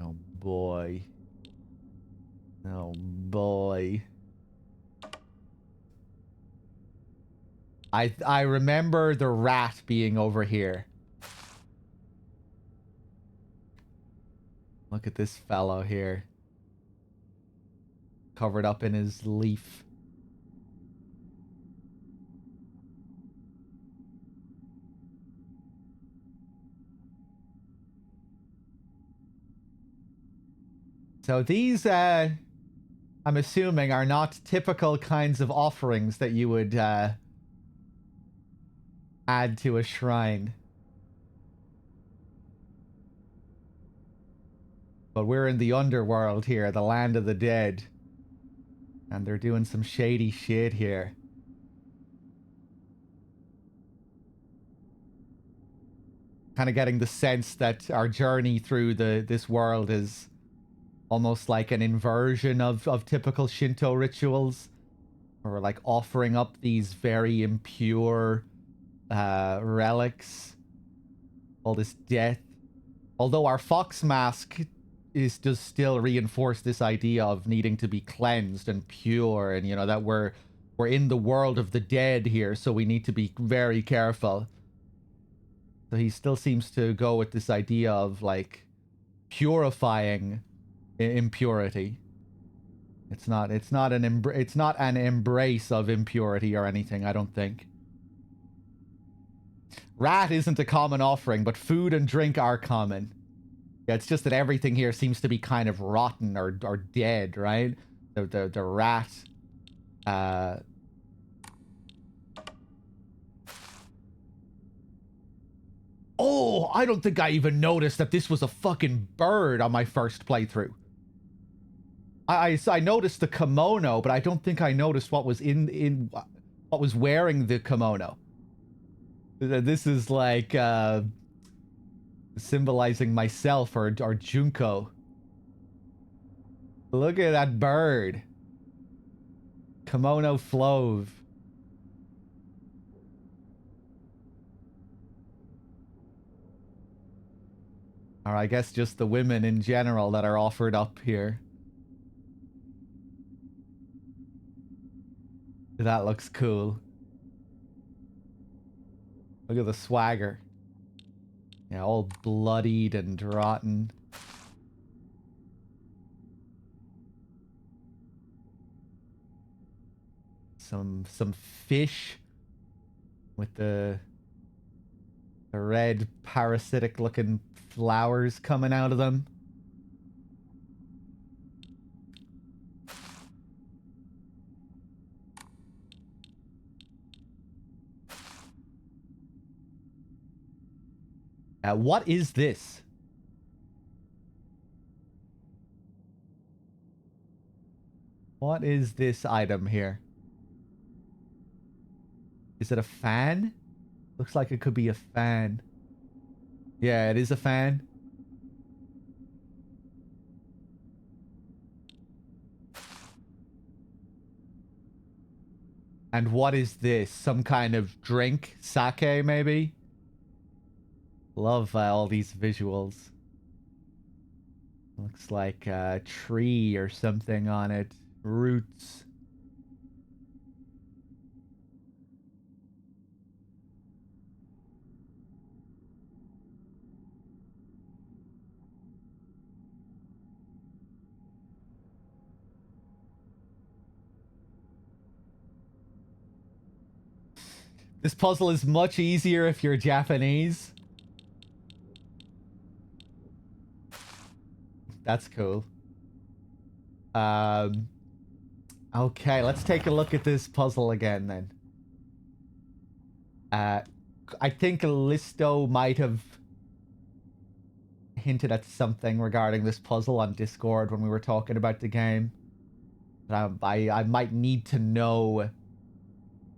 Speaker 1: Oh boy. Oh boy. I remember the rat being over here. Look at this fellow here. Covered up in his leaf. So these, I'm assuming, are not typical kinds of offerings that you would add to a shrine. But we're in the underworld here, the land of the dead. And they're doing some shady shit here. Kind of getting the sense that our journey through this world is almost like an inversion of typical Shinto rituals. Where we're like offering up these very impure relics. All this death. Although our fox mask does still reinforce this idea of needing to be cleansed and pure, and you know that we're in the world of the dead here, so we need to be very careful. So he still seems to go with this idea of like purifying impurity. It's not an embrace of impurity or anything, I don't think. Rat isn't a common offering, but food and drink are common. Yeah, it's just that everything here seems to be kind of rotten or dead, right? The rat. Oh, I don't think I even noticed that this was a fucking bird on my first playthrough. I noticed the kimono, but I don't think I noticed what was in what was wearing the kimono. This is like symbolizing myself or Junko. Look at that bird. Kimono Flove. Or I guess just the women in general that are offered up here. That looks cool. Look at the swagger. Yeah, all bloodied and rotten. Some fish with the The red parasitic looking flowers coming out of them. What is this? What is this item here? Is it a fan? Looks like it could be a fan. Yeah, it is a fan. And what is this? Some kind of drink? Sake, maybe? Love all these visuals. Looks like a tree or something on it. Roots. This puzzle is much easier if you're Japanese. That's cool. Okay, let's take a look at this puzzle again then. I think Listo might have hinted at something regarding this puzzle on Discord when we were talking about the game. I might need to know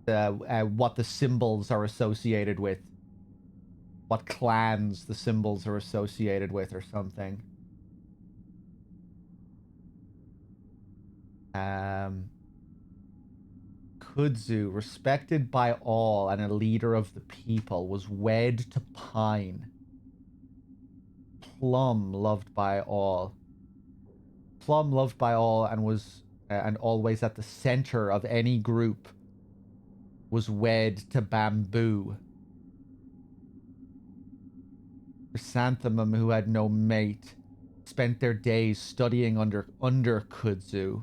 Speaker 1: what the symbols are associated with. What clans the symbols are associated with or something. Kudzu, respected by all and a leader of the people, was wed to Pine. Plum, loved by all. Plum, loved by all and was and always at the center of any group, was wed to Bamboo. Chrysanthemum, who had no mate, spent their days studying under Kudzu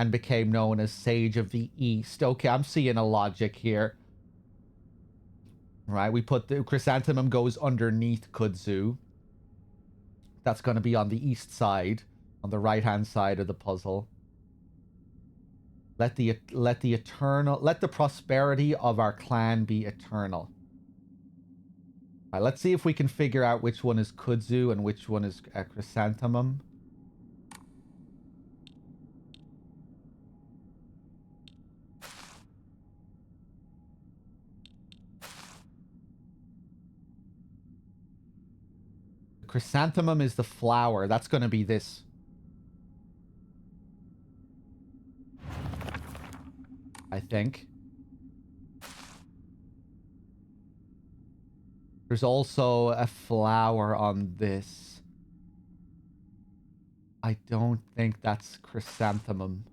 Speaker 1: and became known as Sage of the East. Okay, I'm seeing a logic here. Right, we put the Chrysanthemum goes underneath Kudzu. That's going to be on the east side, on the right-hand side of the puzzle. Let the prosperity of our clan be eternal. All right, let's see if we can figure out which one is Kudzu and which one is Chrysanthemum. Chrysanthemum is the flower. That's going to be this. I think. There's also a flower on this. I don't think that's Chrysanthemum.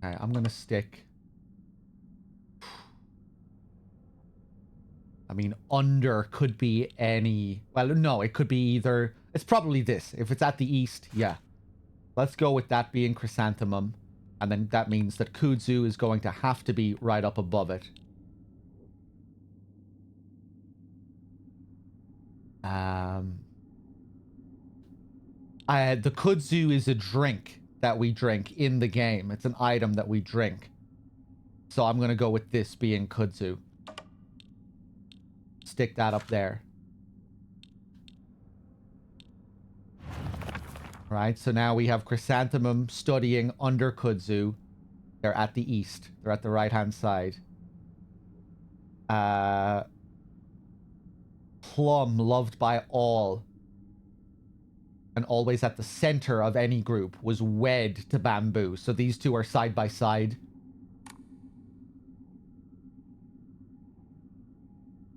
Speaker 1: Okay, I'm gonna stick. I mean, under could be any... Well, no, it could be either... It's probably this. If it's at the east, yeah. Let's go with that being Chrysanthemum. And then that means that Kudzu is going to have to be right up above it. The Kudzu is a drink that we drink in the game. It's an item that we drink. So I'm going to go with this being Kudzu. Stick that up there. Right, so now we have Chrysanthemum studying under Kudzu. They're at the east. They're at the right-hand side. Plum, loved by all, and always at the center of any group, was wed to Bamboo. So these two are side by side.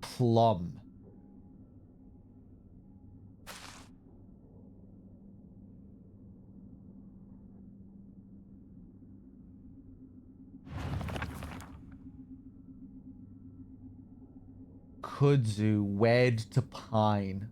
Speaker 1: Plum. Kudzu, wed to Pine.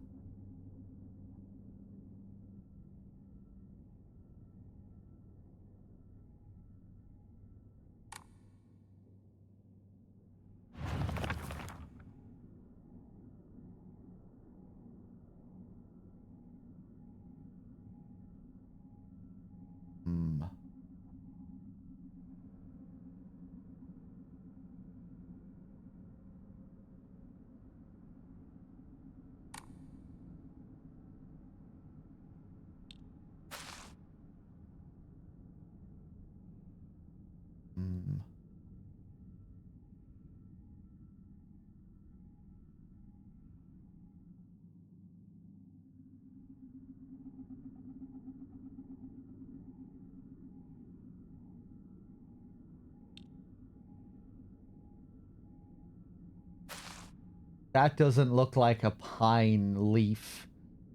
Speaker 1: That doesn't look like a pine leaf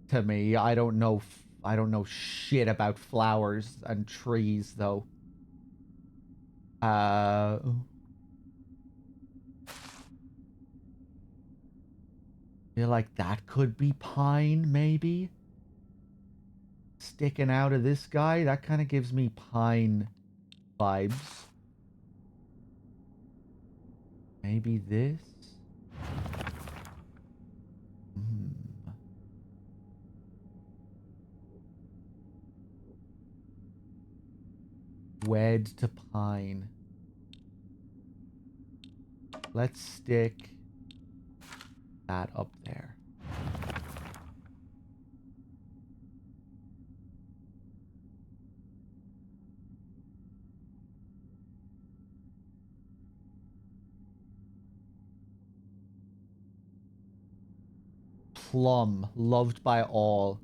Speaker 1: to me. I don't know shit about flowers and trees though. Feel like that could be pine, maybe? Sticking out of this guy? That kind of gives me pine vibes. Maybe this? Wed to pine. Let's stick that up there. Plum, loved by all,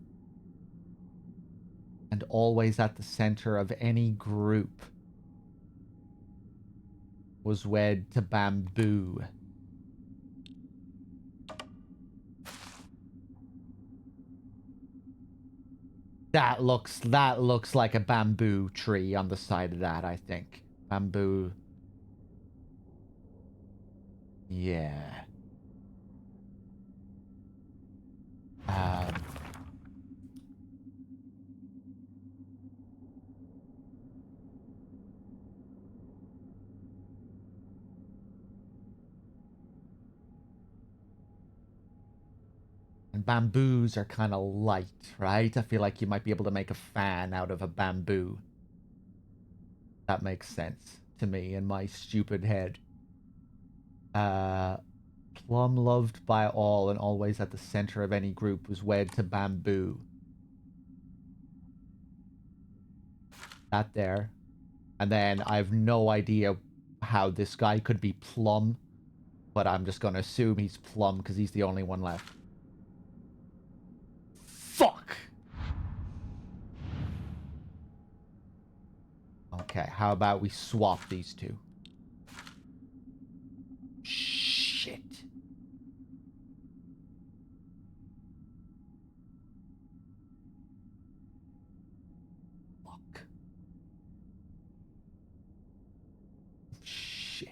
Speaker 1: and always at the center of any group, was wed to bamboo. That looks like a bamboo tree on the side of that, I think. Bamboo. Yeah. And bamboos are kind of light, right? I feel like you might be able to make a fan out of a bamboo. That makes sense to me in my stupid head. Plum, loved by all and always at the center of any group, was wed to bamboo. That there. And then I have no idea how this guy could be Plum, but I'm just going to assume he's Plum because he's the only one left. Fuck! Okay, how about we swap these two? Shit. Fuck. Shit.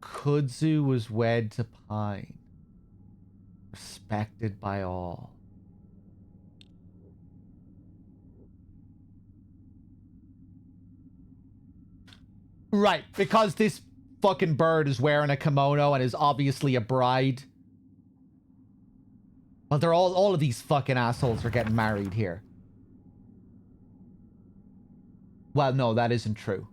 Speaker 1: Kudzu was wed to Pine, respected by all. Right, because this fucking bird is wearing a kimono and is obviously a bride. Well, they're all of these fucking assholes are getting married here. Well, no, that isn't true.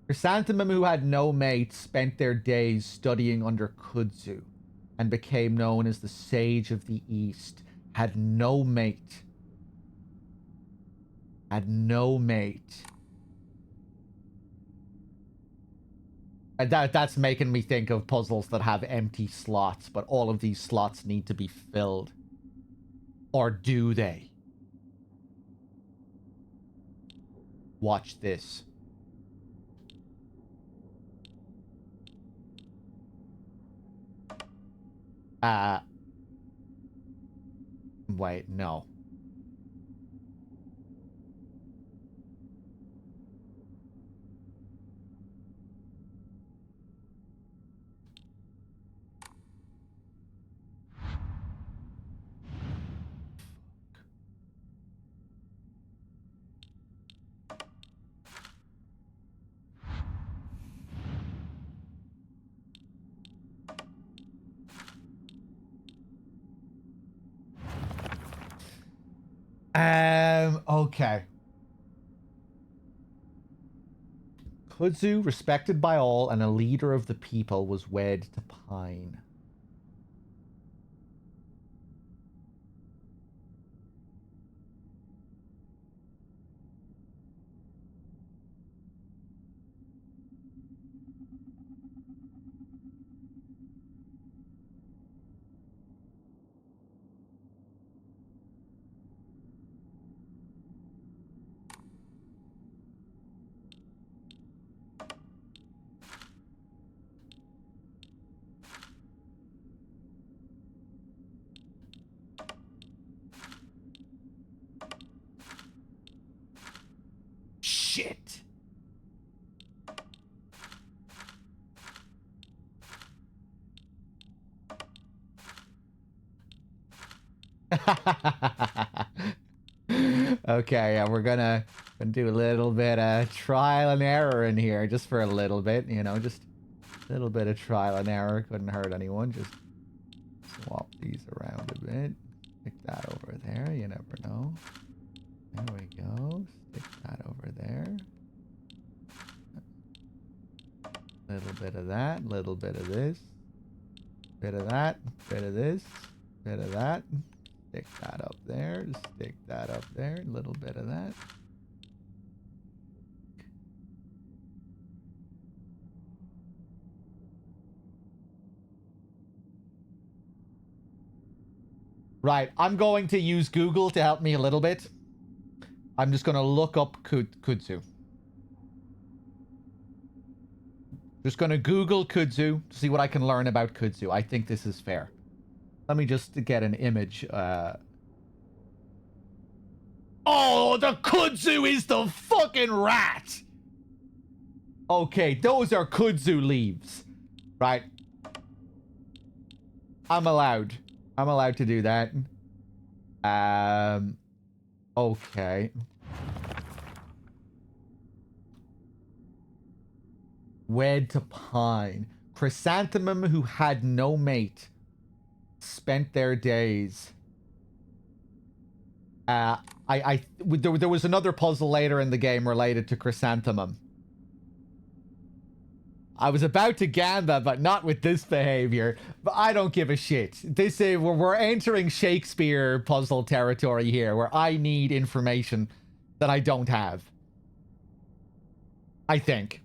Speaker 1: Chrysanthemum, who had no mate, spent their days studying under Kudzu and became known as the Sage of the East. Had no mate. Had no mate. And that's making me think of puzzles that have empty slots, but all of these slots need to be filled. Or do they? Watch this. Wait, no. Okay. Kudzu, respected by all and a leader of the people, was wed to Pine. Okay, yeah, we're gonna do a little bit of trial and error in here, just for a little bit, you know, just a little bit of trial and error. Couldn't hurt anyone. Just swap these around a bit. Stick that over there. You never know. There we go. Stick that over there. Little bit of that. Little bit of this. Bit of that. Bit of this. Bit of that. Stick that up there. Stick that up there. A little bit of that. Right, I'm going to use Google to help me a little bit. I'm just going to look up kudzu. Just going to Google kudzu to see what I can learn about kudzu. I think this is fair. Let me just get an image. Oh, the kudzu is the fucking rat! Okay, those are kudzu leaves. Right. I'm allowed to do that. Okay. Wed to pine. Chrysanthemum who had no mate spent their days. There was another puzzle later in the game related to chrysanthemum. I was about to gamba, but not with this behavior. But I don't give a shit. This is we're entering Shakespeare puzzle territory here, where I need information that I don't have. I think.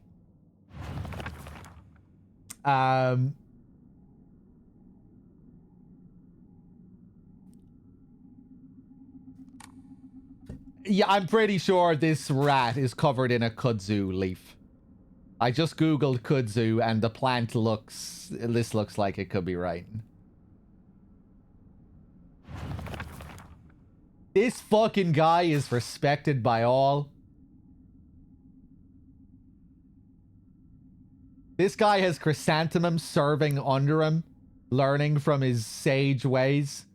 Speaker 1: Yeah, I'm pretty sure this rat is covered in a kudzu leaf. I just googled kudzu and the plant looks... This looks like it could be right. This fucking guy is respected by all. This guy has chrysanthemum serving under him, learning from his sage ways.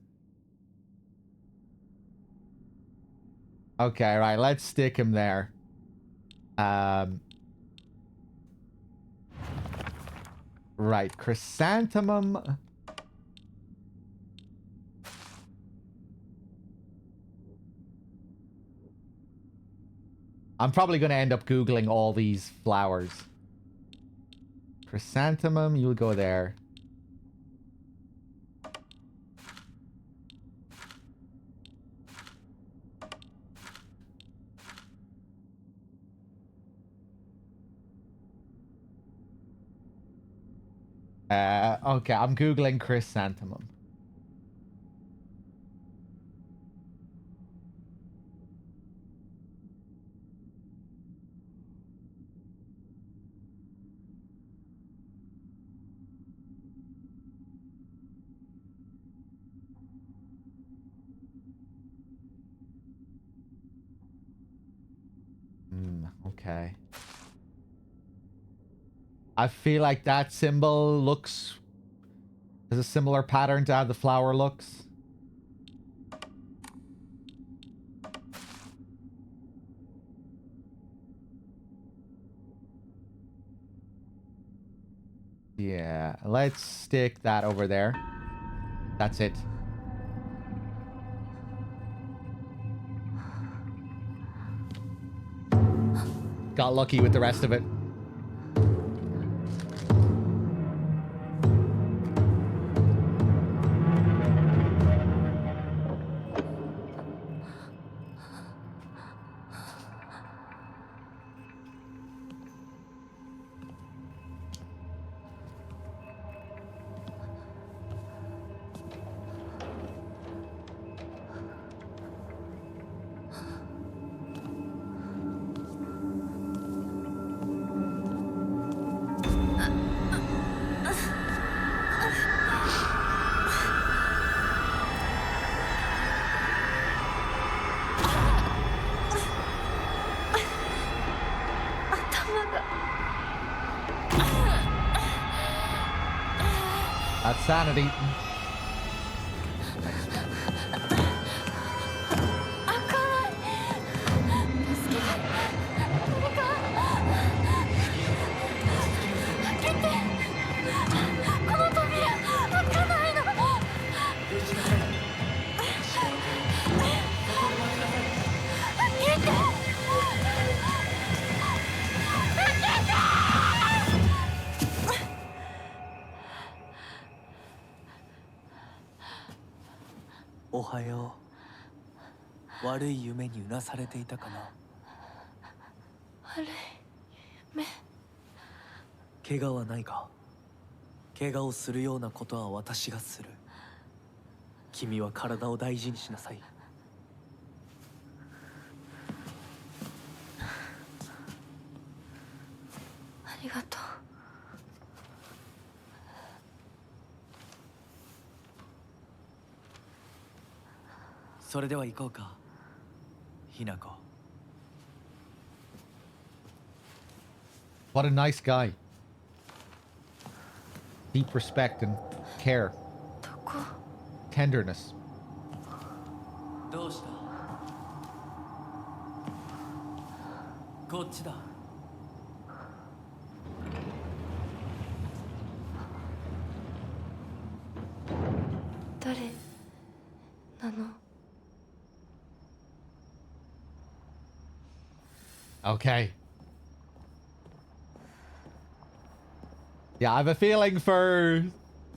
Speaker 1: Okay, right, let's stick him there. Right, chrysanthemum. I'm probably going to end up Googling all these flowers. Chrysanthemum, you'll go there. Okay, I'm Googling chrysanthemum. Okay. I feel like that symbol looks... Has a similar pattern to how the flower looks. Yeah, let's stick that over there. That's it. Got lucky with the rest of it. That's sanity.
Speaker 7: おはよう。悪い夢にうなされていたかな。
Speaker 3: 悪い夢。
Speaker 7: 怪我はないか。怪我をするようなことは私がする。君は体を大事にしなさい。
Speaker 3: ありがとう。
Speaker 7: それでは行こうか、ひなこ。
Speaker 1: What a nice guy. Deep respect and care.
Speaker 3: どこ？
Speaker 1: Tenderness.
Speaker 7: どうした？こっちだ。
Speaker 3: 誰なの？
Speaker 1: Okay. Yeah, I have a feeling for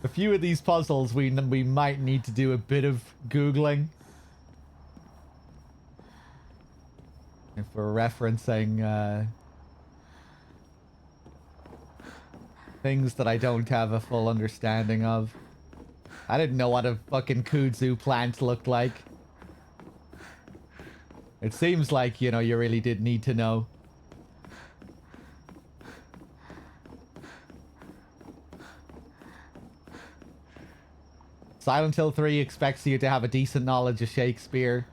Speaker 1: a few of these puzzles we might need to do a bit of Googling. If we're referencing things that I don't have a full understanding of. I didn't know what a fucking kudzu plant looked like. It seems like, you know, you really did need to know. Silent Hill 3 expects you to have a decent knowledge of Shakespeare.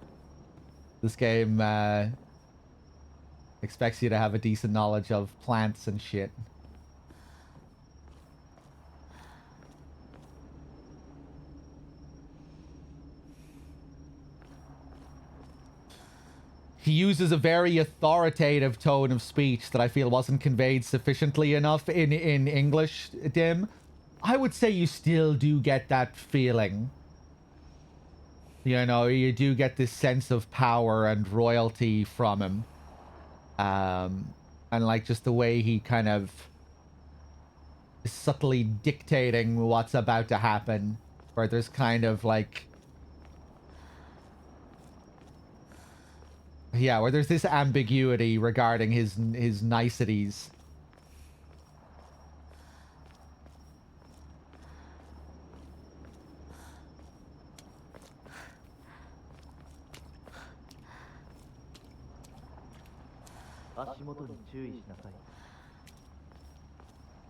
Speaker 1: This game expects you to have a decent knowledge of plants and shit. He uses a very authoritative tone of speech that I feel wasn't conveyed sufficiently enough in English, Dim. I would say you still do get that feeling. You know, you do get this sense of power and royalty from him. And like just the way he kind of is subtly dictating what's about to happen. Where there's kind of like... Yeah, where there's this ambiguity regarding his niceties.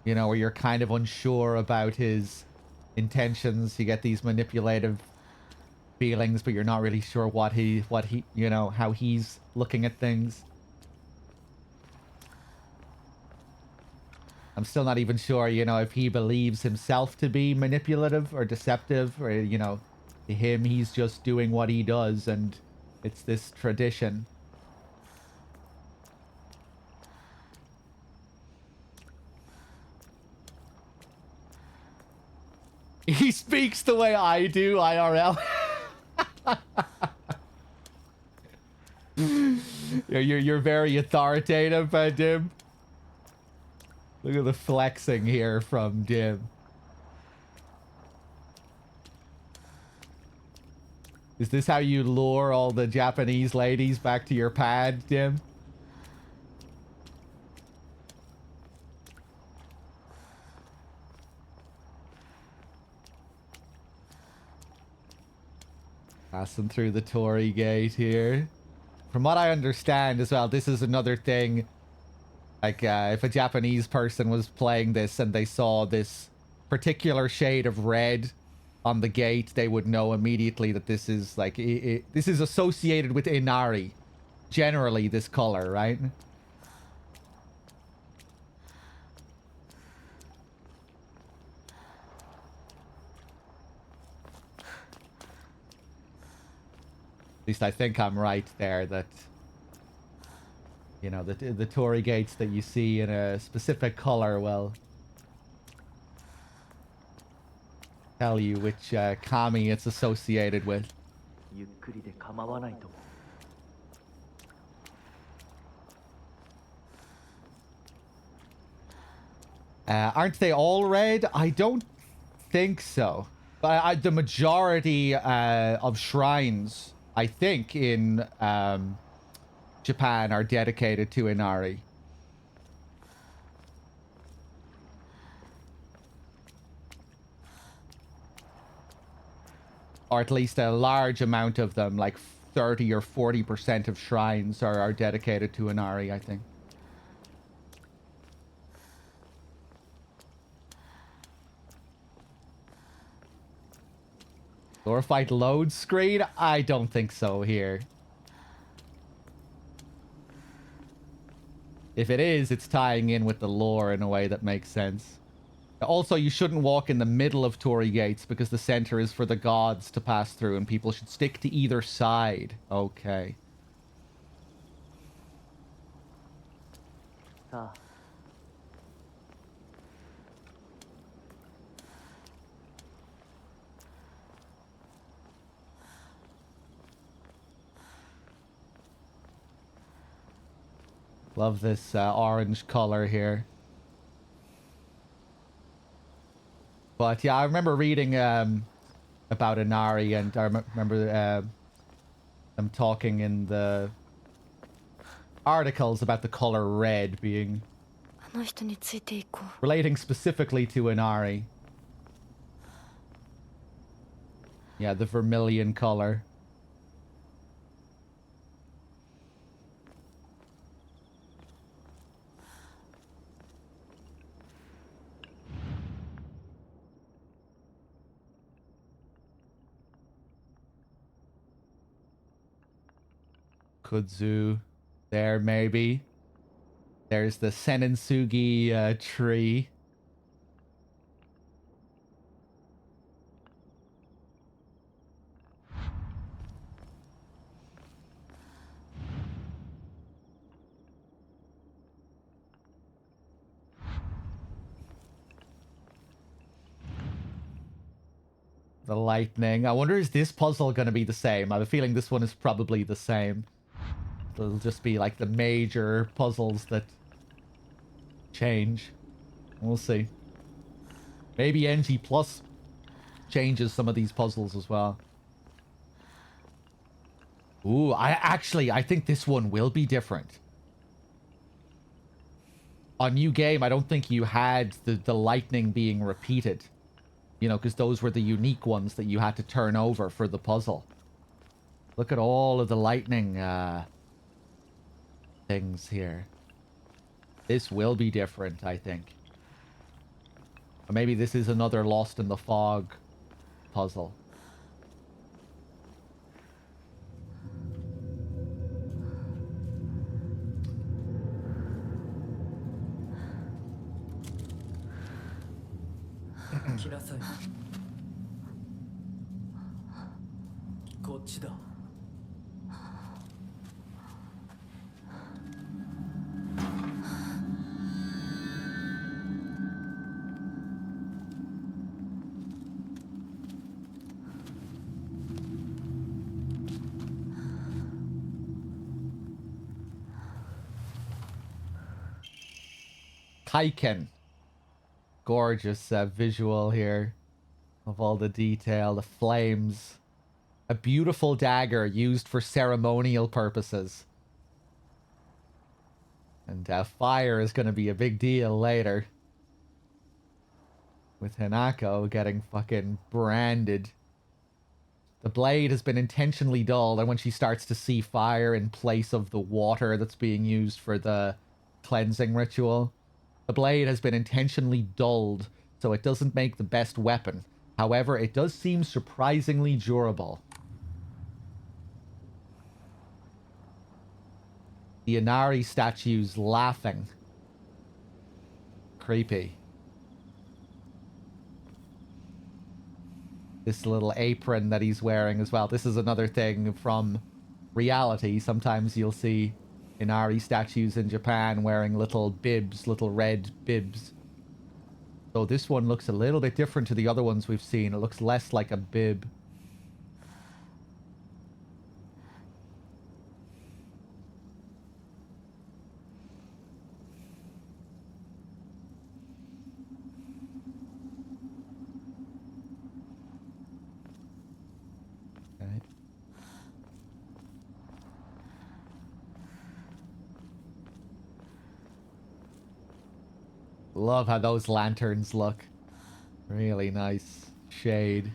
Speaker 1: You know, where you're kind of unsure about his intentions. You get these manipulative feelings, but you're not really sure what he, you know, how he's looking at things. I'm still not even sure, you know, if he believes himself to be manipulative or deceptive, or, you know, to him, he's just doing what he does, and it's this tradition. He speaks the way I do, IRL. You're very authoritative, Dim. Look at the flexing here from Dim. Is this how you lure all the Japanese ladies back to your pad, Dim? Passing through the Torii gate here. From what I understand as well, this is another thing. Like, if a Japanese person was playing this and they saw this particular shade of red on the gate, they would know immediately that this is, like, this is associated with Inari. Generally, this color, right? At least I think I'm right there that, you know, the Torii gates that you see in a specific color will tell you which kami it's associated with. Aren't they all red? I don't think so. But the majority of shrines, I think, in Japan are dedicated to Inari. Or at least a large amount of them, like 30 or 40% of shrines are dedicated to Inari, I think. Glorified load screen? I don't think so here. If it is, it's tying in with the lore in a way that makes sense. Also, you shouldn't walk in the middle of Torii gates because the center is for the gods to pass through and people should stick to either side. Okay.
Speaker 7: Ah.
Speaker 1: Love this orange color here. But yeah, I remember reading about Inari, and I remember them talking in the articles about the color red being
Speaker 3: あの人についていこう。
Speaker 1: relating specifically to Inari. Yeah, the vermilion color. Kudzu. There, maybe. There's the Senensugi tree. The lightning. I wonder, is this puzzle going to be the same? I have a feeling this one is probably the same. It'll just be like the major puzzles that change. We'll see. Maybe NG Plus changes some of these puzzles as well. Ooh, I think this one will be different. On New Game, I don't think you had the lightning being repeated. You know, because those were the unique ones that you had to turn over for the puzzle. Look at all of the lightning things here. This will be different, I think. Or maybe this is another Lost in the Fog puzzle. Kaiken. Gorgeous visual here of all the detail, the flames. A beautiful dagger used for ceremonial purposes. And fire is going to be a big deal later. With Hinako getting fucking branded. The blade has been intentionally dulled, and when she starts to see fire in place of the water that's being used for the cleansing ritual, the blade has been intentionally dulled, so it doesn't make the best weapon. However, it does seem surprisingly durable. The Inari statue's laughing. Creepy. This little apron that he's wearing as well. This is another thing from reality. Sometimes you'll see Inari statues in Japan wearing little bibs, little red bibs. So this one looks a little bit different to the other ones we've seen. It looks less like a bib. Love how those lanterns look. Really nice shade.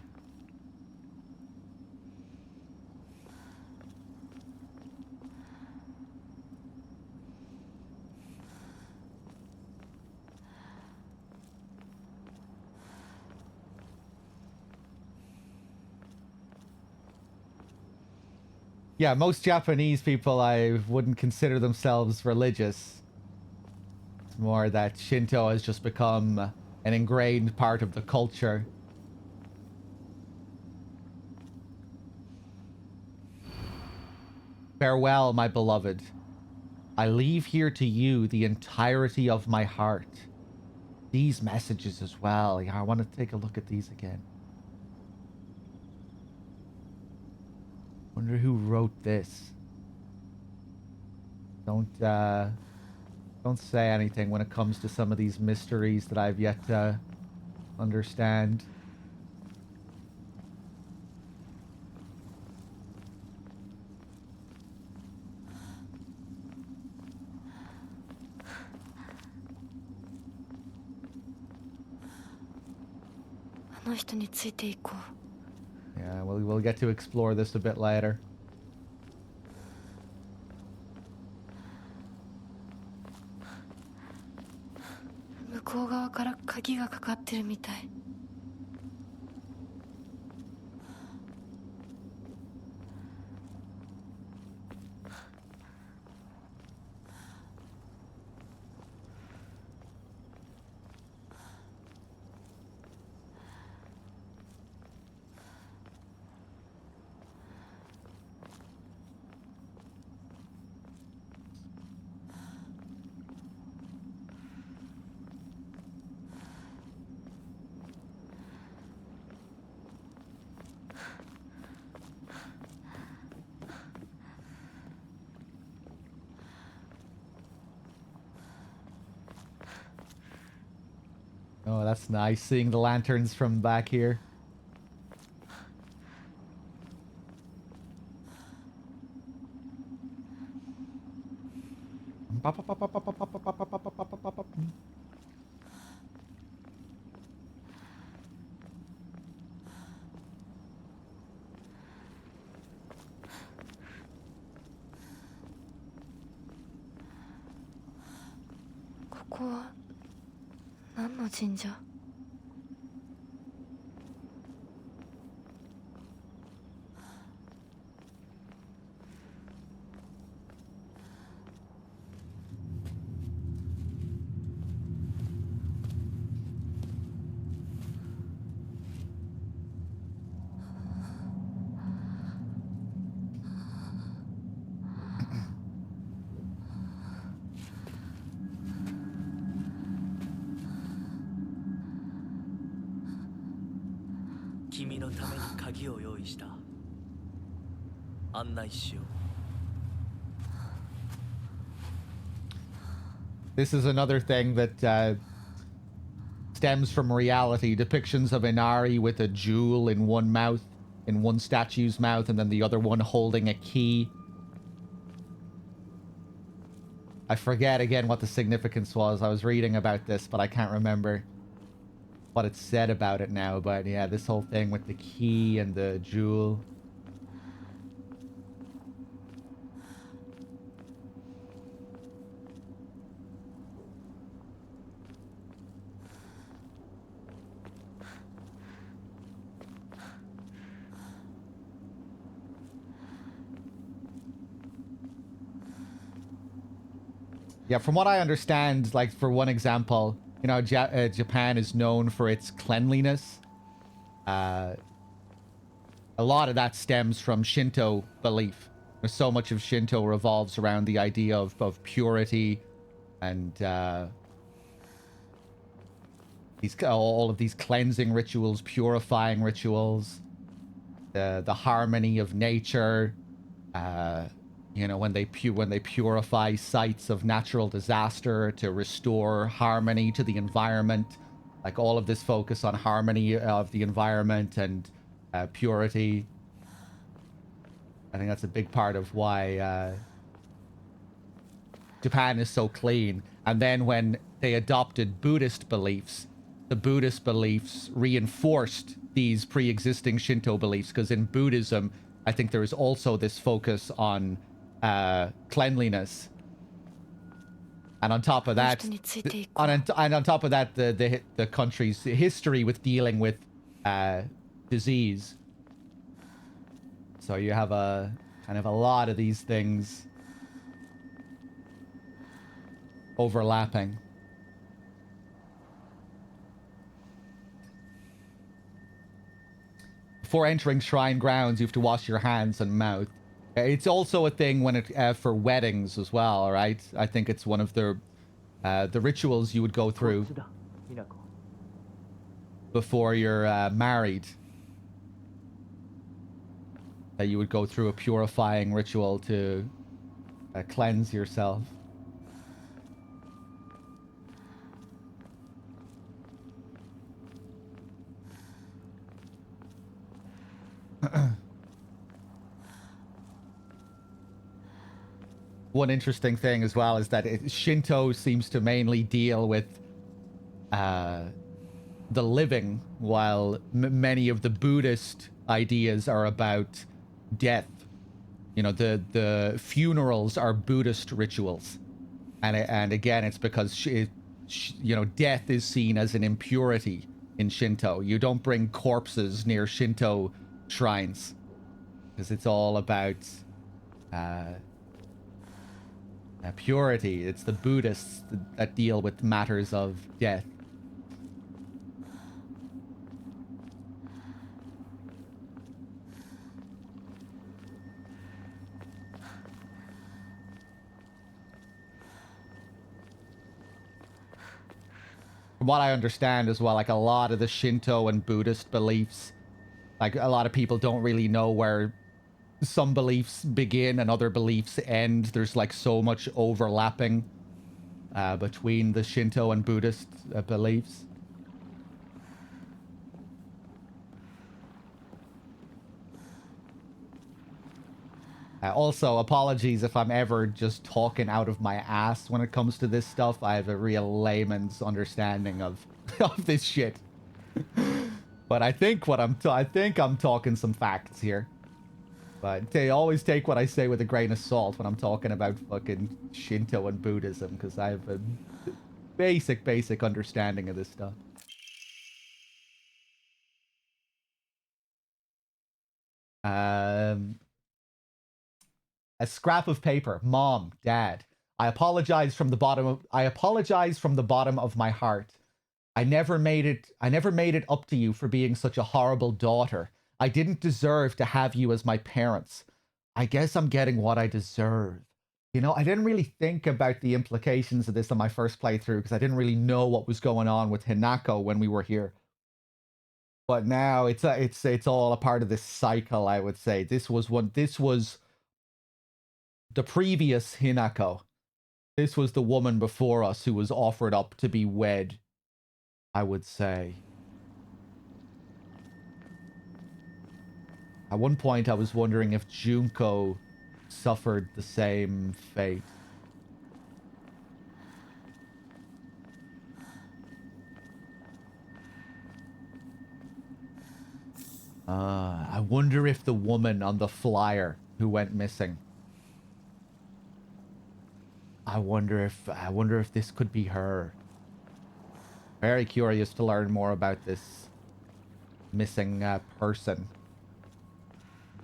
Speaker 1: Yeah, most Japanese people, I wouldn't consider themselves religious. It's more that Shinto has just become an ingrained part of the culture. Farewell, my beloved. I leave here to you the entirety of my heart. These messages as well. Yeah, I want to take a look at these again. Wonder who wrote this. Don't say anything when it comes to some of these mysteries that I've yet to understand. Yeah, we'll get to explore this a bit later. Oh, that's nice, seeing the lanterns from back here. This is another thing that stems from reality. Depictions of Inari with a jewel in one mouth, in one statue's mouth, and then the other one holding a key. I forget again what the significance was. I was reading about this, but I can't remember what it said about it now. But yeah, this whole thing with the key and the jewel. Yeah, from what I understand, like for one example, you know, Japan is known for its cleanliness. A lot of that stems from Shinto belief. So much of Shinto revolves around the idea of purity and all of these cleansing rituals, purifying rituals, the harmony of nature. You know, when they purify sites of natural disaster to restore harmony to the environment, like all of this focus on harmony of the environment and purity. I think that's a big part of why Japan is so clean. And then when they adopted Buddhist beliefs, the Buddhist beliefs reinforced these pre-existing Shinto beliefs, because in Buddhism, I think there is also this focus on cleanliness. And on top of that, on top of that, the country's history with dealing with disease. So you have a kind of a lot of these things overlapping. Before entering shrine grounds, you have to wash your hands and mouth. It's also a thing when it for weddings as well, right? I think it's one of the rituals you would go through before you're married. That you would go through a purifying ritual to cleanse yourself. One interesting thing as well is that Shinto seems to mainly deal with the living, while many of the Buddhist ideas are about death. You know, the funerals are Buddhist rituals, and again, it's because you know, death is seen as an impurity in Shinto. You don't bring corpses near Shinto shrines because it's all about purity. It's the Buddhists that deal with matters of death. From what I understand as well, like a lot of the Shinto and Buddhist beliefs, like a lot of people don't really know where some beliefs begin and other beliefs end. There's like so much overlapping between the Shinto and Buddhist beliefs. Also, apologies if I'm ever just talking out of my ass when it comes to this stuff. I have a real layman's understanding of this shit. But I think I'm talking some facts here. But they always take what I say with a grain of salt when I'm talking about fucking Shinto and Buddhism, because I have a basic understanding of this stuff. A scrap of paper. Mom, Dad, I apologize from the bottom of my heart. I never made it up to you for being such a horrible daughter. I didn't deserve to have you as my parents. I guess I'm getting what I deserve. You know, I didn't really think about the implications of this on my first playthrough because I didn't really know what was going on with Hinako when we were here. But now it's all a part of this cycle, I would say. This was the previous Hinako. This was the woman before us who was offered up to be wed, I would say. At one point, I was wondering if Junko suffered the same fate. I wonder if the woman on the flyer who went missing. I wonder if this could be her. Very curious to learn more about this missing person.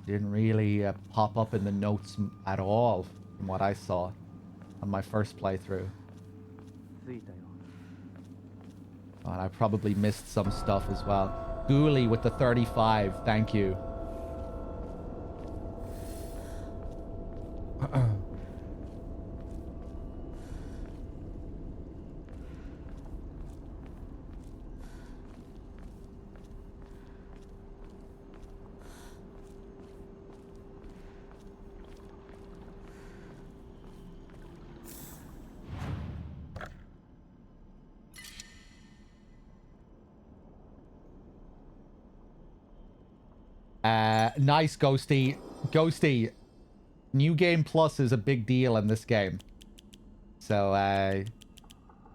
Speaker 1: Didn't really pop up in the notes at all from what I saw on my first playthrough. Oh, and I probably missed some stuff as well. Ghoulie with the 35, thank you. Nice, Ghosty. Ghosty, New Game Plus is a big deal in this game. So,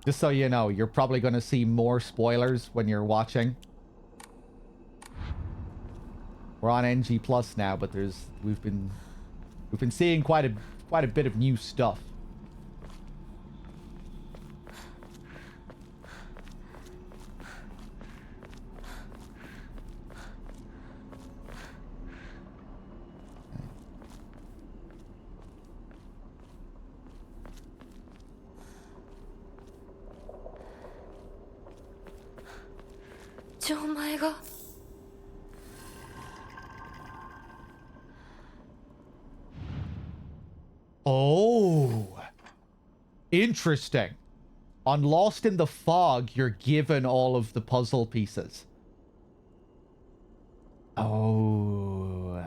Speaker 1: just so you know, you're probably going to see more spoilers when you're watching. We're on NG Plus now, but we've been seeing quite a bit of new stuff. Oh, interesting. On Lost in the Fog, you're given all of the puzzle pieces. Oh.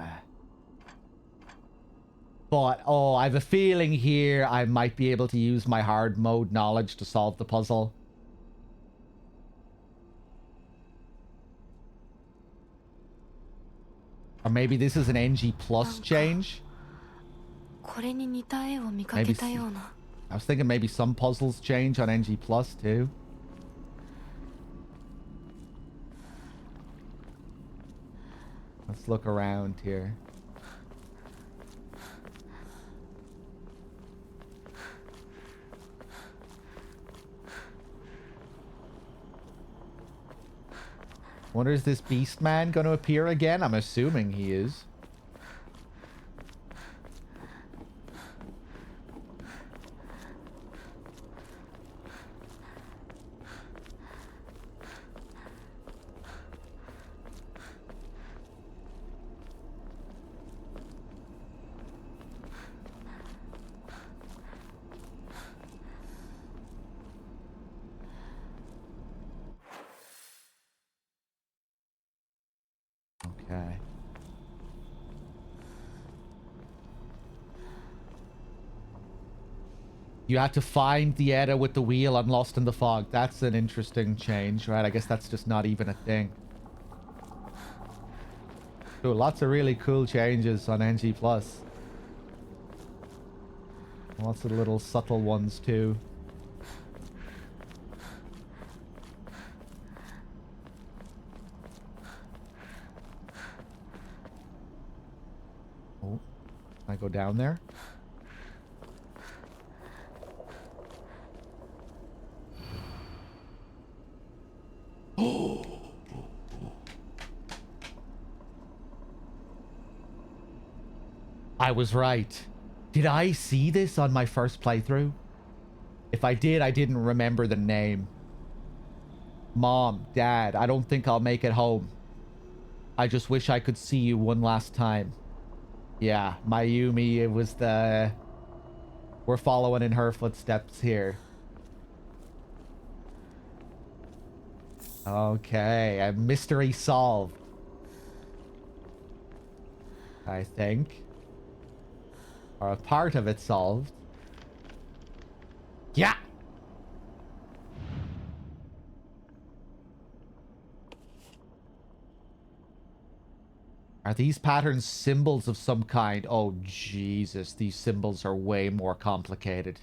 Speaker 1: But, oh, I have a feeling here I might be able to use my hard mode knowledge to solve the puzzle. Or maybe this is an NG Plus change? Maybe, I was thinking maybe some puzzles change on NG Plus too. Let's look around here. Wonder, is this Beast Man going to appear again? I'm assuming he is. Okay. You had to find the Edda with the wheel on Lost in the Fog. That's an interesting change, right? I guess that's just not even a thing. Ooh, lots of really cool changes on NG+. Lots of little subtle ones, too. Oh, can I go down there? I was right. Did I see this on my first playthrough? If I did, I didn't remember the name. Mom, Dad, I don't think I'll make it home. I just wish I could see you one last time. Yeah, Mayumi, it was the... We're following in her footsteps here. Okay, a mystery solved. I think. Or a part of it solved. Yeah! Are these patterns symbols of some kind? Oh, Jesus. These symbols are way more complicated.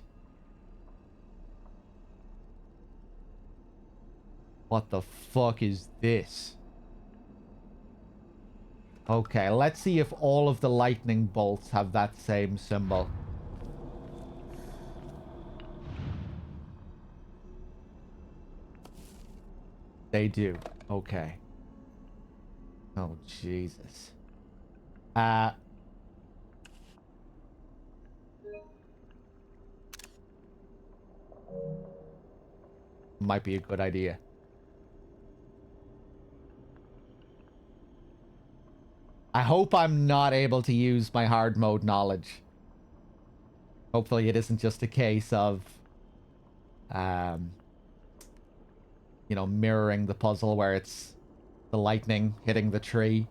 Speaker 1: What the fuck is this? Okay, let's see if all of the lightning bolts have that same symbol. They do. Okay. Oh, Jesus. Might be a good idea. I hope I'm not able to use my hard mode knowledge. Hopefully it isn't just a case of, you know, mirroring the puzzle where it's the lightning hitting the tree.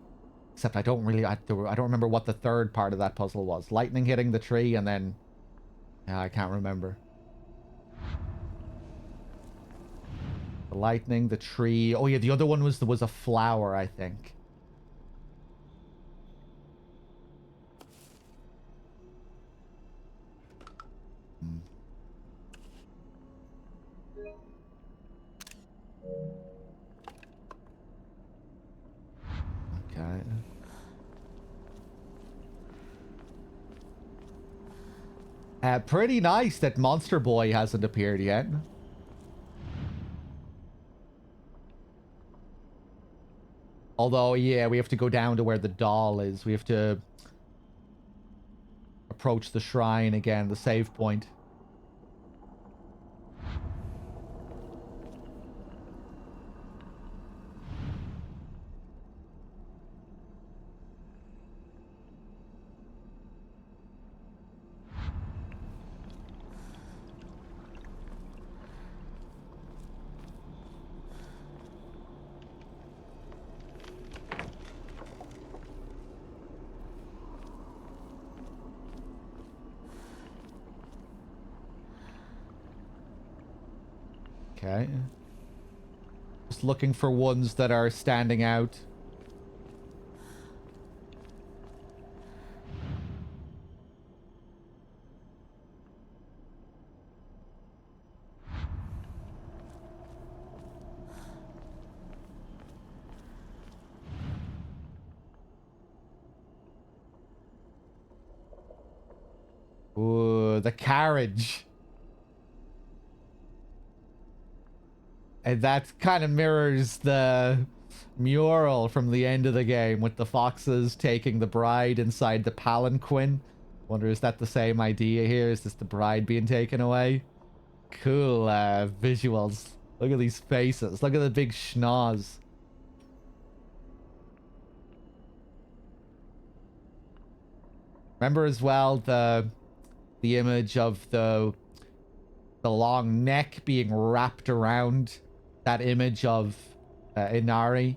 Speaker 1: Except I don't remember what the third part of that puzzle was. Lightning hitting the tree and then... Yeah, I can't remember. The lightning, the tree... Oh yeah, the other one was, there was a flower, I think. Okay. Pretty nice that Monster Boy hasn't appeared yet. Although, yeah, we have to go down to where the doll is. We have to approach the shrine again, the save point. Okay. Just looking for ones that are standing out. Ooh, the carriage. And that kind of mirrors the mural from the end of the game with the foxes taking the bride inside the palanquin. Wonder, is that the same idea here? Is this the bride being taken away? Cool visuals. Look at these faces. Look at the big schnoz. Remember as well the image of the long neck being wrapped around that image of Inari?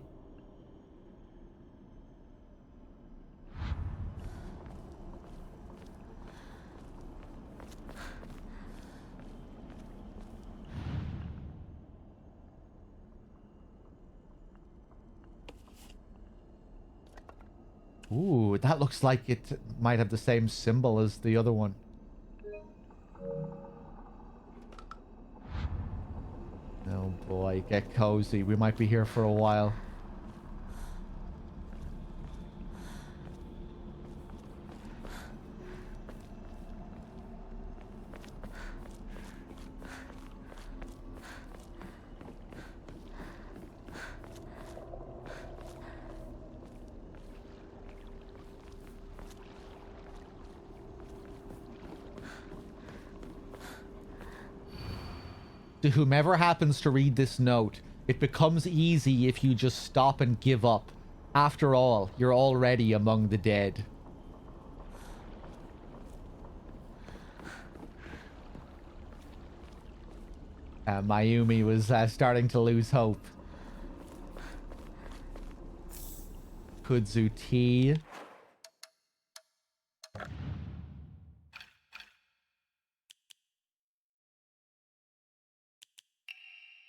Speaker 1: Ooh, that looks like it might have the same symbol as the other one. Oh boy, get cozy. We might be here for a while. To whomever happens to read this note, it becomes easy if you just stop and give up. After all, you're already among the dead. Mayumi was starting to lose hope. Kudzu tea.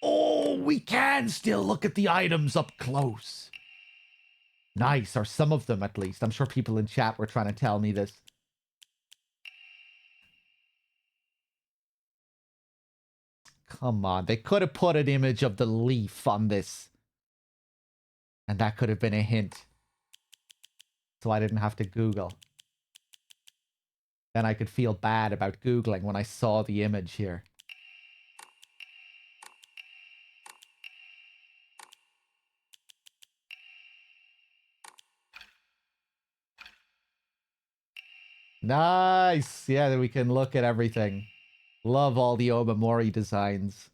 Speaker 1: Oh, we can still look at the items up close. Nice, or some of them at least. I'm sure people in chat were trying to tell me this. Come on, they could have put an image of the leaf on this. And that could have been a hint. So I didn't have to Google. Then I could feel bad about Googling when I saw the image here. Nice! Yeah, then we can look at everything. Love all the Omamori designs.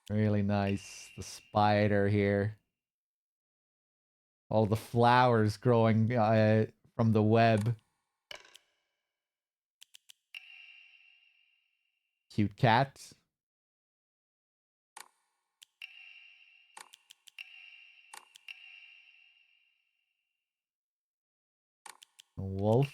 Speaker 1: Really nice. The spider here. All the flowers growing from the web. Cute cat. A wolf.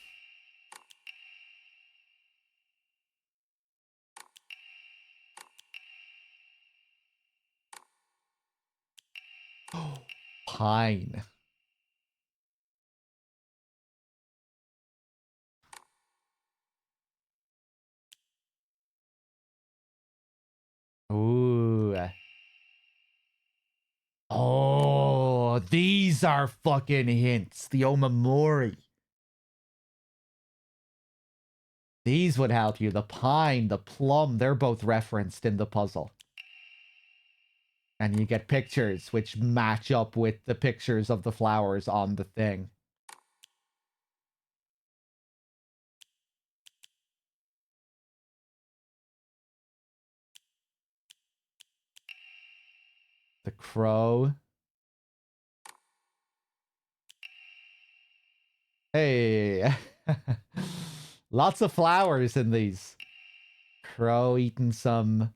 Speaker 1: Pine. Ooh. Oh, these These are fucking hints. The Omamori. These would help you. The pine, the plum, they're both referenced in the puzzle. And you get pictures which match up with the pictures of the flowers on the thing. The crow. Hey. Lots of flowers in these. Crow eating some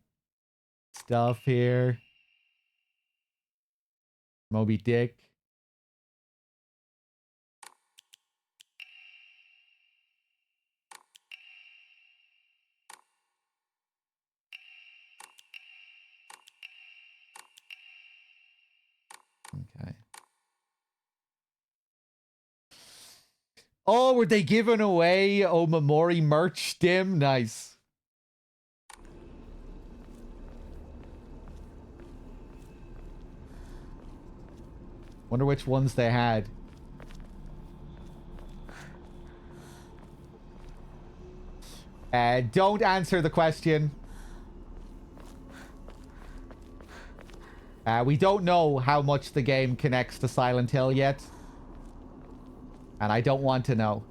Speaker 1: stuff here. Moby Dick. Okay. Oh, were they giving away Omamori merch, Dim? Nice. Wonder which ones they had. Don't answer the question. We don't know how much the game connects to Silent Hill yet. And I don't want to know.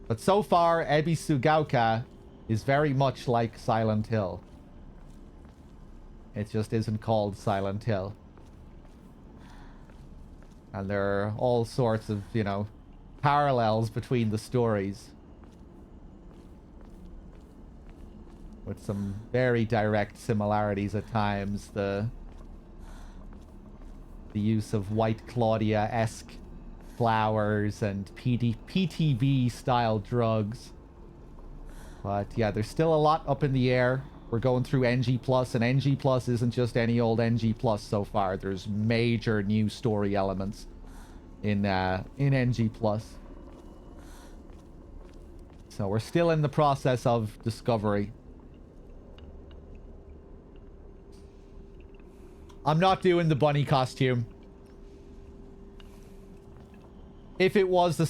Speaker 1: But so far, Ebisugaoka is very much like Silent Hill. It just isn't called Silent Hill. And there are all sorts of, you know, parallels between the stories. With some very direct similarities at times. The use of White Claudia-esque flowers and PTB-style drugs. But yeah, there's still a lot up in the air. We're going through NG+, and NG+ isn't just any old NG+ so far. There's major new story elements in NG+. So we're still in the process of discovery. I'm not doing the bunny costume. If it was the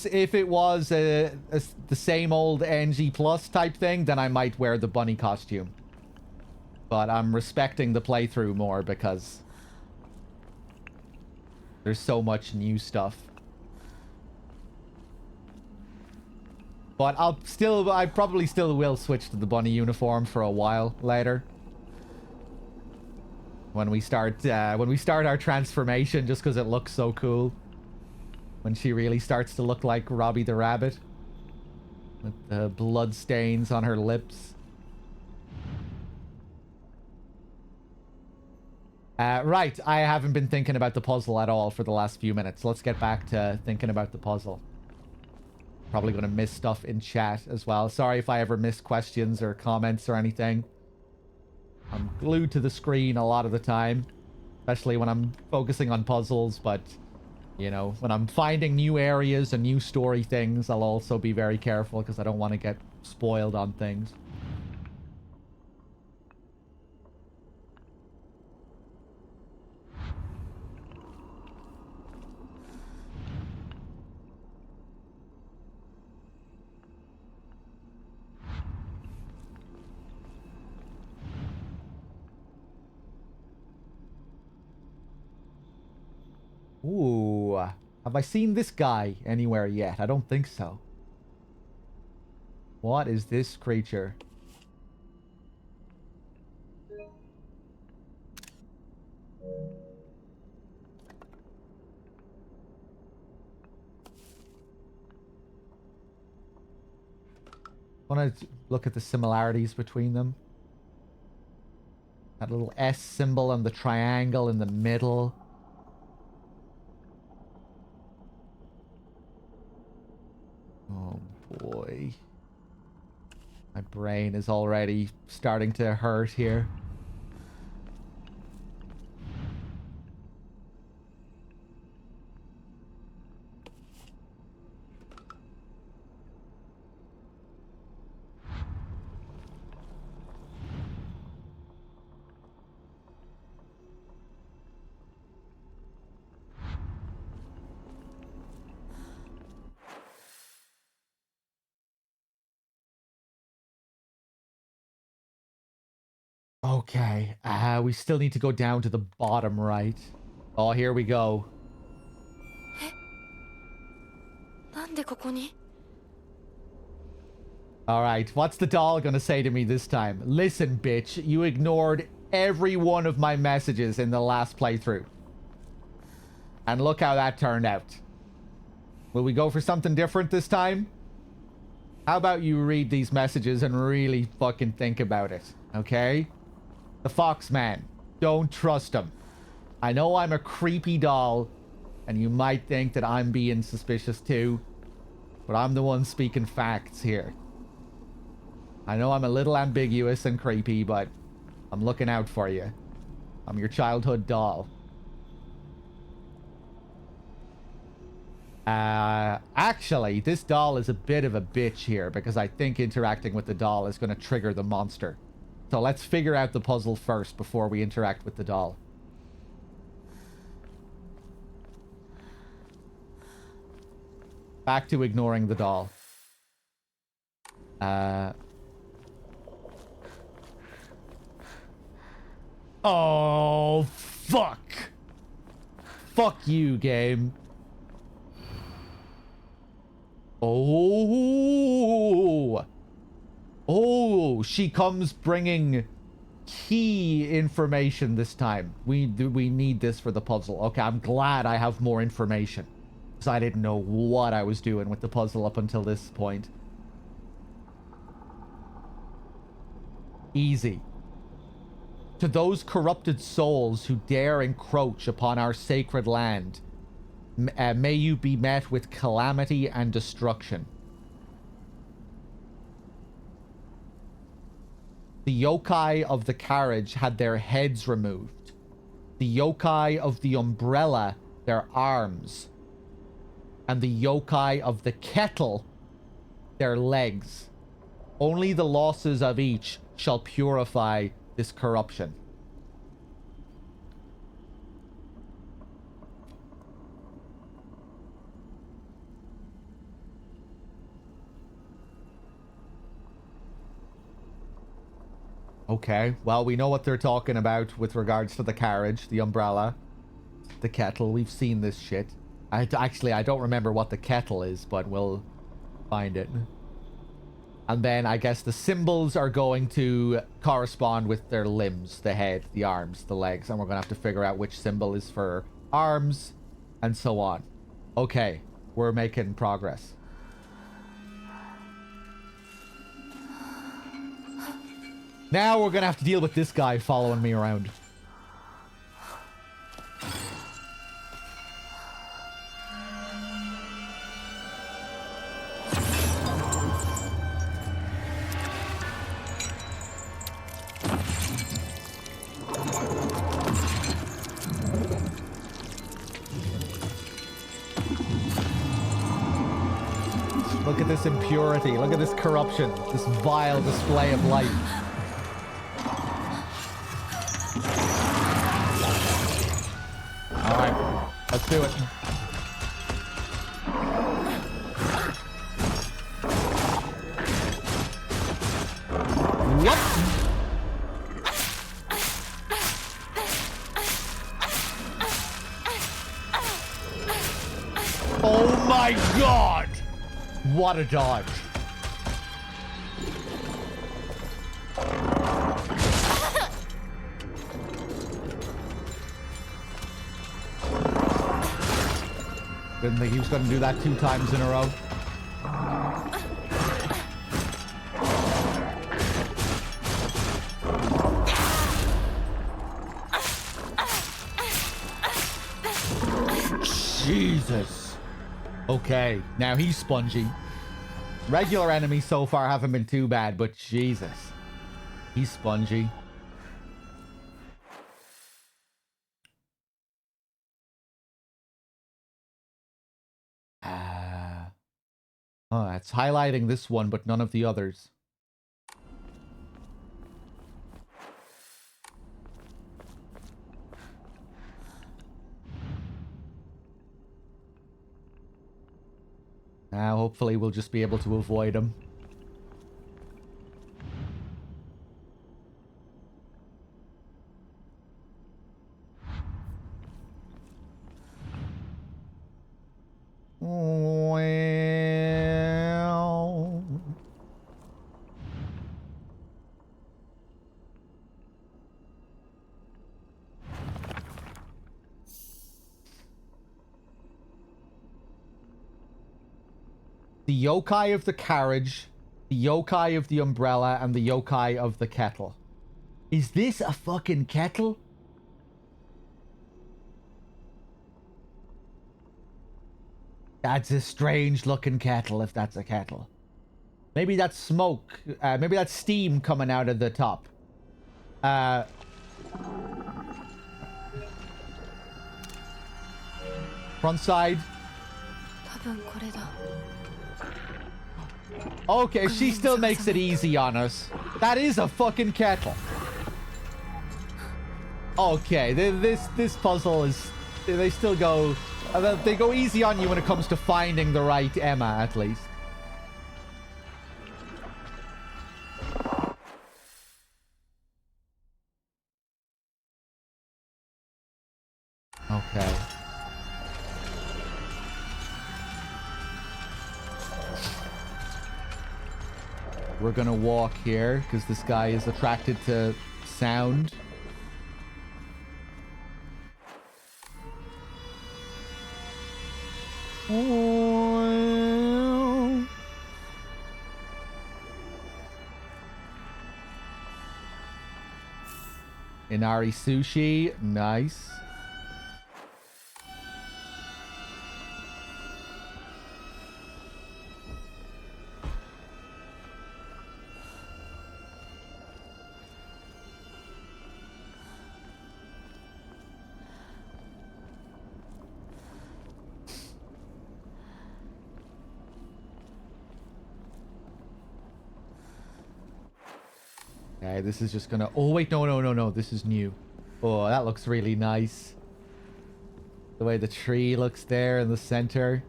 Speaker 1: same old NG+ type thing, then I might wear the bunny costume. But I'm respecting the playthrough more because there's so much new stuff. But I probably still will switch to the bunny uniform for a while later. When we start our transformation, just because it looks so cool. When she really starts to look like Robbie the Rabbit. With the blood stains on her lips. Right, I haven't been thinking about the puzzle at all for the last few minutes. Let's get back to thinking about the puzzle. Probably going to miss stuff in chat as well. Sorry if I ever miss questions or comments or anything. I'm glued to the screen a lot of the time. Especially when I'm focusing on puzzles, but... You know, when I'm finding new areas and new story things, I'll also be very careful because I don't want to get spoiled on things. Ooh, have I seen this guy anywhere yet? I don't think so. What is this creature? Want to look at the similarities between them. That little S symbol and the triangle in the middle. Oh boy. My brain is already starting to hurt here. Okay. We still need to go down to the bottom right. Oh, here we go.
Speaker 3: なんでここに
Speaker 1: Alright, what's the doll gonna say to me this time? Listen, bitch, you ignored every one of my messages in the last playthrough. And look how that turned out. Will we go for something different this time? How about you read these messages and really fucking think about it, okay? The Fox Man. Don't trust him. I know I'm a creepy doll, and you might think that I'm being suspicious too, but I'm the one speaking facts here. I know I'm a little ambiguous and creepy, but I'm looking out for you. I'm your childhood doll. Actually, this doll is a bit of a bitch here because I think interacting with the doll is going to trigger the monster. So let's figure out the puzzle first before we interact with the doll. Back to ignoring the doll. Oh, fuck. Fuck you, game. Oh. Oh, she comes bringing key information this time. We need this for the puzzle. Okay, I'm glad I have more information. Because I didn't know what I was doing with the puzzle up until this point. Easy. To those corrupted souls who dare encroach upon our sacred land, may you be met with calamity and destruction. The yokai of the carriage had their heads removed. The yokai of the umbrella, their arms. And the yokai of the kettle, their legs. Only the losses of each shall purify this corruption. Okay, well, we know what they're talking about with regards to the carriage, the umbrella, the kettle. We've seen this shit. I don't remember what the kettle is, but we'll find it. And then I guess the symbols are going to correspond with their limbs, the head, the arms, the legs. And we're going to have to figure out which symbol is for arms and so on. Okay, we're making progress. Now we're going to have to deal with this guy following me around. Look at this impurity. Look at this corruption. This vile display of life. Alright, let's do it. What? Oh my god! What a dodge. Didn't think he was going to do that 2 times in a row. Jesus. Okay, now he's spongy. Regular enemies so far haven't been too bad, but Jesus. He's spongy. Oh, it's highlighting this one, but none of the others. Now, hopefully, we'll just be able to avoid him. The yokai of the carriage, the yokai of the umbrella, and the yokai of the kettle. Is this a fucking kettle? That's a strange looking kettle, if that's a kettle. Maybe that's smoke. Maybe that's steam coming out of the top. Front side. Okay, she still makes it easy on us. That is a fucking kettle. Okay, this puzzle is... They still go... They go easy on you when it comes to finding the right Emma, at least. Okay. We're gonna walk here, because this guy is attracted to sound. Inari sushi, nice. Okay, this is just gonna... Oh, wait, no. This is new. Oh, that looks really nice. The way the tree looks there in the center.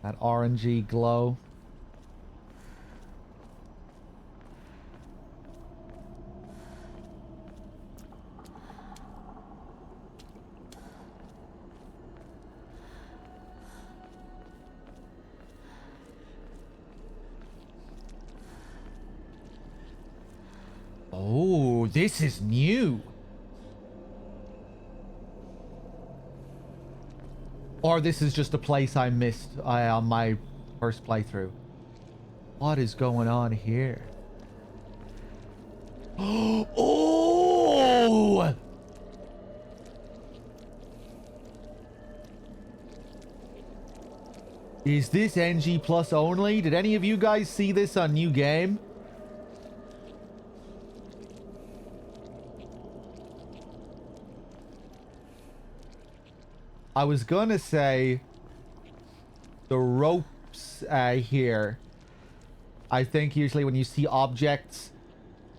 Speaker 1: That orangey glow. Oh, this is new. Or this is just a place I missed on my first playthrough. What is going on here? Oh! Is this NG Plus only? Did any of you guys see this on New Game? I was gonna say the ropes here. I think usually when you see objects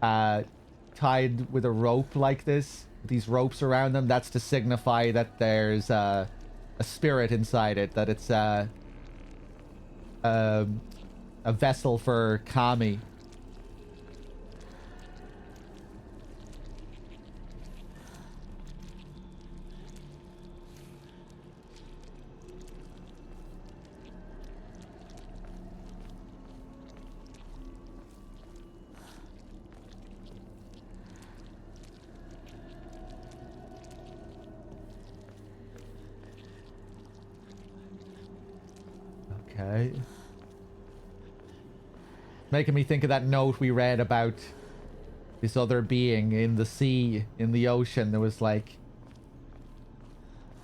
Speaker 1: tied with a rope like this, these ropes around them, that's to signify that there's a spirit inside it, that it's a vessel for Kami. Okay. Making me think of that note we read about this other being in the sea, in the ocean. There was like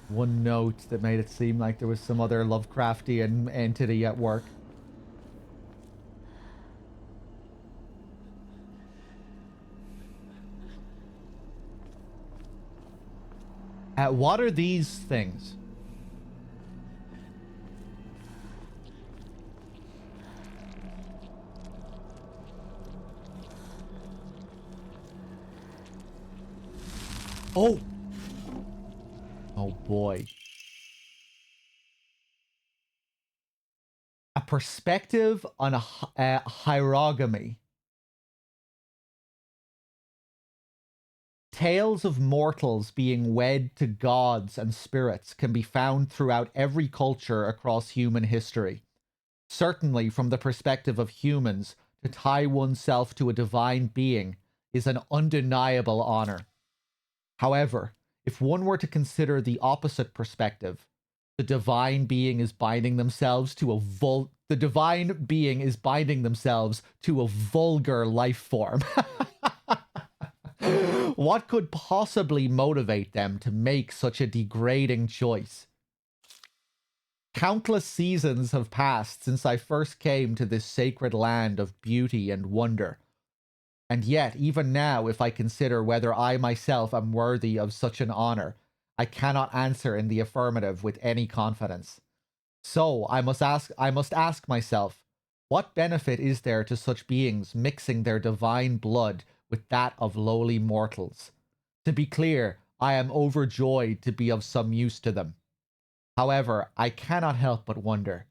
Speaker 1: one note that made it seem like there was some other Lovecraftian entity at work. What are these things? Oh! Oh boy. A perspective on a hierogamy. Tales of mortals being wed to gods and spirits can be found throughout every culture across human history. Certainly, from the perspective of humans, to tie oneself to a divine being is an undeniable honor. However, if one were to consider the opposite perspective, The divine being is binding themselves to a the divine being is binding themselves to a vulgar life form. What could possibly motivate them to make such a degrading choice? Countless seasons have passed since I first came to this sacred land of beauty and wonder. And yet, even now, if I consider whether I myself am worthy of such an honor, I cannot answer in the affirmative with any confidence. So I must ask myself, what benefit is there to such beings mixing their divine blood with that of lowly mortals? To be clear, I am overjoyed to be of some use to them. However, I cannot help but wonder.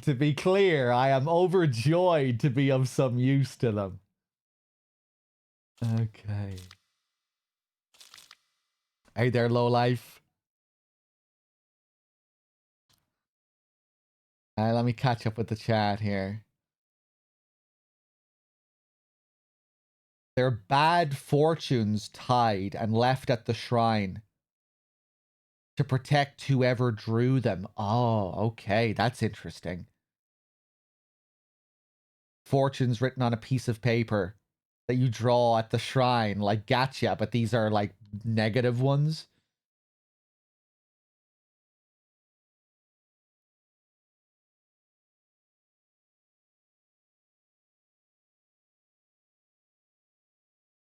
Speaker 1: To be clear, I am overjoyed to be of some use to them. Okay. Hey there, lowlife. Let me catch up with the chat here. Their bad fortunes tied and left at the shrine to protect whoever drew them. Oh, okay. That's interesting. Fortunes written on a piece of paper that you draw at the shrine, like gotcha, but these are like negative ones.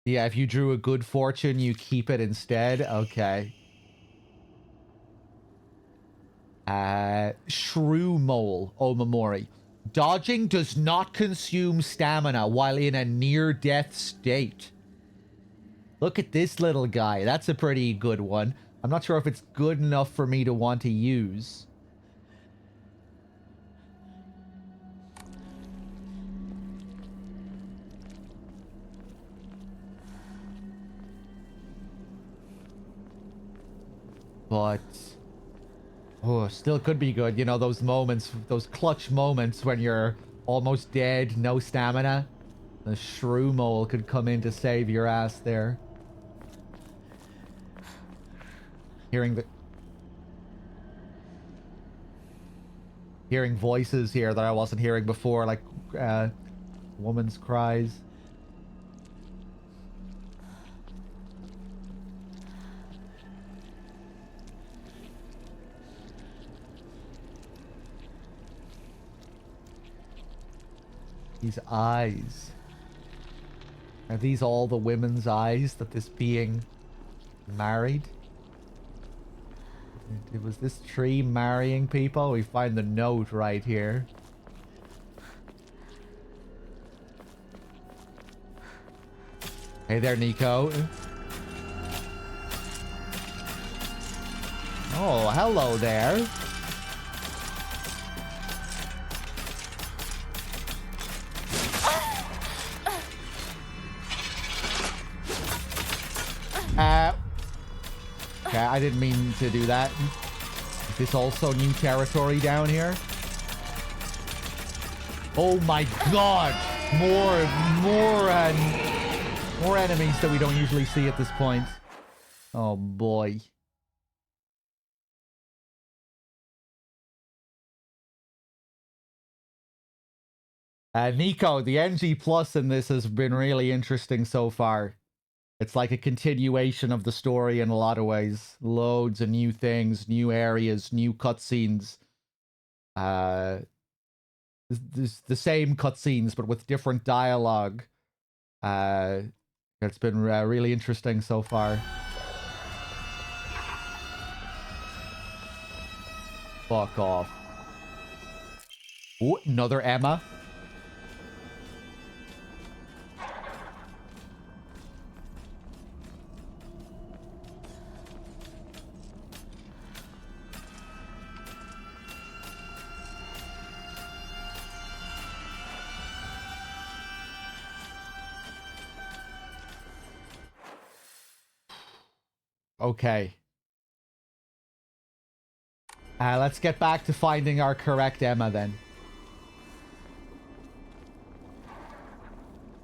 Speaker 1: Yeah, if you drew a good fortune, you keep it instead. Okay. Shrew Mole, Omamori. Dodging does not consume stamina while in a near-death state. Look at this little guy. That's a pretty good one. I'm not sure if it's good enough for me to want to use. But... oh, still could be good. You know, those moments, those clutch moments when you're almost dead, no stamina. The shrew mole could come in to save your ass there. Hearing voices here that I wasn't hearing before, like woman's cries. These eyes. Are these all the women's eyes that this being married? Was this tree marrying people? We find the note right here. Hey there, Nico. Oh, hello there. Okay, I didn't mean to do that. Is this also new territory down here? Oh my god! More enemies that we don't usually see at this point. Oh boy. Nico, the NG Plus in this has been really interesting so far. It's like a continuation of the story in a lot of ways. Loads of new things, new areas, new cutscenes. The same cutscenes, but with different dialogue. It's been really interesting so far. Fuck off. Ooh, another Emma. Okay. Let's get back to finding our correct Emma then.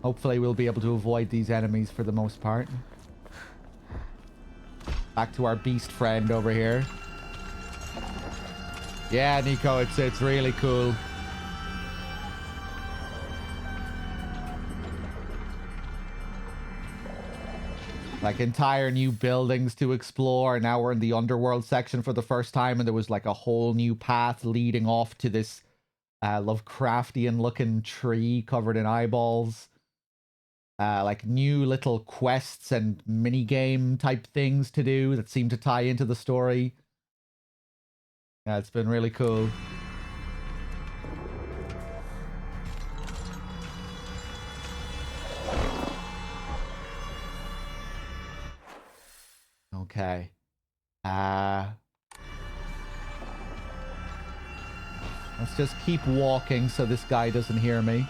Speaker 1: Hopefully we'll be able to avoid these enemies for the most part. Back to our beast friend over here. Yeah, Nico, it's really cool. Like entire new buildings to explore. Now we're in the underworld section for the first time, and there was like a whole new path leading off to this Lovecraftian looking tree covered in eyeballs. Like new little quests and mini game type things to do that seem to tie into the story. Yeah, it's been really cool. Okay. Let's just keep walking so this guy doesn't hear me.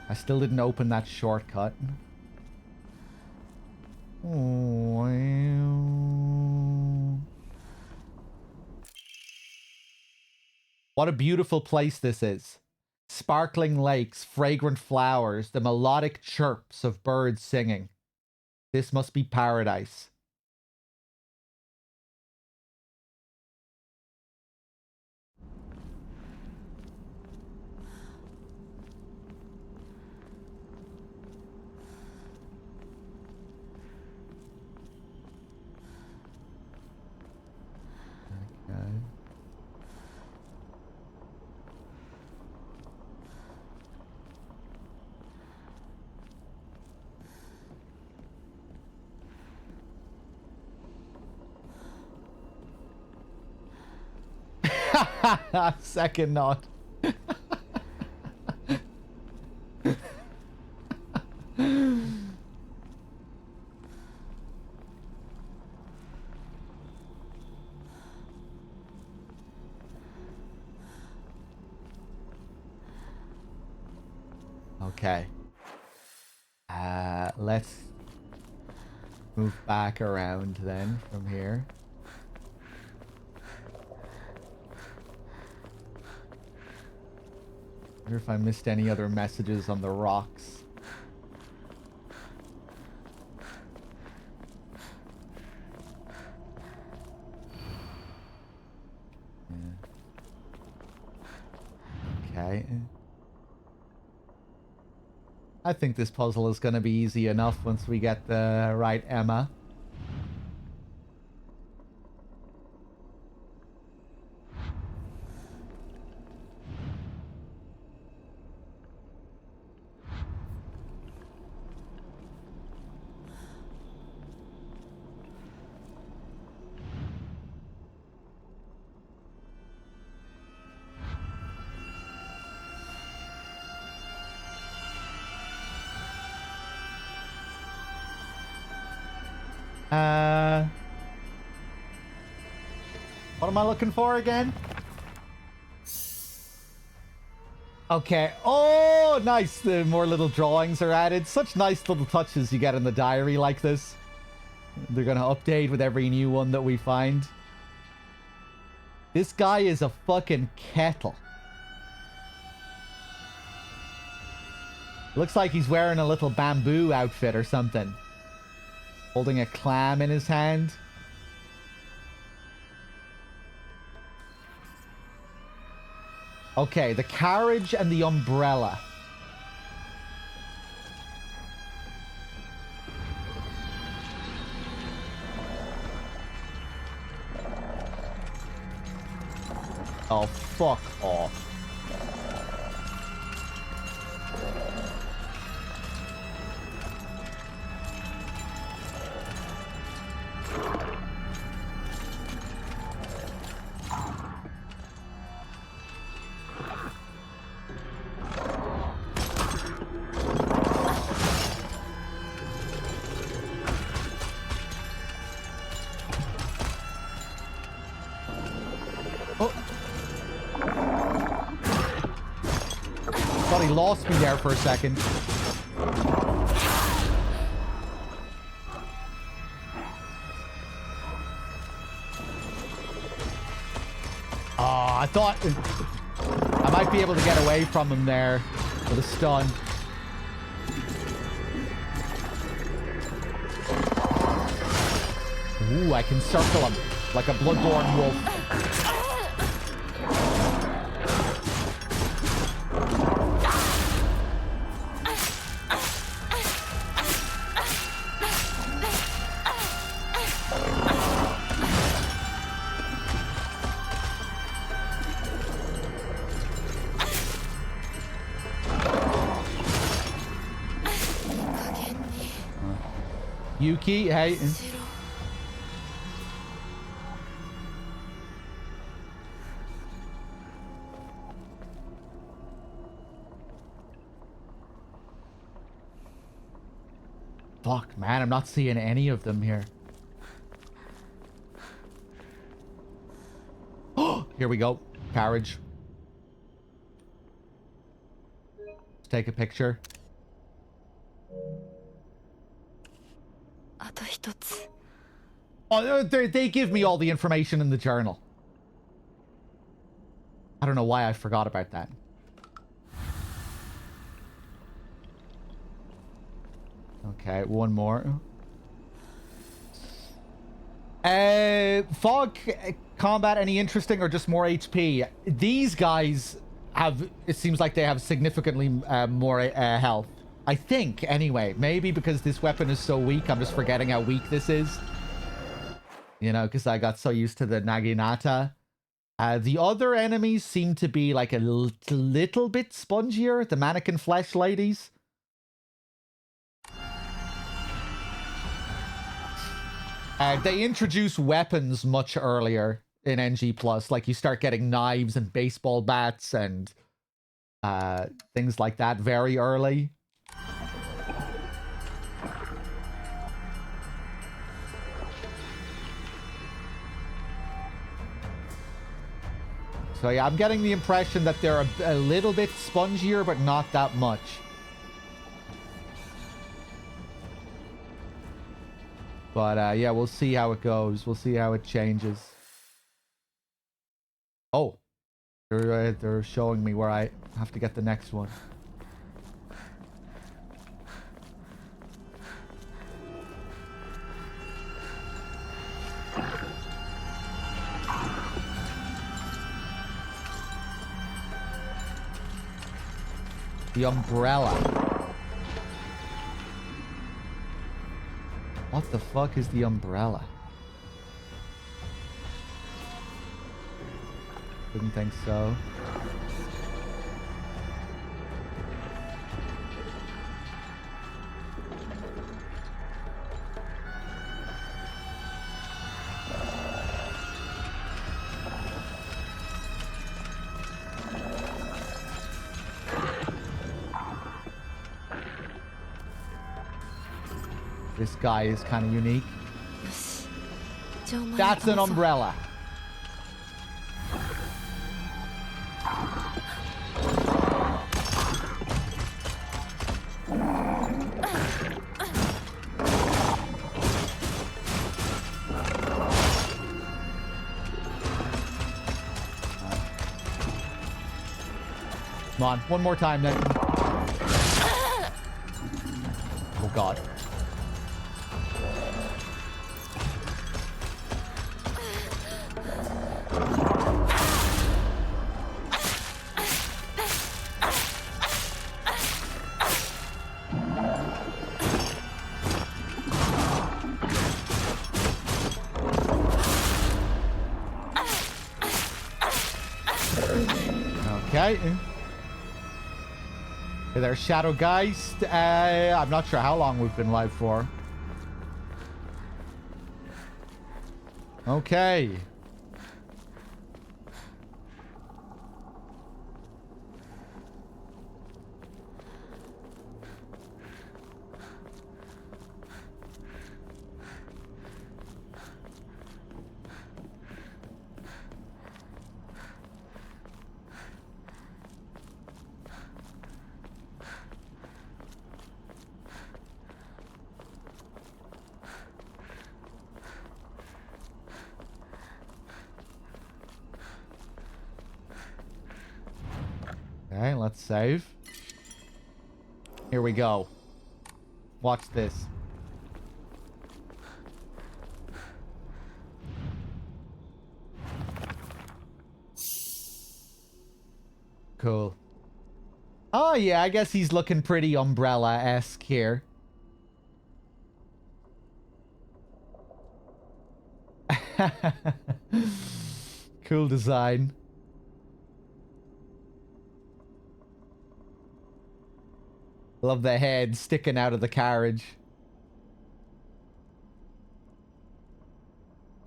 Speaker 1: I still didn't open that shortcut. What a beautiful place this is. Sparkling lakes, fragrant flowers, the melodic chirps of birds singing. This must be paradise. Second knot. Okay. Let's move back around then from here. I wonder if I missed any other messages on the rocks. Yeah. Okay. I think this puzzle is going to be easy enough once we get the right Emma. What am I looking for again? Okay. Oh, nice. The more little drawings are added. Such nice little touches you get in the diary like this. They're going to update with every new one that we find. This guy is a fucking kettle. Looks like he's wearing a little bamboo outfit or something. Holding a clam in his hand. Okay, the carriage and the umbrella. Oh, fuck off. He lost me there for a second. Oh, I thought... I'm might be able to get away from him there with a stun. Ooh, I can circle him like a bloodborne wolf. Yuki, hey. Fuck, man, I'm not seeing any of them here. Oh, here we go. Carriage. Let's take a picture.
Speaker 3: あと一つ。
Speaker 1: Oh, they give me all the information in the journal. I don't know why I forgot about that. Okay, one more. Fog combat, any interesting or just more HP? These guys have, it seems like they have significantly more health. I think, anyway. Maybe because this weapon is so weak, I'm just forgetting how weak this is. You know, because I got so used to the Naginata. The other enemies seem to be like a little bit spongier. The mannequin flesh ladies. They introduce weapons much earlier in NG+. Like, you start getting knives and baseball bats and things like that very early. So yeah, I'm getting the impression that they're a little bit spongier, but not that much. But yeah, we'll see how it goes. We'll see how it changes. Oh, they're showing me where I have to get the next one. The umbrella. What the fuck is the umbrella? Didn't think so. This guy is kind of unique. That's an umbrella. Come on, one more time then. Oh god. Okay. Hey there, Shadow Geist. I'm not sure how long we've been live for. Okay. Okay, let's save. Here we go. Watch this. Cool. Oh, yeah, I guess he's looking pretty Umbrella-esque here. Cool design. Love the head sticking out of the carriage.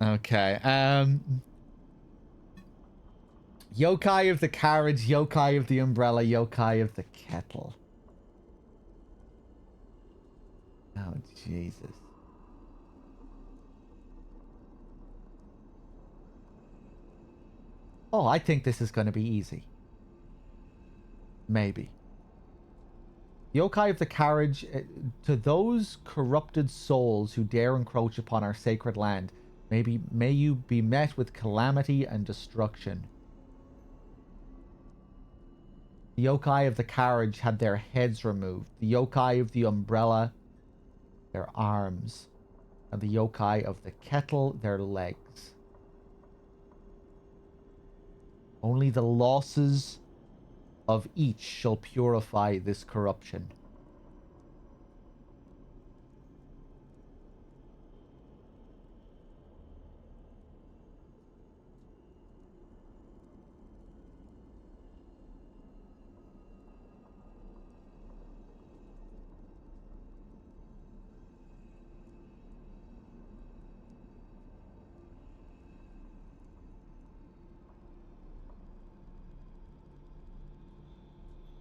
Speaker 1: Okay, yokai of the carriage, yokai of the umbrella, yokai of the kettle. Oh, Jesus. Oh, I think this is going to be easy. Maybe. Yokai of the carriage, to those corrupted souls who dare encroach upon our sacred land, may you be met with calamity and destruction. The yokai of the carriage had their heads removed. The yokai of the umbrella, their arms. And the yokai of the kettle, their legs. Only the losses of each shall purify this corruption.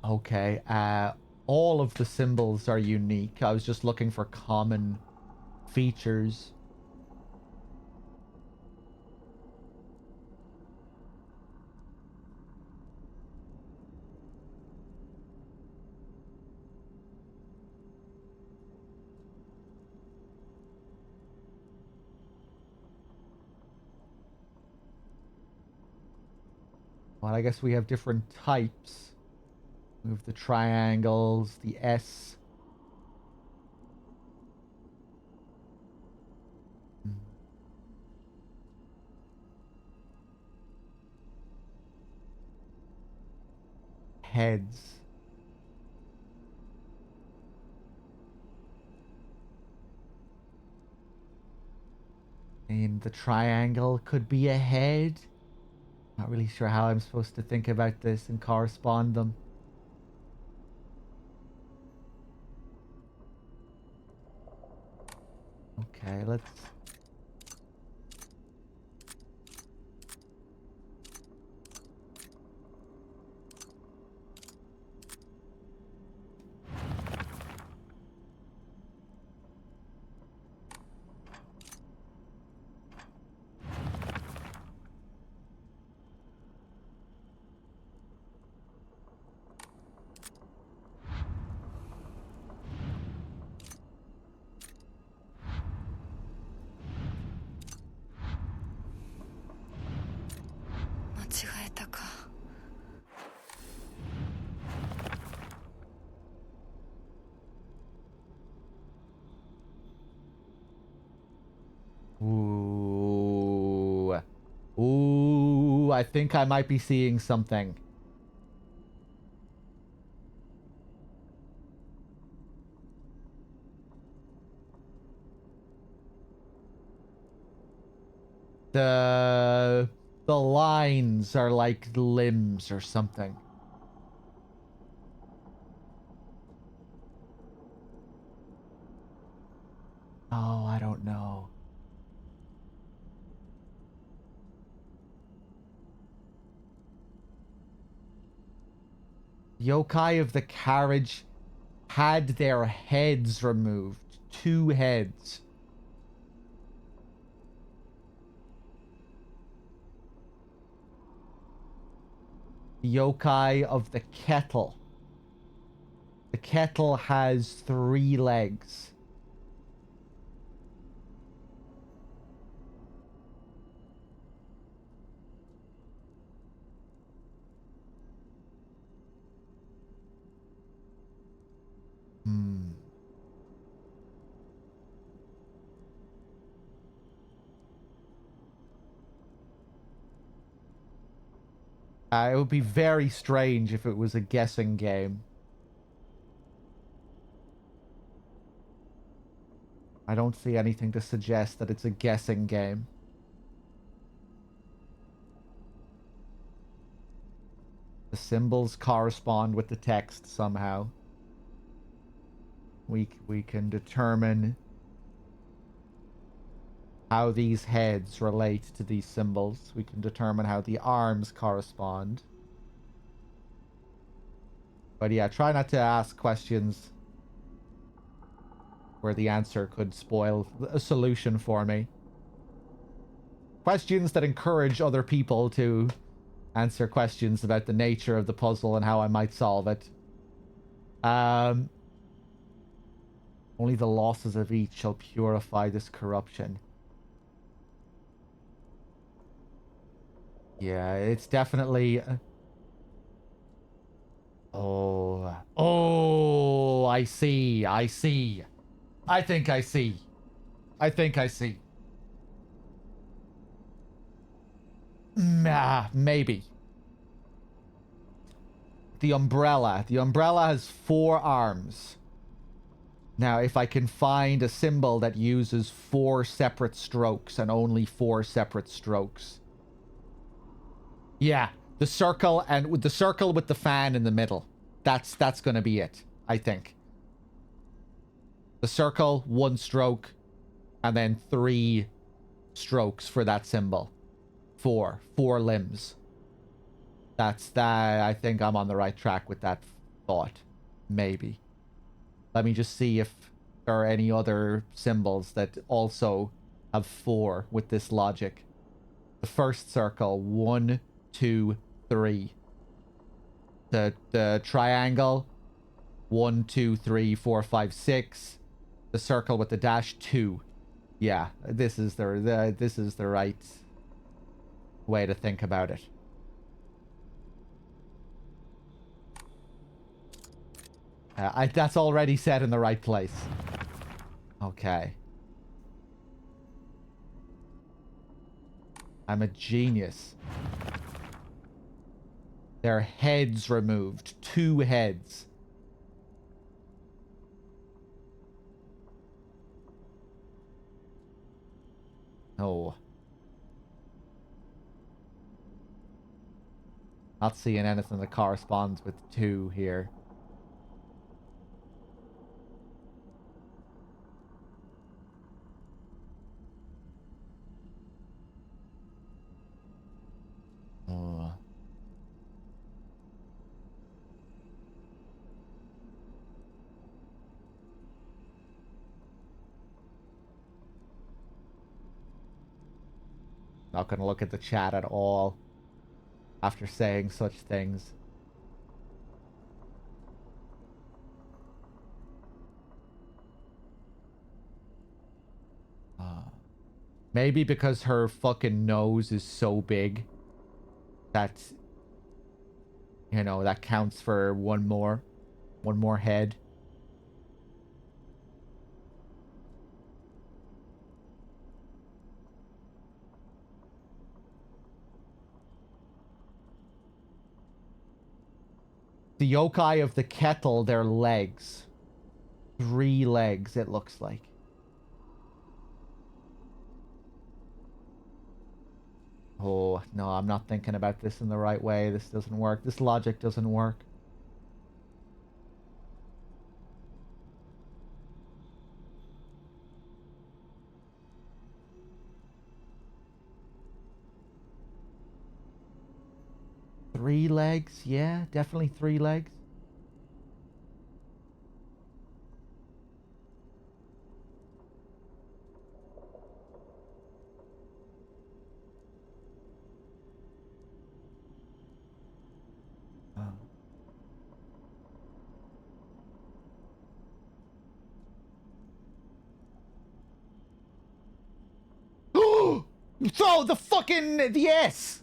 Speaker 1: Okay, all of the symbols are unique. I was just looking for common features. Well, I guess we have different types. We have the triangles, the S. Heads. And the triangle could be a head. Not really sure how I'm supposed to think about this and correspond them. Okay, let's... Ooh. Ooh, I think I might be seeing something. The lines are like limbs or something. Oh, I don't know. Yokai of the carriage had their heads removed. 2 heads. Yokai of the kettle. The kettle has 3 legs. It would be very strange if it was a guessing game. I don't see anything to suggest that it's a guessing game. The symbols correspond with the text somehow. We can determine how these heads relate to these symbols. We can determine how the arms correspond. But yeah, try not to ask questions where the answer could spoil a solution for me. Questions that encourage other people to answer questions about the nature of the puzzle and how I might solve it. Only the losses of each shall purify this corruption. Yeah, it's definitely... Oh, I see. I see. I think I see. I think I see. Maybe. The umbrella. The umbrella has 4 arms. Now, if I can find a symbol that uses 4 separate strokes and only 4 separate strokes. Yeah, the circle and with the circle with the fan in the middle. That's going to be it, I think. The circle, 1 stroke, and then 3 strokes for that symbol. 4 limbs. That's that. I think I'm on the right track with that thought. Maybe. Let me just see if there are any other symbols that also have 4 with this logic. The first circle, 1, 2, 3. The triangle, 1, 2, 3, 4, 5, 6. The circle with the dash, 2. Yeah, this is the right way to think about it. That's already set in the right place. Okay. I'm a genius. Their heads removed. 2 heads. Oh. Not seeing anything that corresponds with 2 here. Oh. Not gonna look at the chat at all after saying such things. Maybe because her fucking nose is so big that, you know, that counts for one more head. The yokai of the kettle, their legs. 3 legs, it looks like. Oh, no, I'm not thinking about this in the right way. This doesn't work. This logic doesn't work. Three legs? Yeah, definitely 3 legs. So the fucking yes.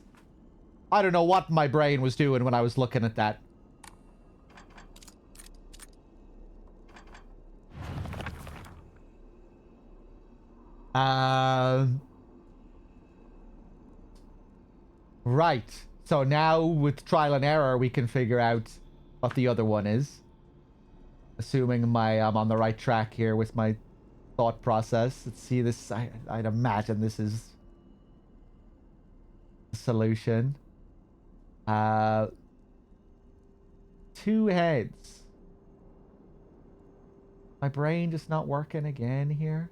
Speaker 1: I don't know what my brain was doing when I was looking at that. Right. So now with trial and error, we can figure out what the other one is. Assuming I'm on the right track here with my thought process. Let's see this. I'd imagine this is the solution. 2 heads. My brain just not working again here.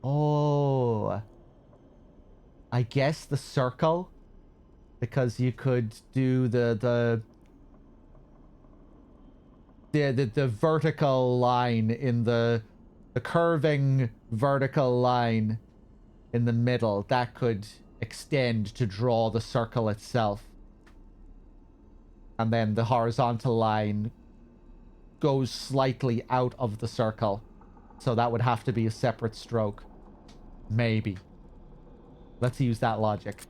Speaker 1: Oh, I guess the circle, because you could do the vertical line in the curving vertical line in the middle that could extend to draw the circle itself, and then the horizontal line goes slightly out of the circle, so that would have to be a separate stroke. Maybe. Let's use that logic.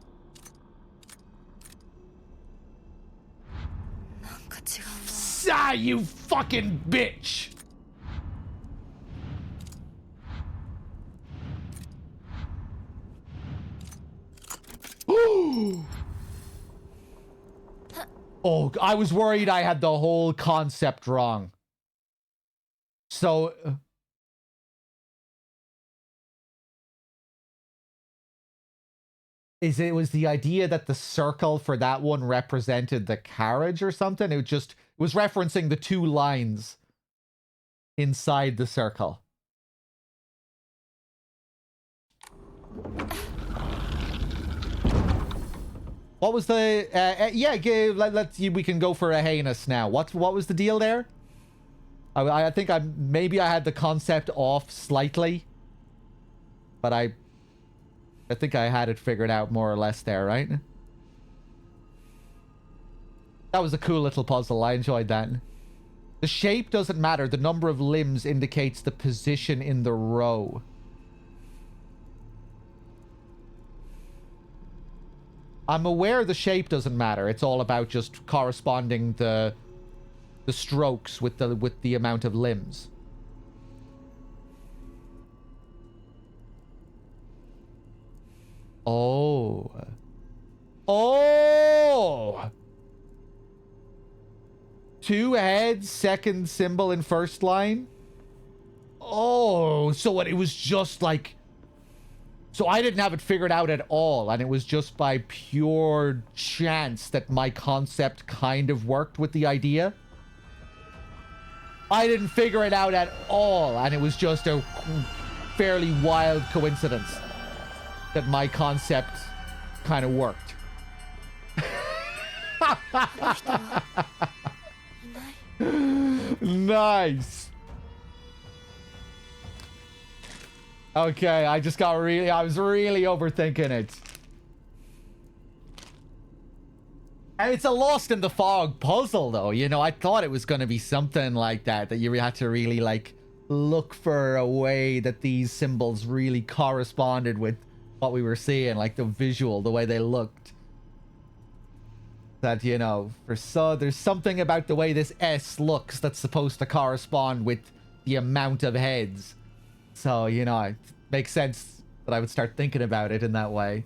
Speaker 1: Ah, you fucking bitch! Oh, I was worried I had the whole concept wrong. So... was the idea that the circle for that one represented the carriage or something? It was referencing the 2 lines inside the circle. What was the yeah, we can go for a heinous now. What was the deal there? I think maybe I had the concept off slightly, but I think I had it figured out more or less there, right? That was a cool little puzzle. I enjoyed that. The shape doesn't matter. The number of limbs indicates the position in the row. I'm aware the shape doesn't matter. It's all about just corresponding the strokes with the amount of limbs. Oh. Oh! 2 heads, second symbol in first line. Oh, so what? It was just like... So I didn't have it figured out at all, and it was just by pure chance that my concept kind of worked with the idea. I didn't figure it out at all, and it was just a fairly wild coincidence that my concept kind of worked. Nice. Okay, I was really overthinking it. And it's a Lost in the Fog puzzle, though. You know, I thought it was going to be something like that you had to really, like, look for a way that these symbols really corresponded with what we were seeing, like the visual, the way they looked. That, you know, there's something about the way this S looks that's supposed to correspond with the amount of heads. So, you know, it makes sense that I would start thinking about it in that way.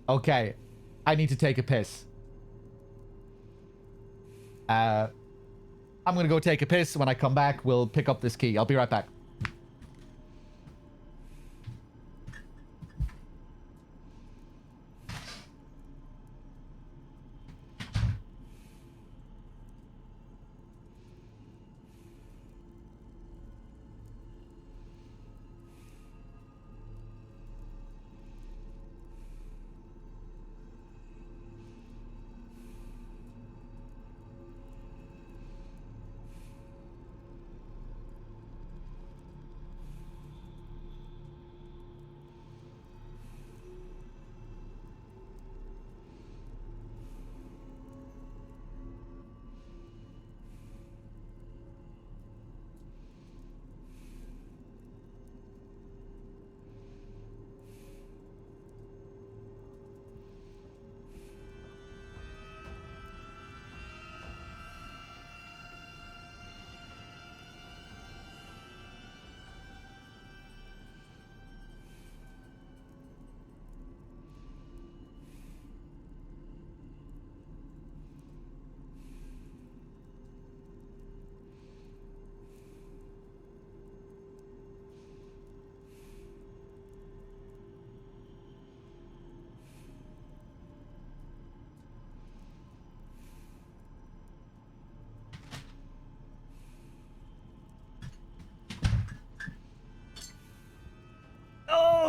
Speaker 1: Okay. I need to take a piss. I'm gonna go take a piss. When I come back, we'll pick up this key. I'll be right back.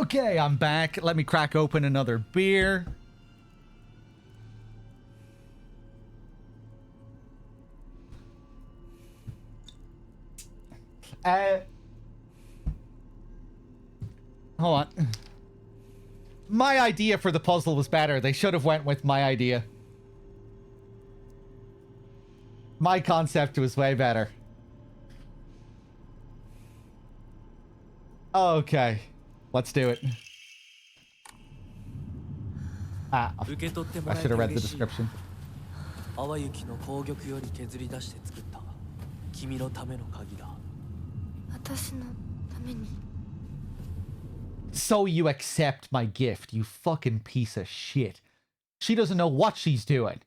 Speaker 1: Okay, I'm back. Let me crack open another beer. Hold on. My idea for the puzzle was better. They should have went with my idea. My concept was way better. Okay. Let's do it. Ah, I should have read the description.
Speaker 7: 淡雪の紅玉より削り出して作った君のための鍵だ。
Speaker 3: 私のために。
Speaker 1: So you accept my gift, you fucking piece of shit. She doesn't know what she's doing.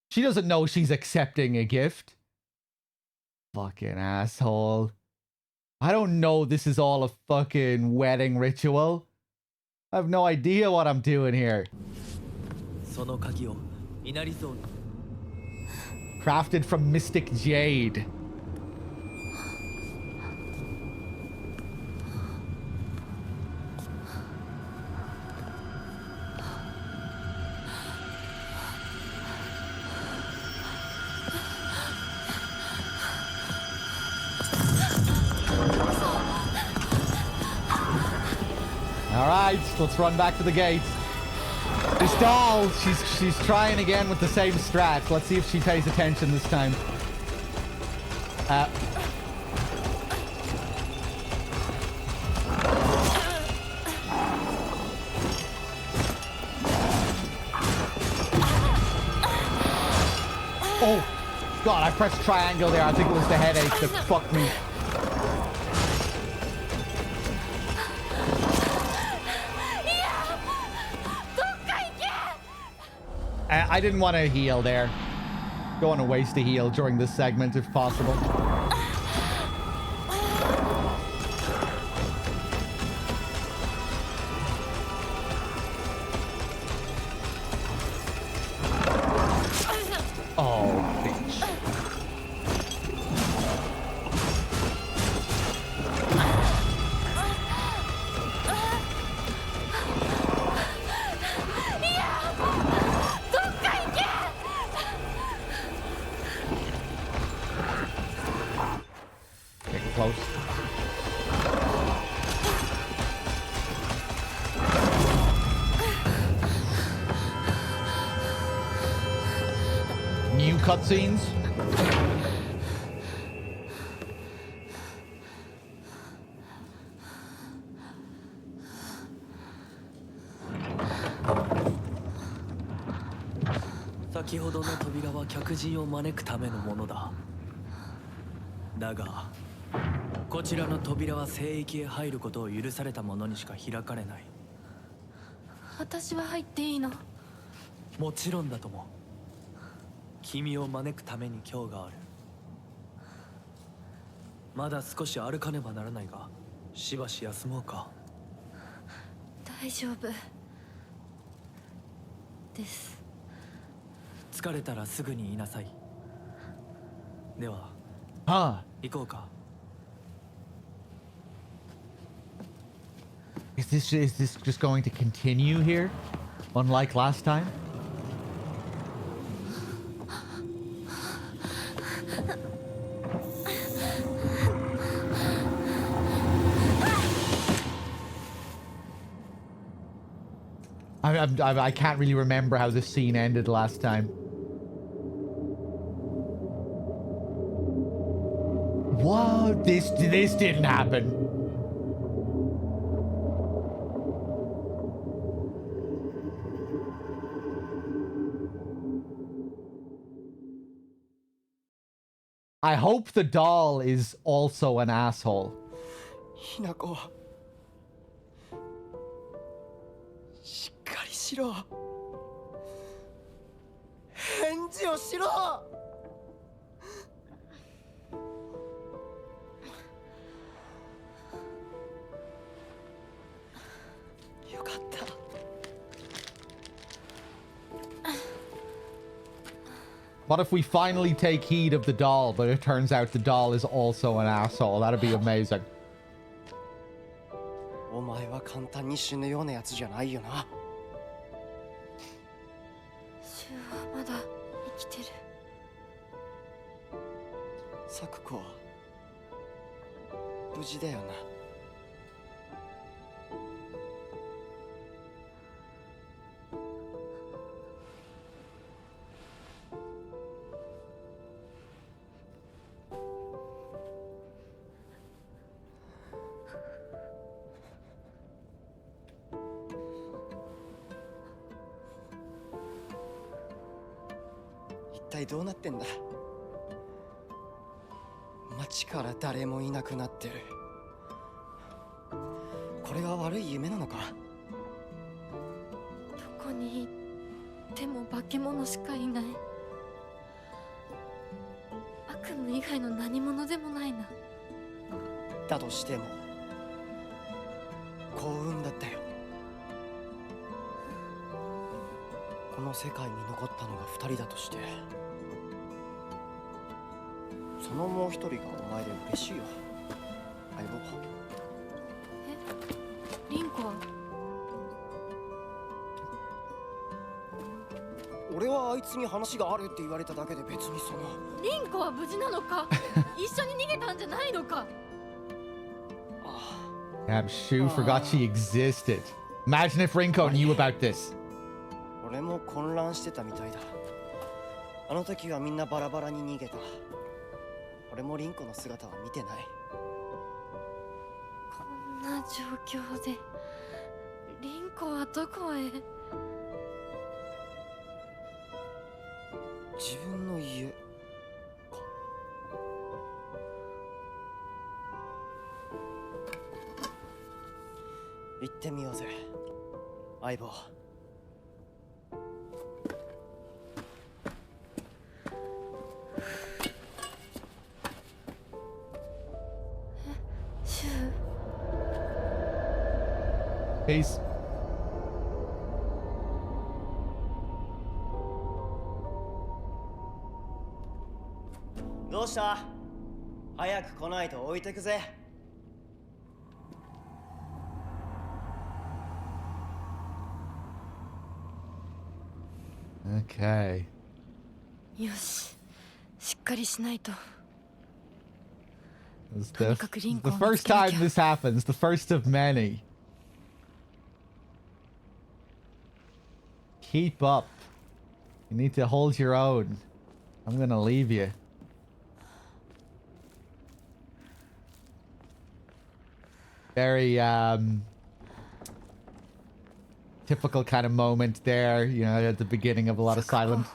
Speaker 1: She doesn't know she's accepting a gift. Fucking asshole. I don't know this is all a fucking wedding ritual. I have no idea what I'm doing here.
Speaker 7: その鍵を稲荷像に
Speaker 1: Crafted from Mystic Jade. Alright, let's run back to the gates. This doll, she's trying again with the same strat. Let's see if she pays attention this time. Oh, God, I pressed triangle there. I think it was the headache that fucked me. I didn't want to heal there. Don't want to waste a heal during this segment if possible. Oh, bitch. Close. New cutscenes.
Speaker 7: 先ほどの扉は客人を招くためのものだ。だがこちらの扉は聖域へ入ることを許された者にしか開かれない。
Speaker 3: 私は入っていいの？
Speaker 7: もちろんだとも。君を招くために今日がある。まだ少し歩かねばならないが、しばし休もうか。
Speaker 3: 大丈夫です。
Speaker 7: 疲れたらすぐに言いなさい。では、行こうか。
Speaker 1: Is this just going to continue here? Unlike last time? I can't really remember how this scene ended last time. What? This didn't happen. I hope the doll is also an asshole.
Speaker 6: ひなこしっかりしろ返事をしろよかった
Speaker 1: What if we finally take heed of the doll, but it turns out the doll is also an asshole? That'd be amazing.
Speaker 6: お前は簡単に死ぬようなやつじゃないよな。
Speaker 3: シュウはまだ生きてる。
Speaker 6: サクコは無事だよな。一体どうなってんだ。街から誰もいなくなってる。これは悪い夢なのか。
Speaker 3: どこに行っても化け物しかいない。悪夢以外の何者でもないな。
Speaker 6: だとしても幸運だったよ。この世界に残ったのが2人だとして、そのもう一人がお前で嬉しいよ、相棒。
Speaker 3: リンコは？
Speaker 6: 俺はあいつに話があるって言われただけで別にその。
Speaker 3: リンコは無事なのか？一緒に逃げたんじゃないのか？Damn,
Speaker 1: Shu forgot she existed. Imagine if Rinko knew about this.
Speaker 6: 俺も混乱してたみたいだ。あの時はみんなバラバラに逃げた。俺もリンコの姿は見てない。
Speaker 3: こんな状況でリンコはどこへ？
Speaker 6: 自分の家か。行ってみようぜ、相棒。
Speaker 3: シュウ。
Speaker 1: Peace.
Speaker 6: どうした？早く来ないと置いてくぜ。
Speaker 1: Okay.
Speaker 3: よし、しっかりしないと。
Speaker 1: It's
Speaker 3: Toにかくリンコ
Speaker 1: the
Speaker 3: を見
Speaker 1: first
Speaker 3: つけなきゃ。
Speaker 1: time this happens, the first of many. Keep up. You need to hold your own. I'm gonna leave you. Very typical kind of moment there, you know, at the beginning of a lot of silent.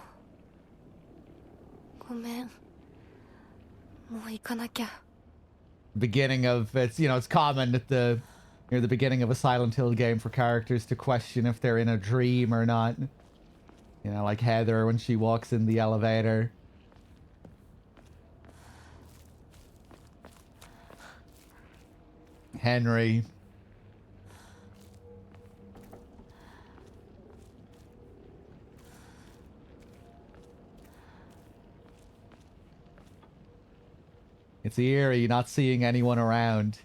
Speaker 3: ごめん。もう行かなきゃ。
Speaker 1: Beginning of it's, you know, it's common at the near the beginning of a Silent Hill game for characters to question if they're in a dream or not. You know, like Heather when she walks in the elevator. Henry. It's eerie not seeing anyone around.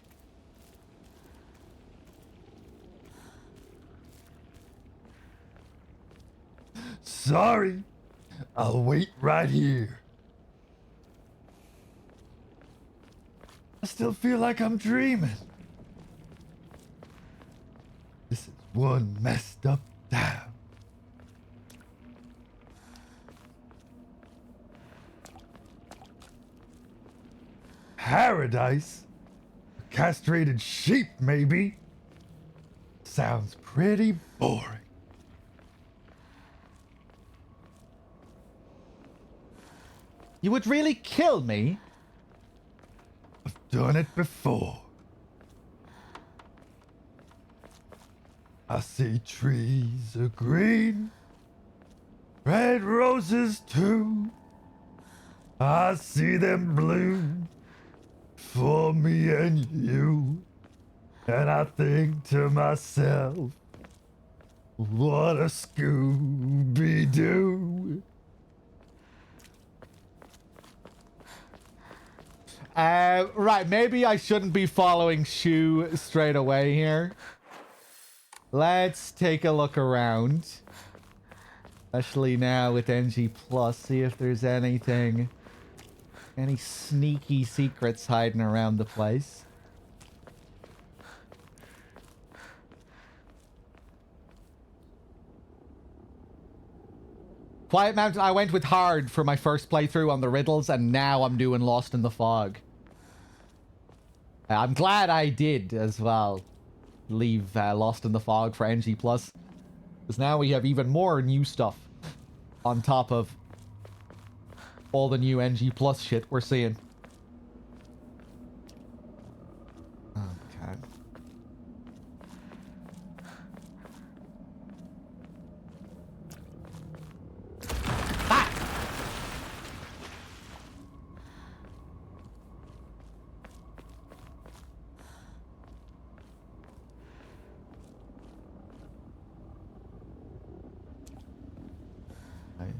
Speaker 8: Sorry. I'll wait right here. I still feel like I'm dreaming. This is one messed up town. Paradise? A castrated sheep, maybe? Sounds pretty boring.
Speaker 1: You would really kill me?
Speaker 8: I've done it before. I see trees are green, red roses too. I see them bloom for me and you. And I think to myself, what a Scooby-Doo.
Speaker 1: Right, maybe I shouldn't be following Shu straight away here. Let's take a look around. Especially now with NG Plus, see if there's anything, any sneaky secrets hiding around the place. Quiet Mountain, I went with hard for my first playthrough on the riddles, and now I'm doing Lost in the Fog. I'm glad I did as well. Leave Lost in the Fog for NG Plus. Because now we have even more new stuff on top of all the new NG Plus shit we're seeing. Okay. Ah! Okay.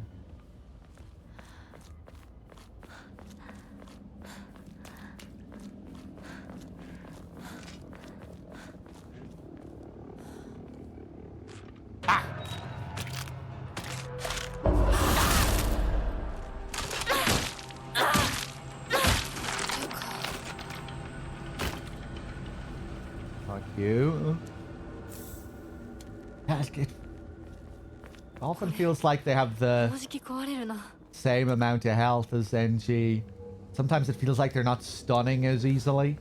Speaker 1: Fuck you. It often feels like they have the
Speaker 3: 正直壊れるな。
Speaker 1: same amount of health as NG. Sometimes it feels like they're not stunning as easily.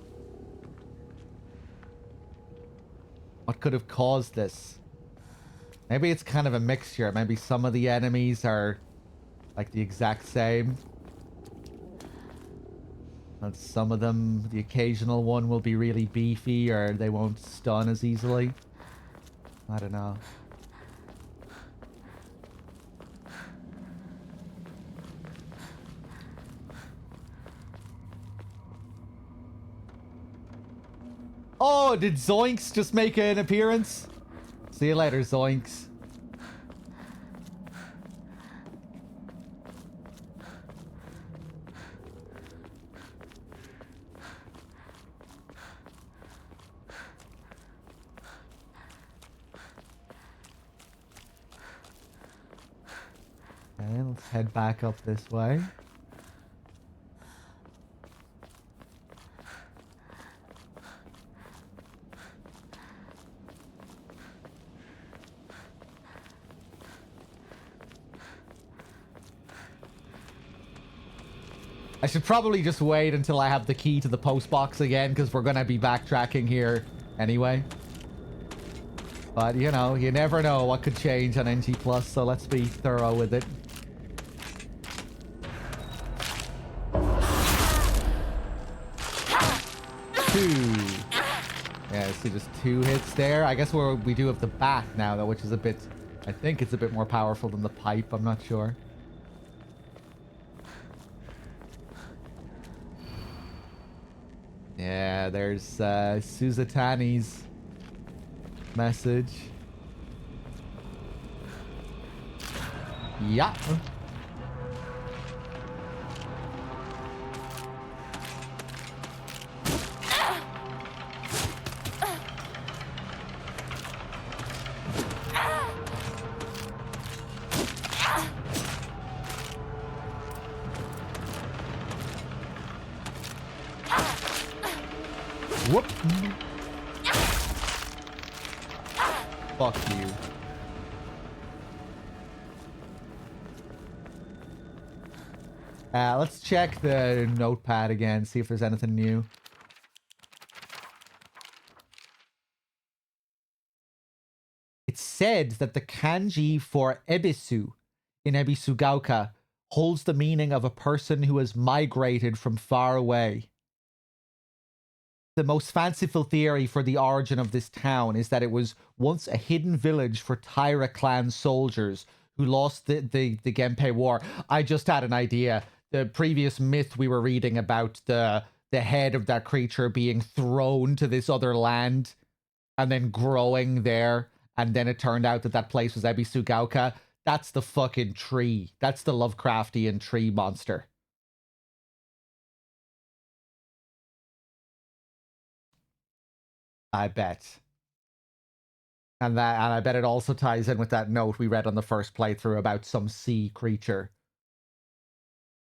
Speaker 1: What could have caused this? Maybe it's kind of a mixture. Maybe some of the enemies are like the exact same. And some of them, the occasional one will be really beefy or they won't stun as easily. I don't know. Oh, did Zoinks just make an appearance? See you later, Zoinks. Okay, let's head back up this way. I should probably just wait until I have the key to the post box again, because we're going to be backtracking here anyway. But, you know, you never know what could change on NG+, so let's be thorough with it. Two. Yeah, see, just 2 hits there. I guess we do have the bat now, though, which is a bit... I think it's a bit more powerful than the pipe. I'm not sure. Yeah, there's Suzatani's message. Yeah. Whoop. Fuck you. Let's check the notepad again, see if there's anything new. It said that the kanji for Ebisu in Ebisugaoka holds the meaning of a person who has migrated from far away. The most fanciful theory for the origin of this town is that it was once a hidden village for Taira clan soldiers who lost the Genpei War. I just had an idea. The previous myth we were reading about the head of that creature being thrown to this other land and then growing there, and then it turned out that that place was Ebisugaoka. That's the fucking tree. That's the Lovecraftian tree monster. I bet. And I bet it also ties in with that note we read on the first playthrough about some sea creature.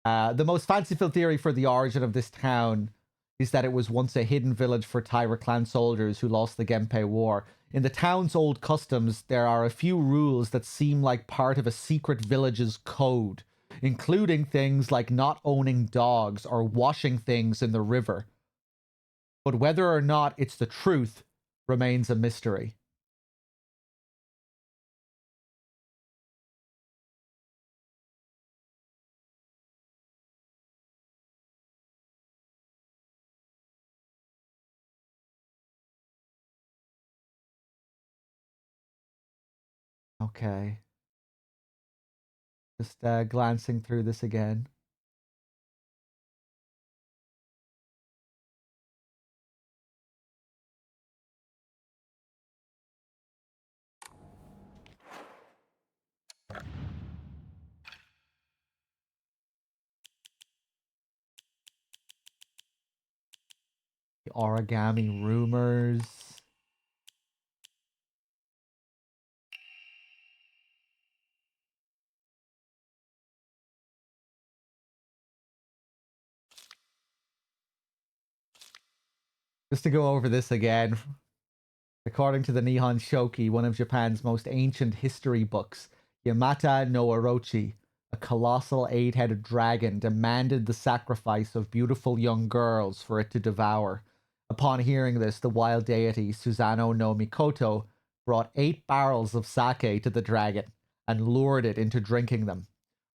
Speaker 1: The most fanciful theory for the origin of this town is that it was once a hidden village for Taira clan soldiers who lost the Genpei War. In the town's old customs, there are a few rules that seem like part of a secret village's code, including things like not owning dogs or washing things in the river. But whether or not it's the truth remains a mystery. Okay. Just glancing through this again. The origami rumors. Just to go over this again. According to the Nihon Shoki, one of Japan's most ancient history books, Yamata no Orochi, a colossal 8-headed dragon, demanded the sacrifice of beautiful young girls for it to devour. Upon hearing this, the wild deity Susanoo no Mikoto brought 8 barrels of sake to the dragon and lured it into drinking them.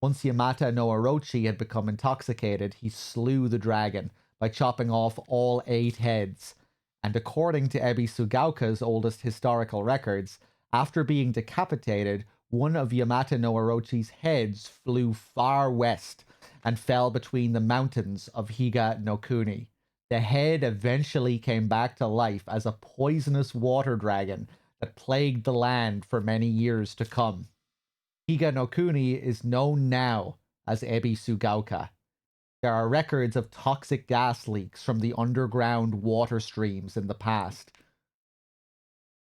Speaker 1: Once Yamata no Orochi had become intoxicated, he slew the dragon by chopping off all 8 heads. And according to Ebi Sugauka's oldest historical records, after being decapitated, one of Yamata no Orochi's heads flew far west and fell between the mountains of Higa no Kuni. The head eventually came back to life as a poisonous water dragon that plagued the land for many years to come. Higa no Kuni is known now as Ebi Sugauka. There are records of toxic gas leaks from the underground water streams in the past.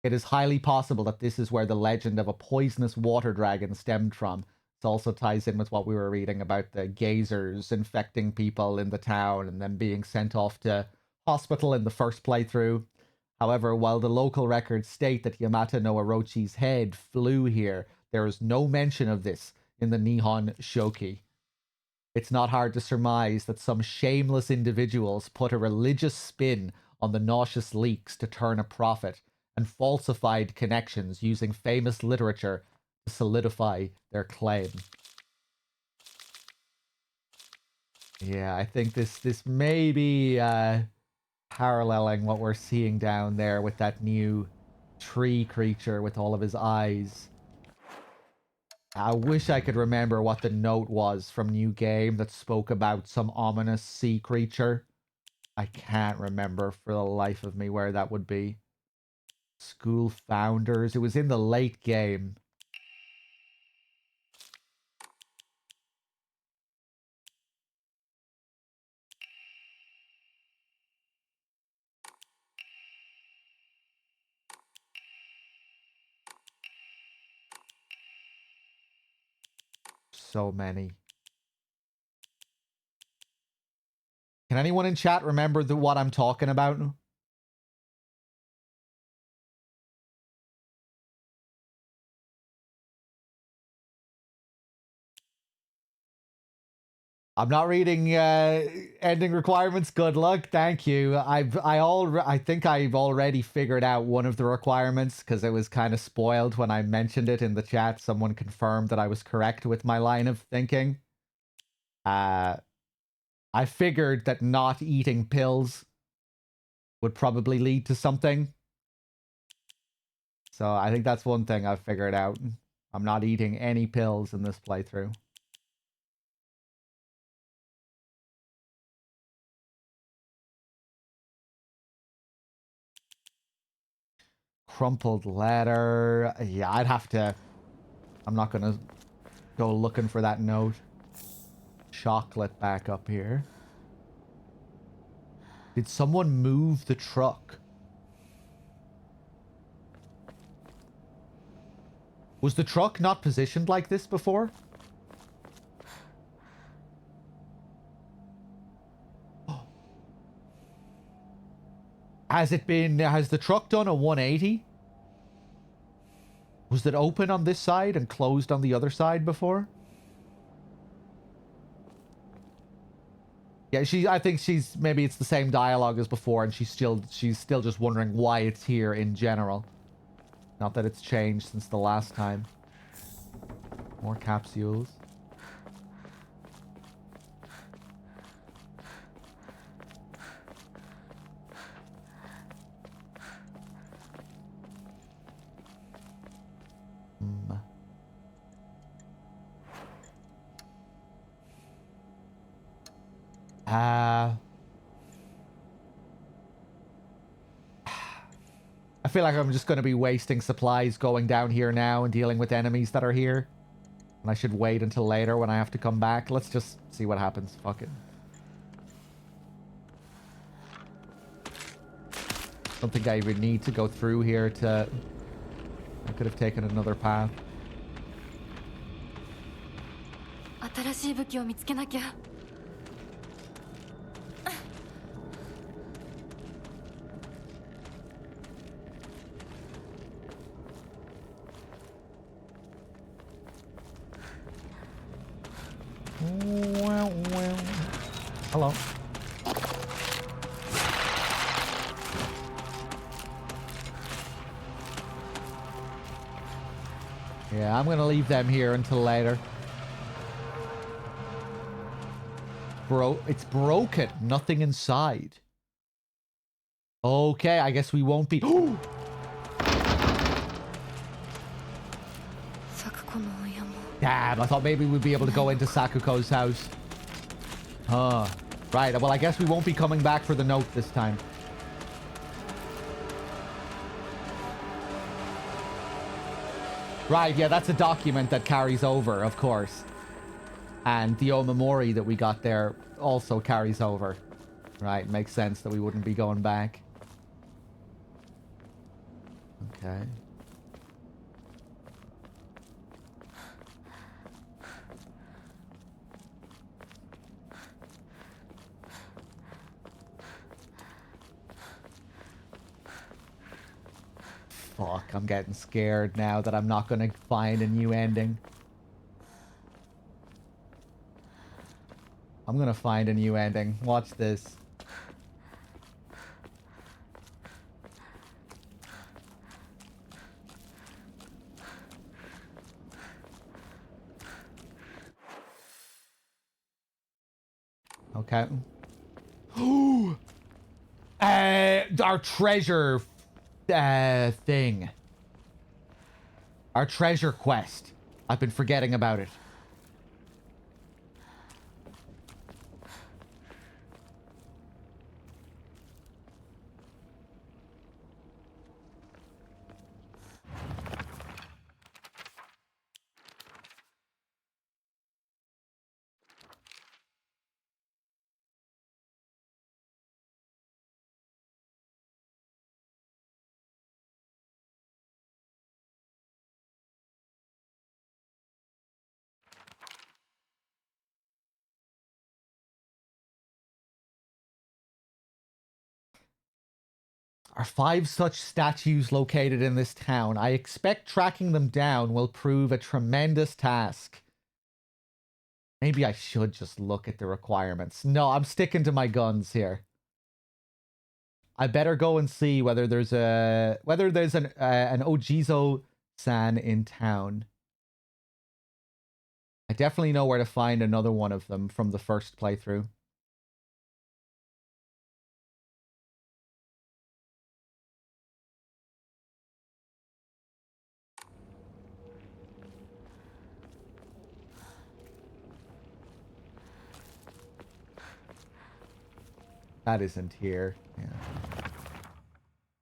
Speaker 1: It is highly possible that this is where the legend of a poisonous water dragon stemmed from. It also ties in with what we were reading about the geysers infecting people in the town and then being sent off to hospital in the first playthrough. However, while the local records state that Yamata no Orochi's head flew here, there is no mention of this in the Nihon Shoki. It's not hard to surmise that some shameless individuals put a religious spin on the nauseous leaks to turn a profit and falsified connections using famous literature to solidify their claim. Yeah, I think this may be paralleling what we're seeing down there with that new tree creature with all of his eyes. I wish I could remember what the note was from New Game that spoke about some ominous sea creature. I can't remember for the life of me where that would be. School Founders. It was in the late game. So many. Can anyone in chat remember what I'm talking about? I'm not reading ending requirements. Good luck. Thank you. I think I've already figured out one of the requirements because it was kind of spoiled when I mentioned it in the chat. Someone confirmed that I was correct with my line of thinking. I figured that not eating pills would probably lead to something. So I think that's one thing I've figured out. I'm not eating any pills in this playthrough. Crumpled letter. Yeah, I'd have to... I'm not gonna go looking for that note. Chocolate back up here. Did someone move the truck? Was the truck not positioned like this before? Has the truck done a 180? Was it open on this side and closed on the other side before? Yeah, I think maybe it's the same dialogue as before, and she's still just wondering why it's here in general. Not that it's changed since the last time. More capsules. I feel like I'm just going to be wasting supplies going down here now and dealing with enemies that are here. And I should wait until later when I have to come back. Let's just see what happens. Fuck it. Don't think I even need to go through here to... I could have taken another path.
Speaker 3: 新しい武器を見つけなきゃ。
Speaker 1: Hello. Yeah, I'm gonna leave them here until later. Bro, it's broken. Nothing inside. Okay, I guess we won't be... Damn, I thought maybe we'd be able to go into Sakuko's house. Huh. Right, well, I guess we won't be coming back for the note this time. Right, yeah, that's a document that carries over, of course. And the Omamori that we got there also carries over. Right, makes sense that we wouldn't be going back. Okay. Fuck, I'm getting scared now that I'm not gonna find a new ending. I'm gonna find a new ending. Watch this. Okay. Our treasure thing. Our treasure quest. I've been forgetting about it. Are 5 such statues located in this town? I expect tracking them down will prove a tremendous task. Maybe I should just look at the requirements. No, I'm sticking to my guns here. I better go and see whether there's an Ojizo-san in town. I definitely know where to find another one of them from the first playthrough. That isn't here. Yeah.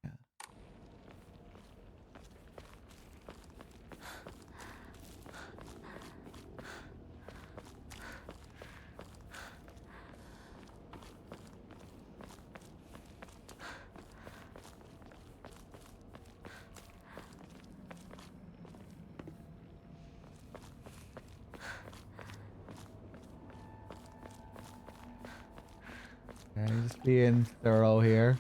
Speaker 1: Yeah. Okay, just being thorough here.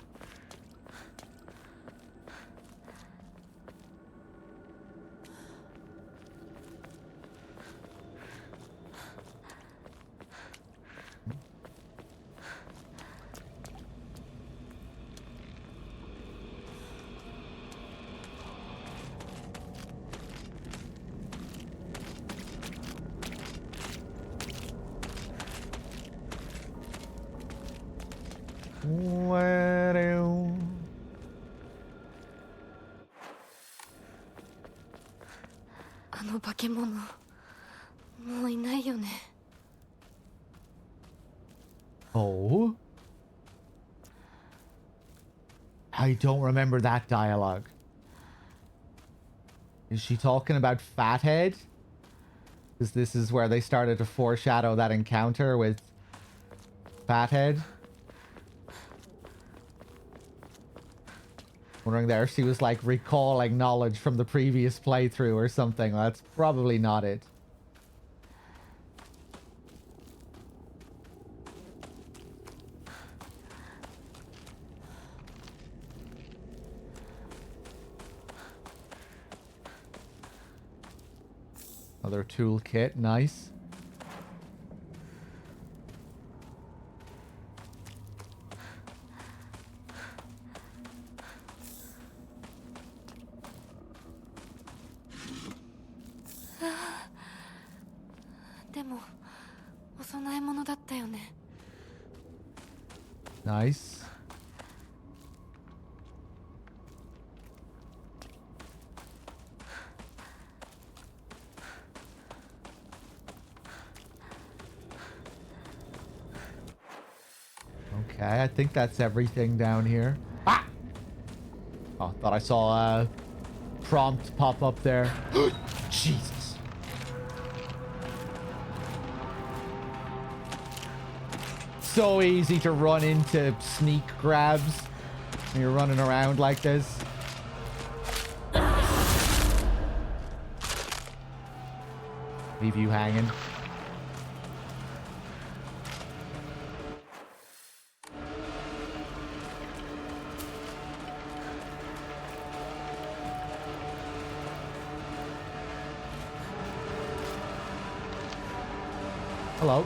Speaker 1: Well,
Speaker 3: あの化け物もういないよね。
Speaker 1: oh? I don't remember that dialogue. Is she talking about Fathead? Because this is where they started to foreshadow that encounter with Fathead. Wondering there if she was like recalling knowledge from the previous playthrough or something. That's probably not it. Another toolkit, nice. Nice. Okay, I think that's everything down here. Ah! Oh, thought I saw a prompt pop up there. Jesus. So easy to run into sneak grabs when you're running around like this. Leave you hanging. Hello.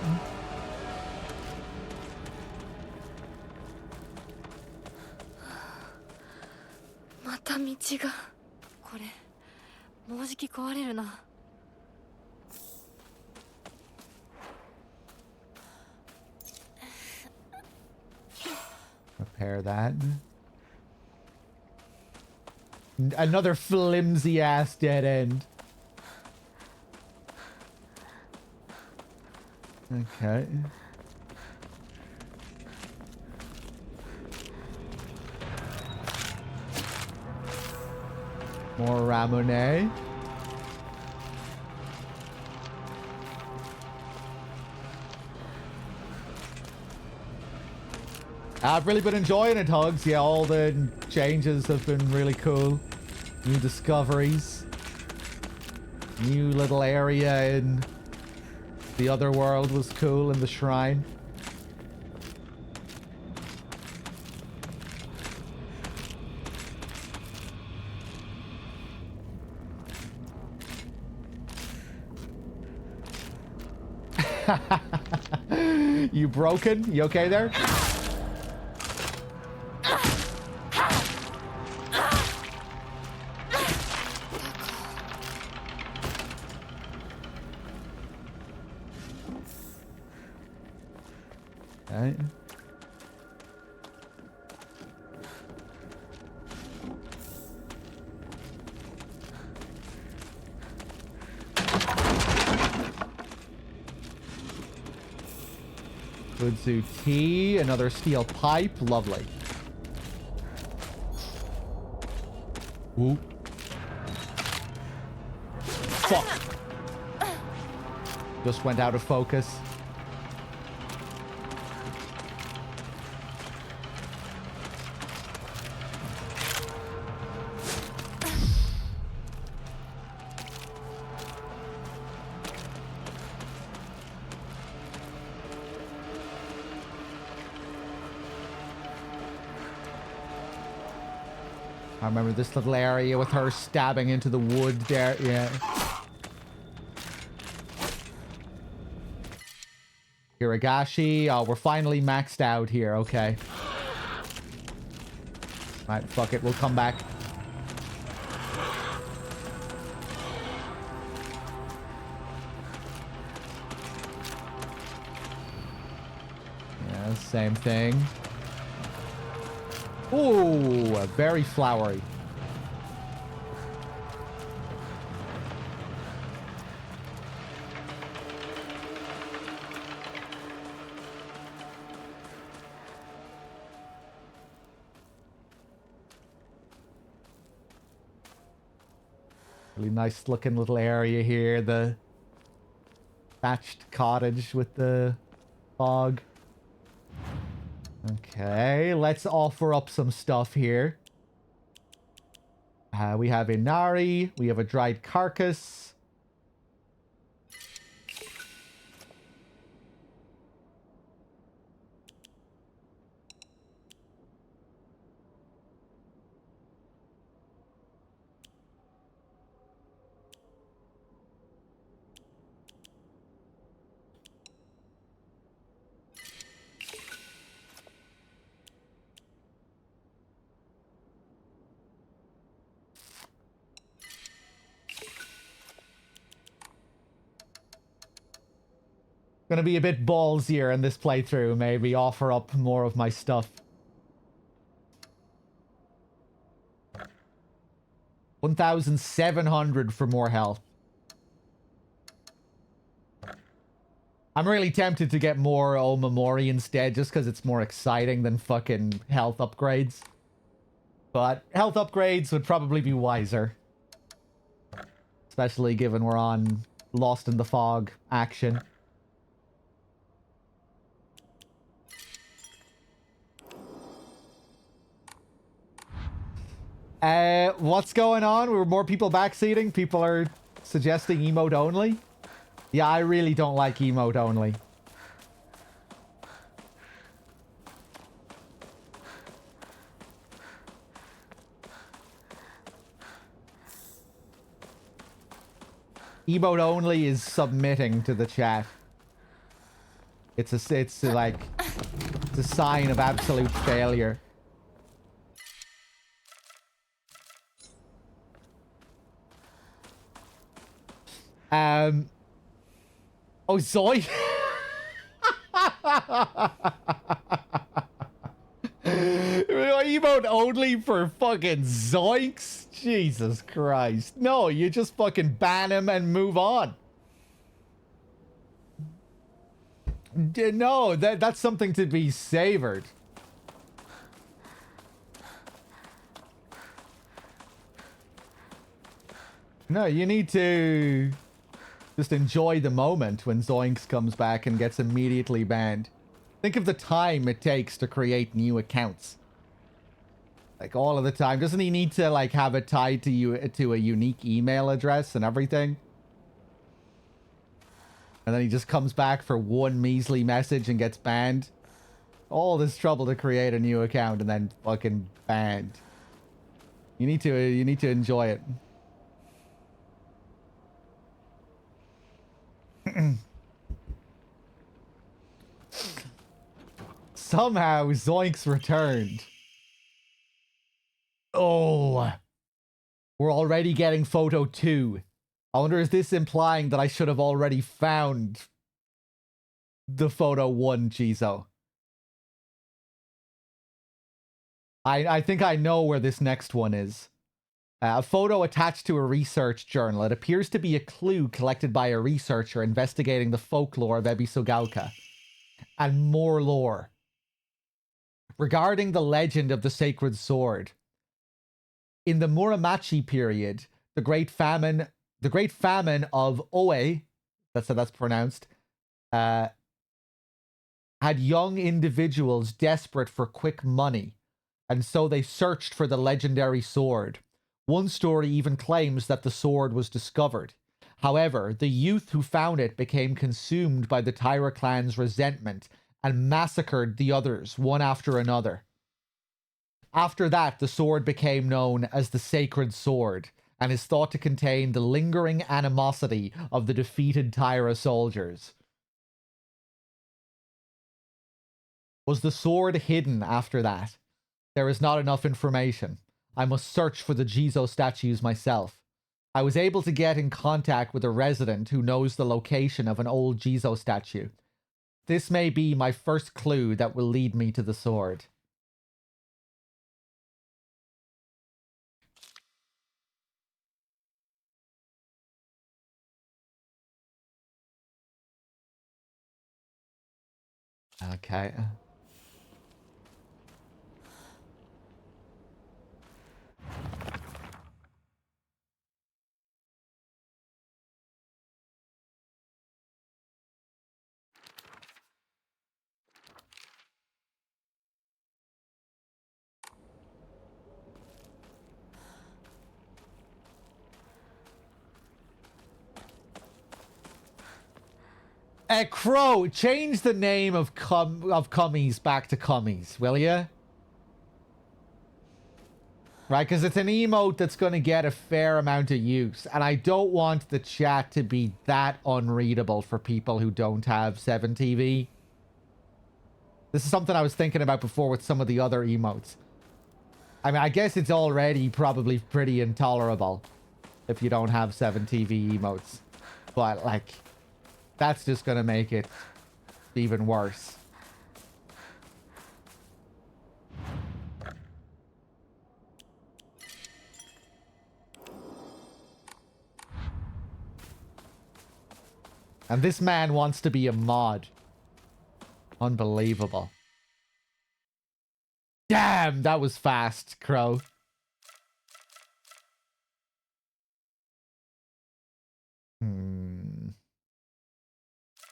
Speaker 1: Repair that. Another flimsy ass dead end. Okay. More Ramone. I've really been enjoying it, Hugs. Yeah, all the changes have been really cool. New discoveries. New little area in the other world was cool in the shrine. You broken? You okay there? Okay. Kudzu tea, another steel pipe, lovely. Ooh. Fuck. Just went out of focus. I remember this little area with her stabbing into the wood there. Yeah. Hiragashi. Oh, we're finally maxed out here. Okay. Right, fuck it. We'll come back. Yeah, same thing. Ooh, very flowery. Really nice looking little area here. The thatched cottage with the fog. Okay, let's offer up some stuff here. We have Inari. We have a dried carcass. Gonna be a bit ballsier in this playthrough, maybe offer up more of my stuff. 1,700 for more health. I'm really tempted to get more Omamori instead, just because it's more exciting than fucking health upgrades. But health upgrades would probably be wiser. Especially given we're on Lost in the Fog action. What's going on? Were more people backseating? People are suggesting emote only? Yeah, I really don't like emote only. Emote only is submitting to the chat. It's a sign of absolute failure. Oh, Zoe. Emote only for fucking zoinks? Jesus Christ. No, you just fucking ban him and move on. No, that's something to be savored. No, you need to just enjoy the moment when Zoinks comes back and gets immediately banned. Think of the time it takes to create new accounts. Like, all of the time. Doesn't he need to, like, have it tied to you to a unique email address and everything? And then he just comes back for one measly message and gets banned. All this trouble to create a new account and then fucking banned. You need to enjoy it. Somehow Zoinks returned. Oh, we're already getting photo 2. I wonder, is this implying that I should have already found the photo 1, Jizo? I think I know where this next one is. A photo attached to a research journal. It appears to be a clue collected by a researcher investigating the folklore of Ebisugaoka. And more lore. Regarding the legend of the sacred sword. In the Muromachi period, the Great Famine of Oe, that's how that's pronounced, had young individuals desperate for quick money, and so they searched for the legendary sword. One story even claims that the sword was discovered. However, the youth who found it became consumed by the Taira clan's resentment and massacred the others one after another. After that, the sword became known as the Sacred Sword, and is thought to contain the lingering animosity of the defeated Tyra soldiers. Was the sword hidden after that? There is not enough information. I must search for the Jizo statues myself. I was able to get in contact with a resident who knows the location of an old Jizo statue. This may be my first clue that will lead me to the sword. Okay. Crow, change the name of Cummies back to Cummies, will ya? Right, because it's an emote that's going to get a fair amount of use. And I don't want the chat to be that unreadable for people who don't have 7TV. This is something I was thinking about before with some of the other emotes. I mean, I guess it's already probably pretty intolerable if you don't have 7TV emotes. But, like, that's just going to make it even worse. And this man wants to be a mod. Unbelievable. Damn, that was fast, Crow.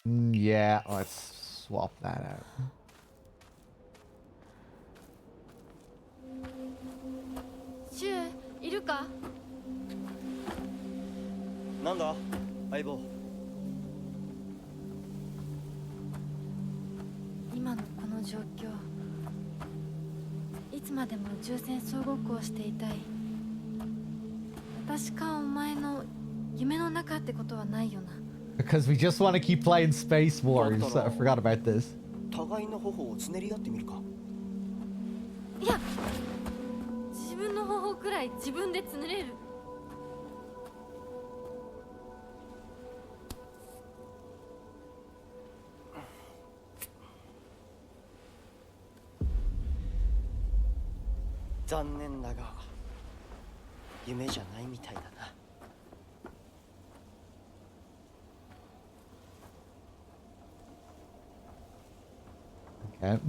Speaker 1: Yeah, let's swap that out.
Speaker 3: Shu, いるか?
Speaker 6: なんだ相棒。
Speaker 3: 今のこの状況、いつまでも宇宙船総合行していたい。私かお前の夢の中ってことはないよな。
Speaker 1: Because we just want to keep playing Space Wars. I forgot about this.
Speaker 6: 互いの頬をつねり合ってみるか。
Speaker 3: いや、自分の頬くらい自分でつねれる。
Speaker 6: 残念だが夢じゃないみたいだな。
Speaker 1: Okay.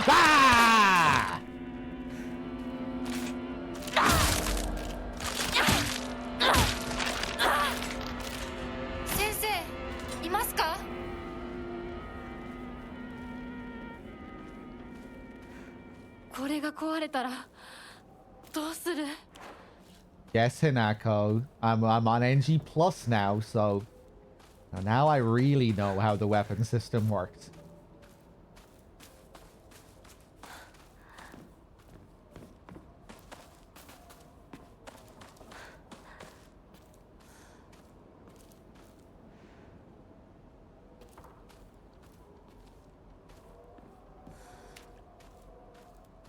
Speaker 1: Ah!
Speaker 3: 先生、いますか? これが壊れたらどうする?
Speaker 1: Yes, Hinako. I'm on NG Plus now, so now I really know how the weapon system works.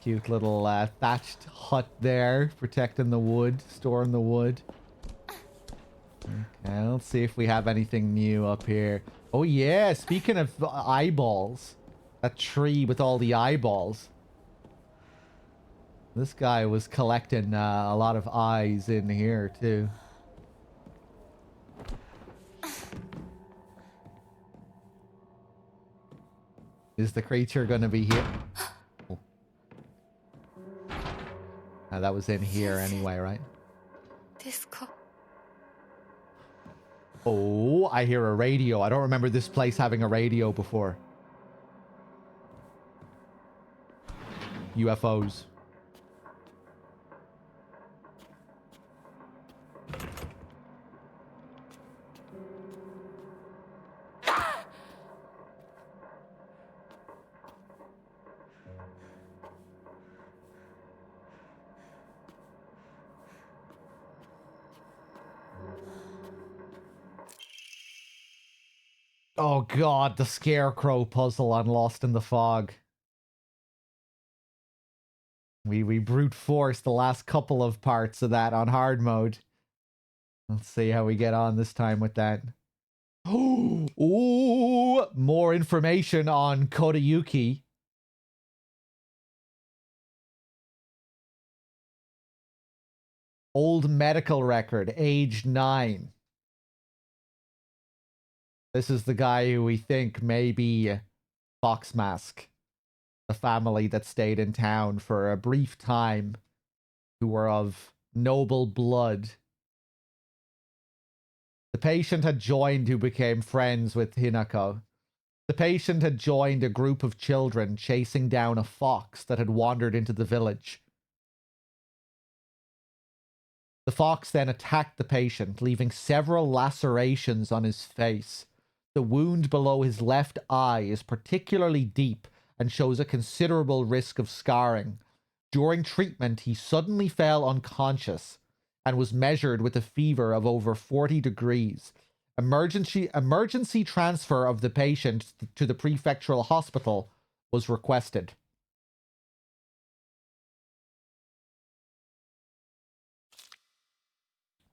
Speaker 1: Cute little thatched hut there, protecting the wood, storing the wood. Okay, let's see if we have anything new up here. Oh yeah, speaking of eyeballs. That tree with all the eyeballs. This guy was collecting a lot of eyes in here too. Is the creature gonna be here? That was in here anyway, right? Oh, I hear a radio. I don't remember this place having a radio before. UFOs. Oh god, the scarecrow puzzle on Lost in the Fog. We brute forced the last couple of parts of that on hard mode. Let's see how we get on this time with that. Ooh, more information on Kodayuki. Old medical record, age 9. This is the guy who we think may be Fox Mask, the family that stayed in town for a brief time, who were of noble blood. The patient had joined who became friends with Hinako. The patient had joined a group of children chasing down a fox that had wandered into the village. The fox then attacked the patient, leaving several lacerations on his face. The wound below his left eye is particularly deep and shows a considerable risk of scarring. During treatment, he suddenly fell unconscious and was measured with a fever of over 40 degrees. Emergency transfer of the patient to the prefectural hospital was requested.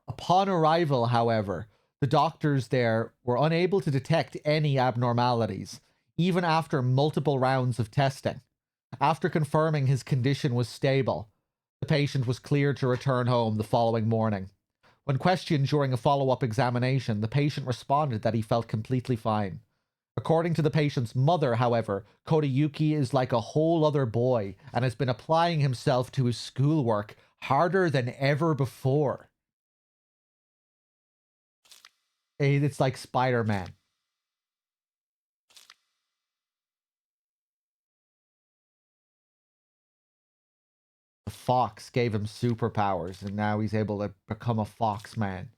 Speaker 1: Upon arrival, however, the doctors there were unable to detect any abnormalities, even after multiple rounds of testing. After confirming his condition was stable, the patient was cleared to return home the following morning. When questioned during a follow-up examination, the patient responded that he felt completely fine. According to the patient's mother, however, Kodayuki is like a whole other boy and has been applying himself to his schoolwork harder than ever before. It's like Spider-Man. The fox gave him superpowers, and now he's able to become a fox man.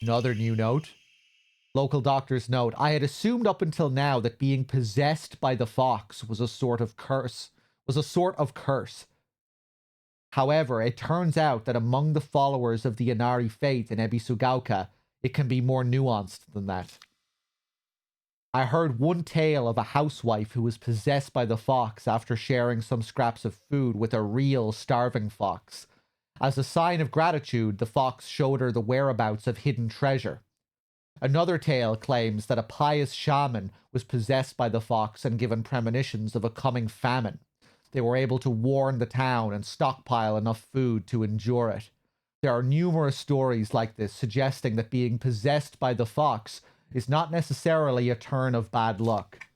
Speaker 1: Another new note. Local doctors note, I had assumed up until now that being possessed by the fox was a sort of curse. However, it turns out that among the followers of the Inari faith in Ebisugaoka, it can be more nuanced than that. I heard one tale of a housewife who was possessed by the fox after sharing some scraps of food with a real starving fox. As a sign of gratitude, the fox showed her the whereabouts of hidden treasure. Another tale claims that a pious shaman was possessed by the fox and given premonitions of a coming famine. They were able to warn the town and stockpile enough food to endure it. There are numerous stories like this suggesting that being possessed by the fox is not necessarily a turn of bad luck.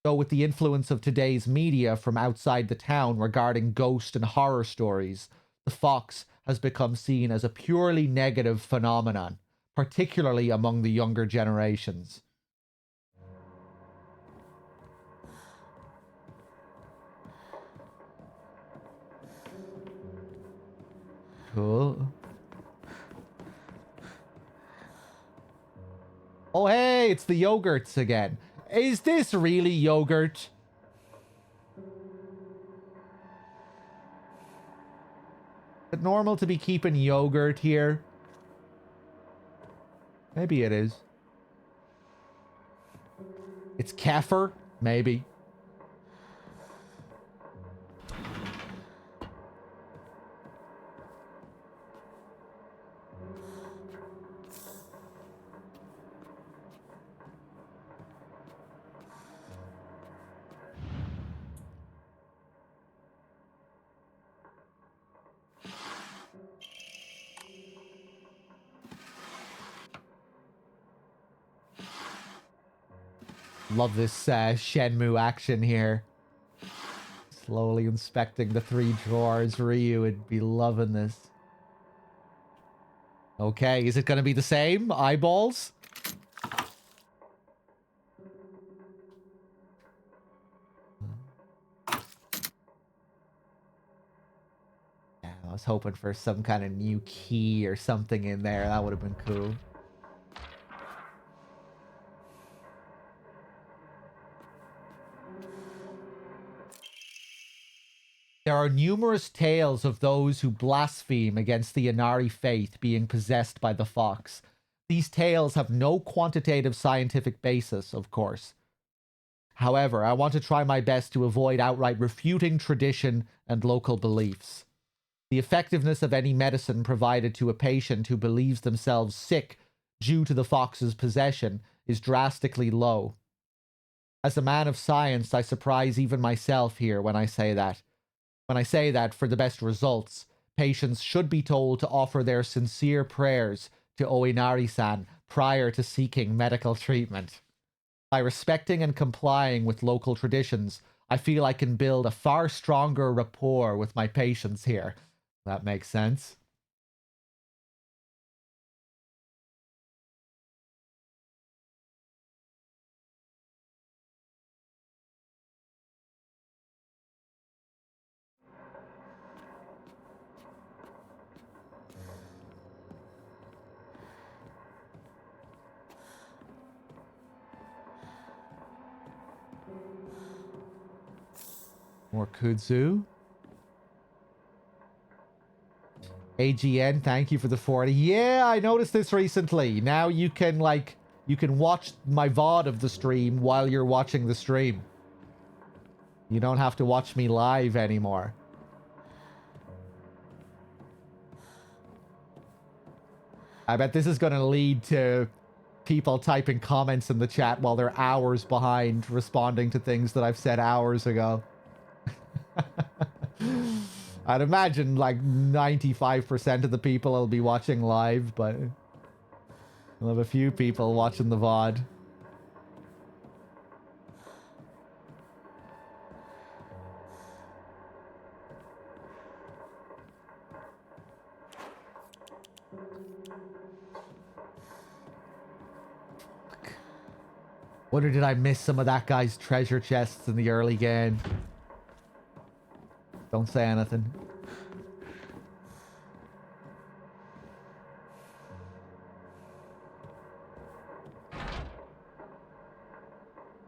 Speaker 1: Though with the influence of today's media from outside the town regarding ghost and horror stories, the fox has become seen as a purely negative phenomenon, particularly among the younger generations. Cool. Oh hey, it's the yogurts again. Is this really yogurt? Is it normal to be keeping yogurt here? Maybe it is. It's kefir? Maybe. Love this Shenmue action here. Slowly inspecting the 3 drawers. Ryu would be loving this. Okay, is it going to be the same? Eyeballs? was hoping for some kind of new key or something in there. That would have been cool. There are numerous tales of those who blaspheme against the Inari faith being possessed by the fox. These tales have no quantitative scientific basis, of course. However, I want to try my best to avoid outright refuting tradition and local beliefs. The effectiveness of any medicine provided to a patient who believes themselves sick due to the fox's possession is drastically low. As a man of science, I surprise even myself here when I say that. When I say that, for the best results, patients should be told to offer their sincere prayers to Oinari-san prior to seeking medical treatment. By respecting and complying with local traditions, I feel I can build a far stronger rapport with my patients here. That makes sense. More kudzu. AGN, thank you for the 40. Yeah, I noticed this recently. Now you can, like, you can watch my VOD of the stream while you're watching the stream. You don't have to watch me live anymore. I bet this is going to lead to people typing comments in the chat while they're hours behind responding to things that I've said hours ago. I'd imagine like 95% of the people will be watching live, but we'll have a few people watching the VOD. Wonder did I miss some of that guy's treasure chests in the early game? Don't say anything.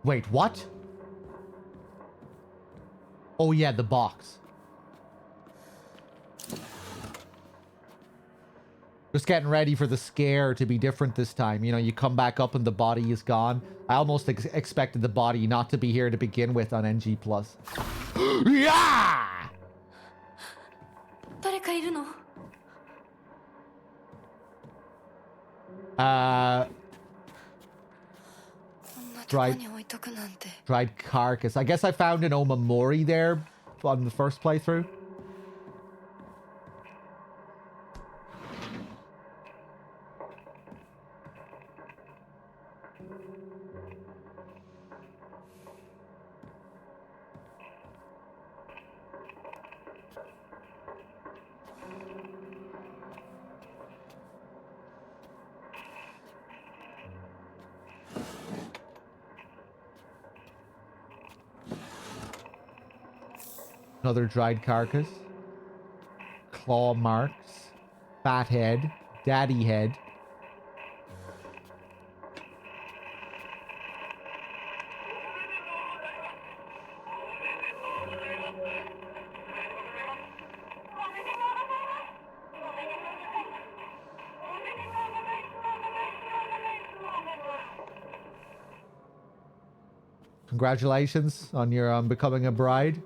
Speaker 1: Wait, what? Oh yeah, the box. Just getting ready for the scare to be different this time. You know, you come back up and the body is gone. I almost expected the body not to be here to begin with on NG+. Yeah!
Speaker 3: 誰かいるの?
Speaker 1: Dried carcass. I guess I found an Omamori there on the first playthrough. Another dried carcass. Claw marks. Fat head. Daddy head. Congratulations on your becoming a bride.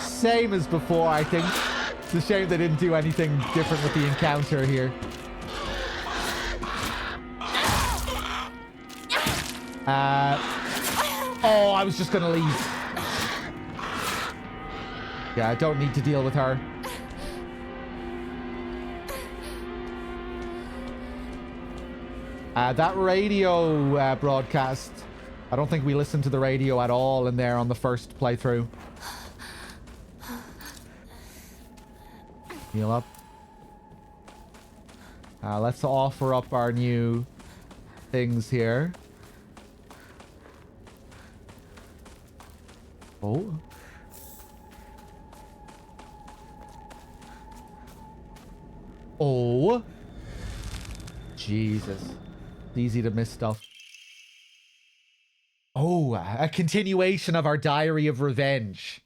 Speaker 1: Same as before, I think. It's a shame they didn't do anything different with the encounter here. Oh, I was just gonna leave. Yeah, I don't need to deal with her. That radio broadcast, I don't think we listened to the radio at all in there on the first playthrough. Heal up. Let's offer up our new things here. Oh. Oh. Jesus. It's easy to miss stuff. Oh, a continuation of our Diary of Revenge.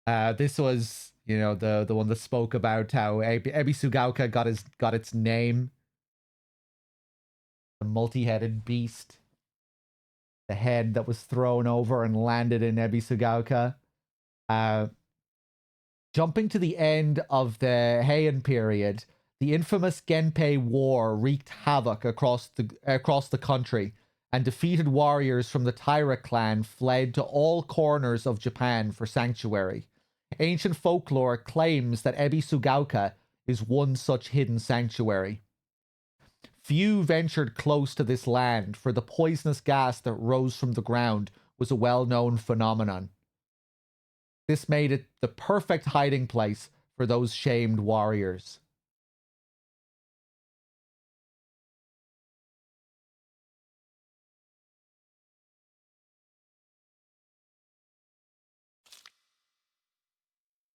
Speaker 1: This was, you know, the one that spoke about how Ebi Sugauka got its name. The multi-headed beast. The head that was thrown over and landed in Ebi Sugauka. Jumping to the end of the Heian period, the infamous Genpei War wreaked havoc across the country, and defeated warriors from the Taira clan fled to all corners of Japan for sanctuary. Ancient folklore claims that Ebi Sugauka is one such hidden sanctuary. Few ventured close to this land, for the poisonous gas that rose from the ground was a well-known phenomenon. This made it the perfect hiding place for those shamed warriors.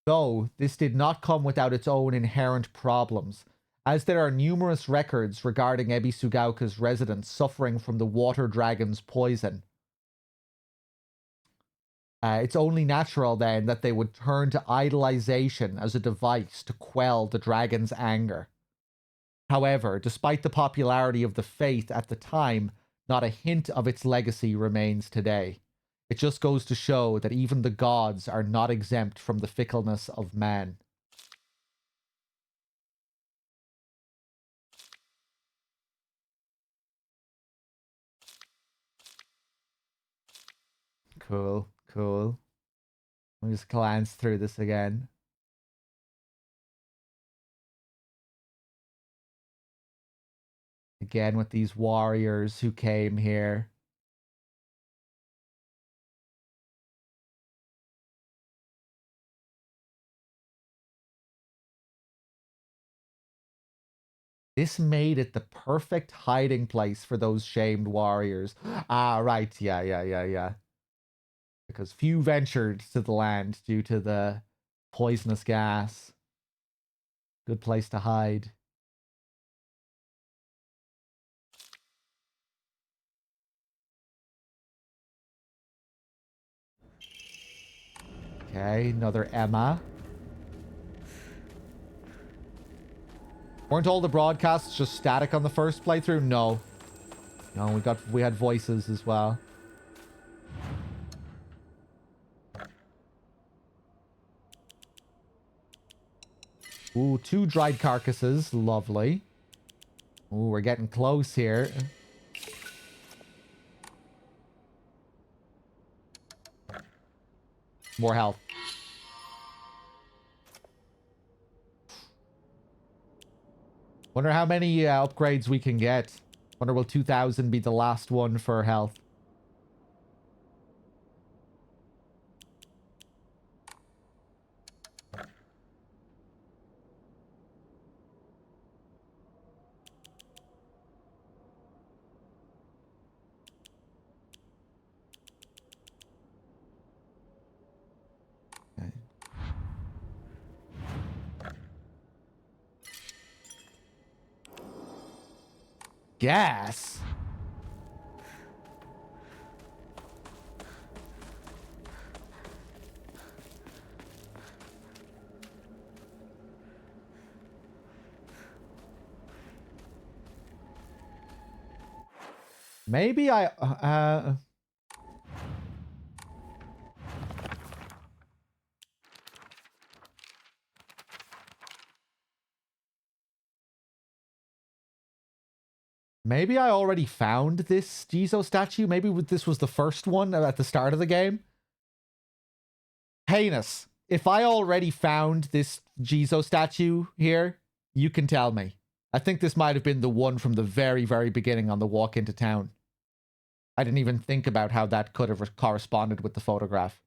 Speaker 1: Though this did not come without its own inherent problems, as there are numerous records regarding Ebi Sugauka's residents suffering from the water dragon's poison. It's only natural then that they would turn to idolization as a device to quell the dragon's anger. However, despite the popularity of the faith at the time, not a hint of its legacy remains today. It just goes to show that even the gods are not exempt from the fickleness of man. Cool, cool. Let me just glance through this again. Again with these warriors who came here. This made it the perfect hiding place for those shamed warriors. Ah, right. Yeah. Because few ventured to the land due to the poisonous gas. Good place to hide. Okay, another Emma. Weren't all the broadcasts just static on the first playthrough? No. No, we had voices as well. Ooh, 2 dried carcasses. Lovely. Ooh, we're getting close here. More health. Wonder how many upgrades we can get. Wonder will 2000 be the last one for health? Okay. Gas? Maybe maybe I already found this Jizo statue. Maybe this was the first one at the start of the game. Heinous. If I already found this Jizo statue here, you can tell me. I think this might have been the one from the very, very beginning on the walk into town. I didn't even think about how that could have corresponded with the photograph.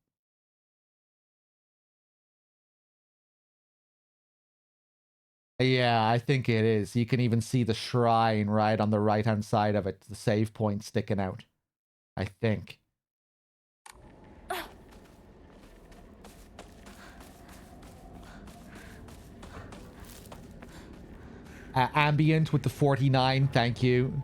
Speaker 1: Yeah, I think it is. You can even see the shrine right on the right-hand side of it, the save point sticking out. I think. ambient with the 49. Thank you.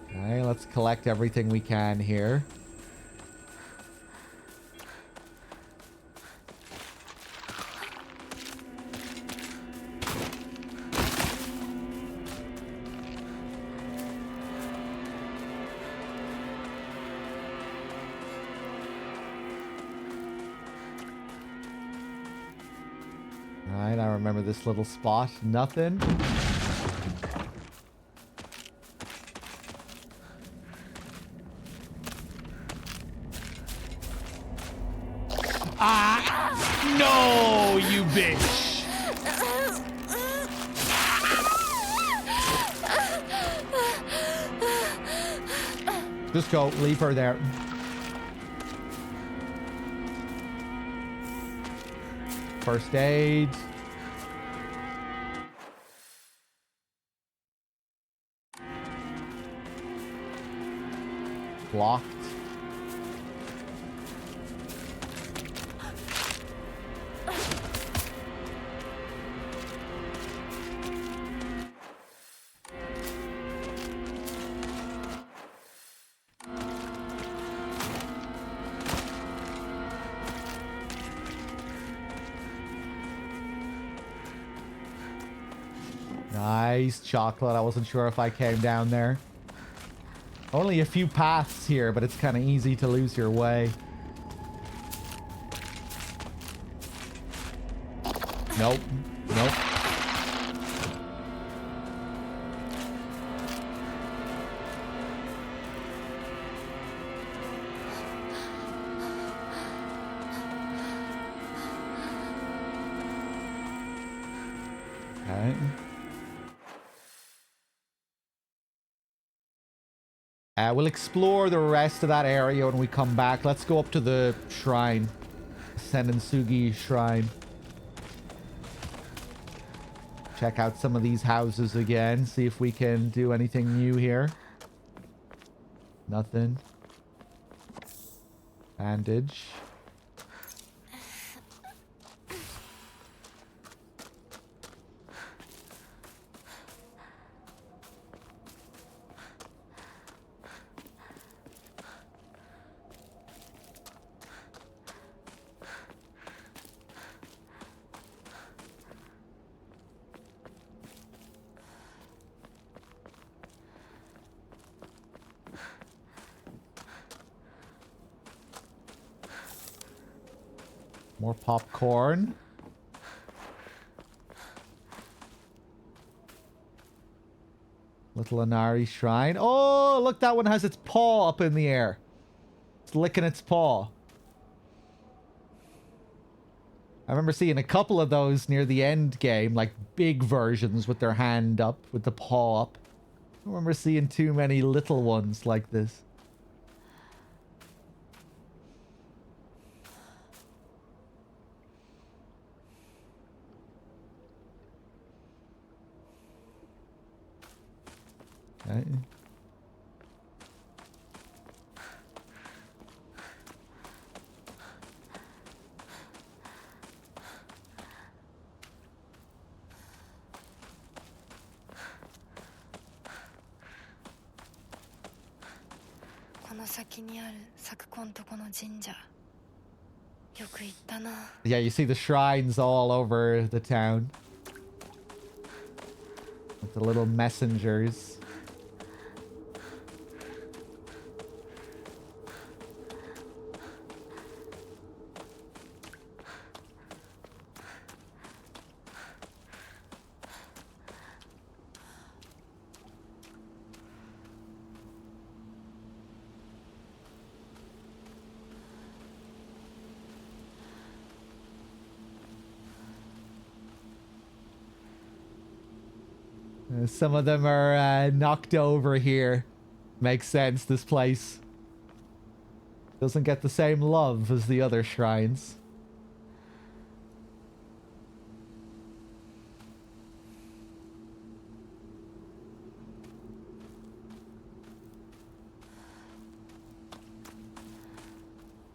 Speaker 1: Okay, let's collect everything we can here. Alright, I remember this little spot. Nothing. No, you bitch! Just go, leave her there. First aid. Blocked. Nice chocolate. I wasn't sure if I came down there. Only a few paths here, but it's kind of easy to lose your way. Nope. Nope. Okay. We'll explore the rest of that area when we come back. Let's go up to the shrine. Senensugi Shrine. Check out some of these houses again. See if we can do anything new here. Nothing. Bandage. More popcorn. Little Inari Shrine. Oh, look, that one has its paw up in the air. It's licking its paw. I remember seeing a couple of those near the end game, like big versions with their hand up, with the paw up. I don't remember seeing too many little ones like this. Okay. Yeah, you see the shrines all over the town. With the little messengers. Some of them are knocked over here. Makes sense, this place doesn't get the same love as the other shrines.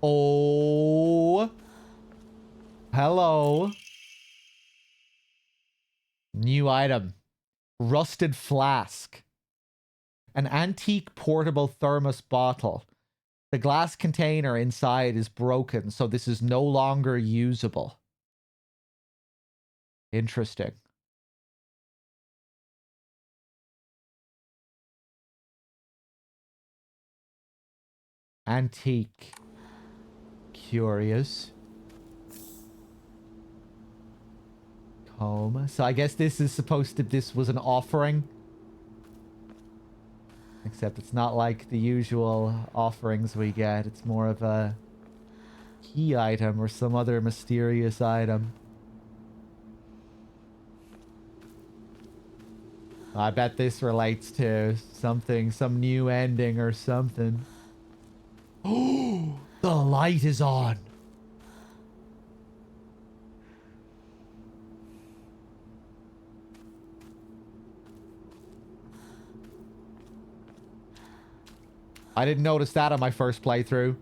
Speaker 1: Oh. Hello. New item. Rusted flask. An antique portable thermos bottle. The glass container inside is broken, so this is no longer usable. Interesting. Antique. Curious. Comb. So I guess this is supposed to... This was an offering. Except it's not like the usual offerings we get. It's more of a key item or some other mysterious item. I bet this relates to something, some new ending or something. Oh, the light is on. I didn't notice that on my first playthrough.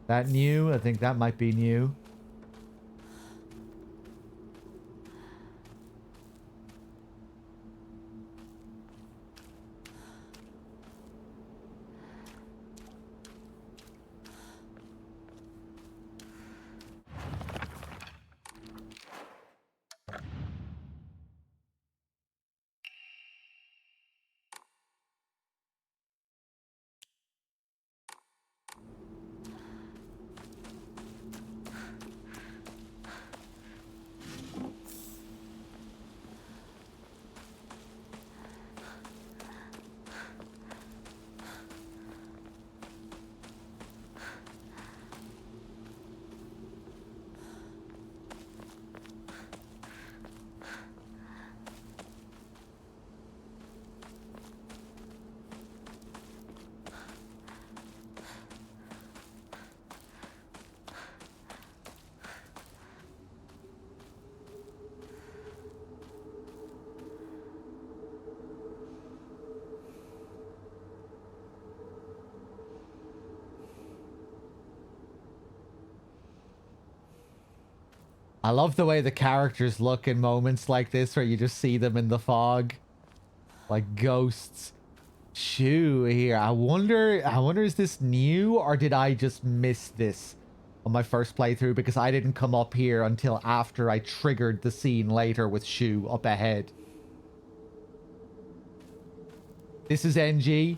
Speaker 1: That new? I think that might be new. I love the way the characters look in moments like this where you just see them in the fog. Like ghosts. Shoo here. I wonder is this new or did I just miss this on my first playthrough because I didn't come up here until after I triggered the scene later with Shoo up ahead. This is NG.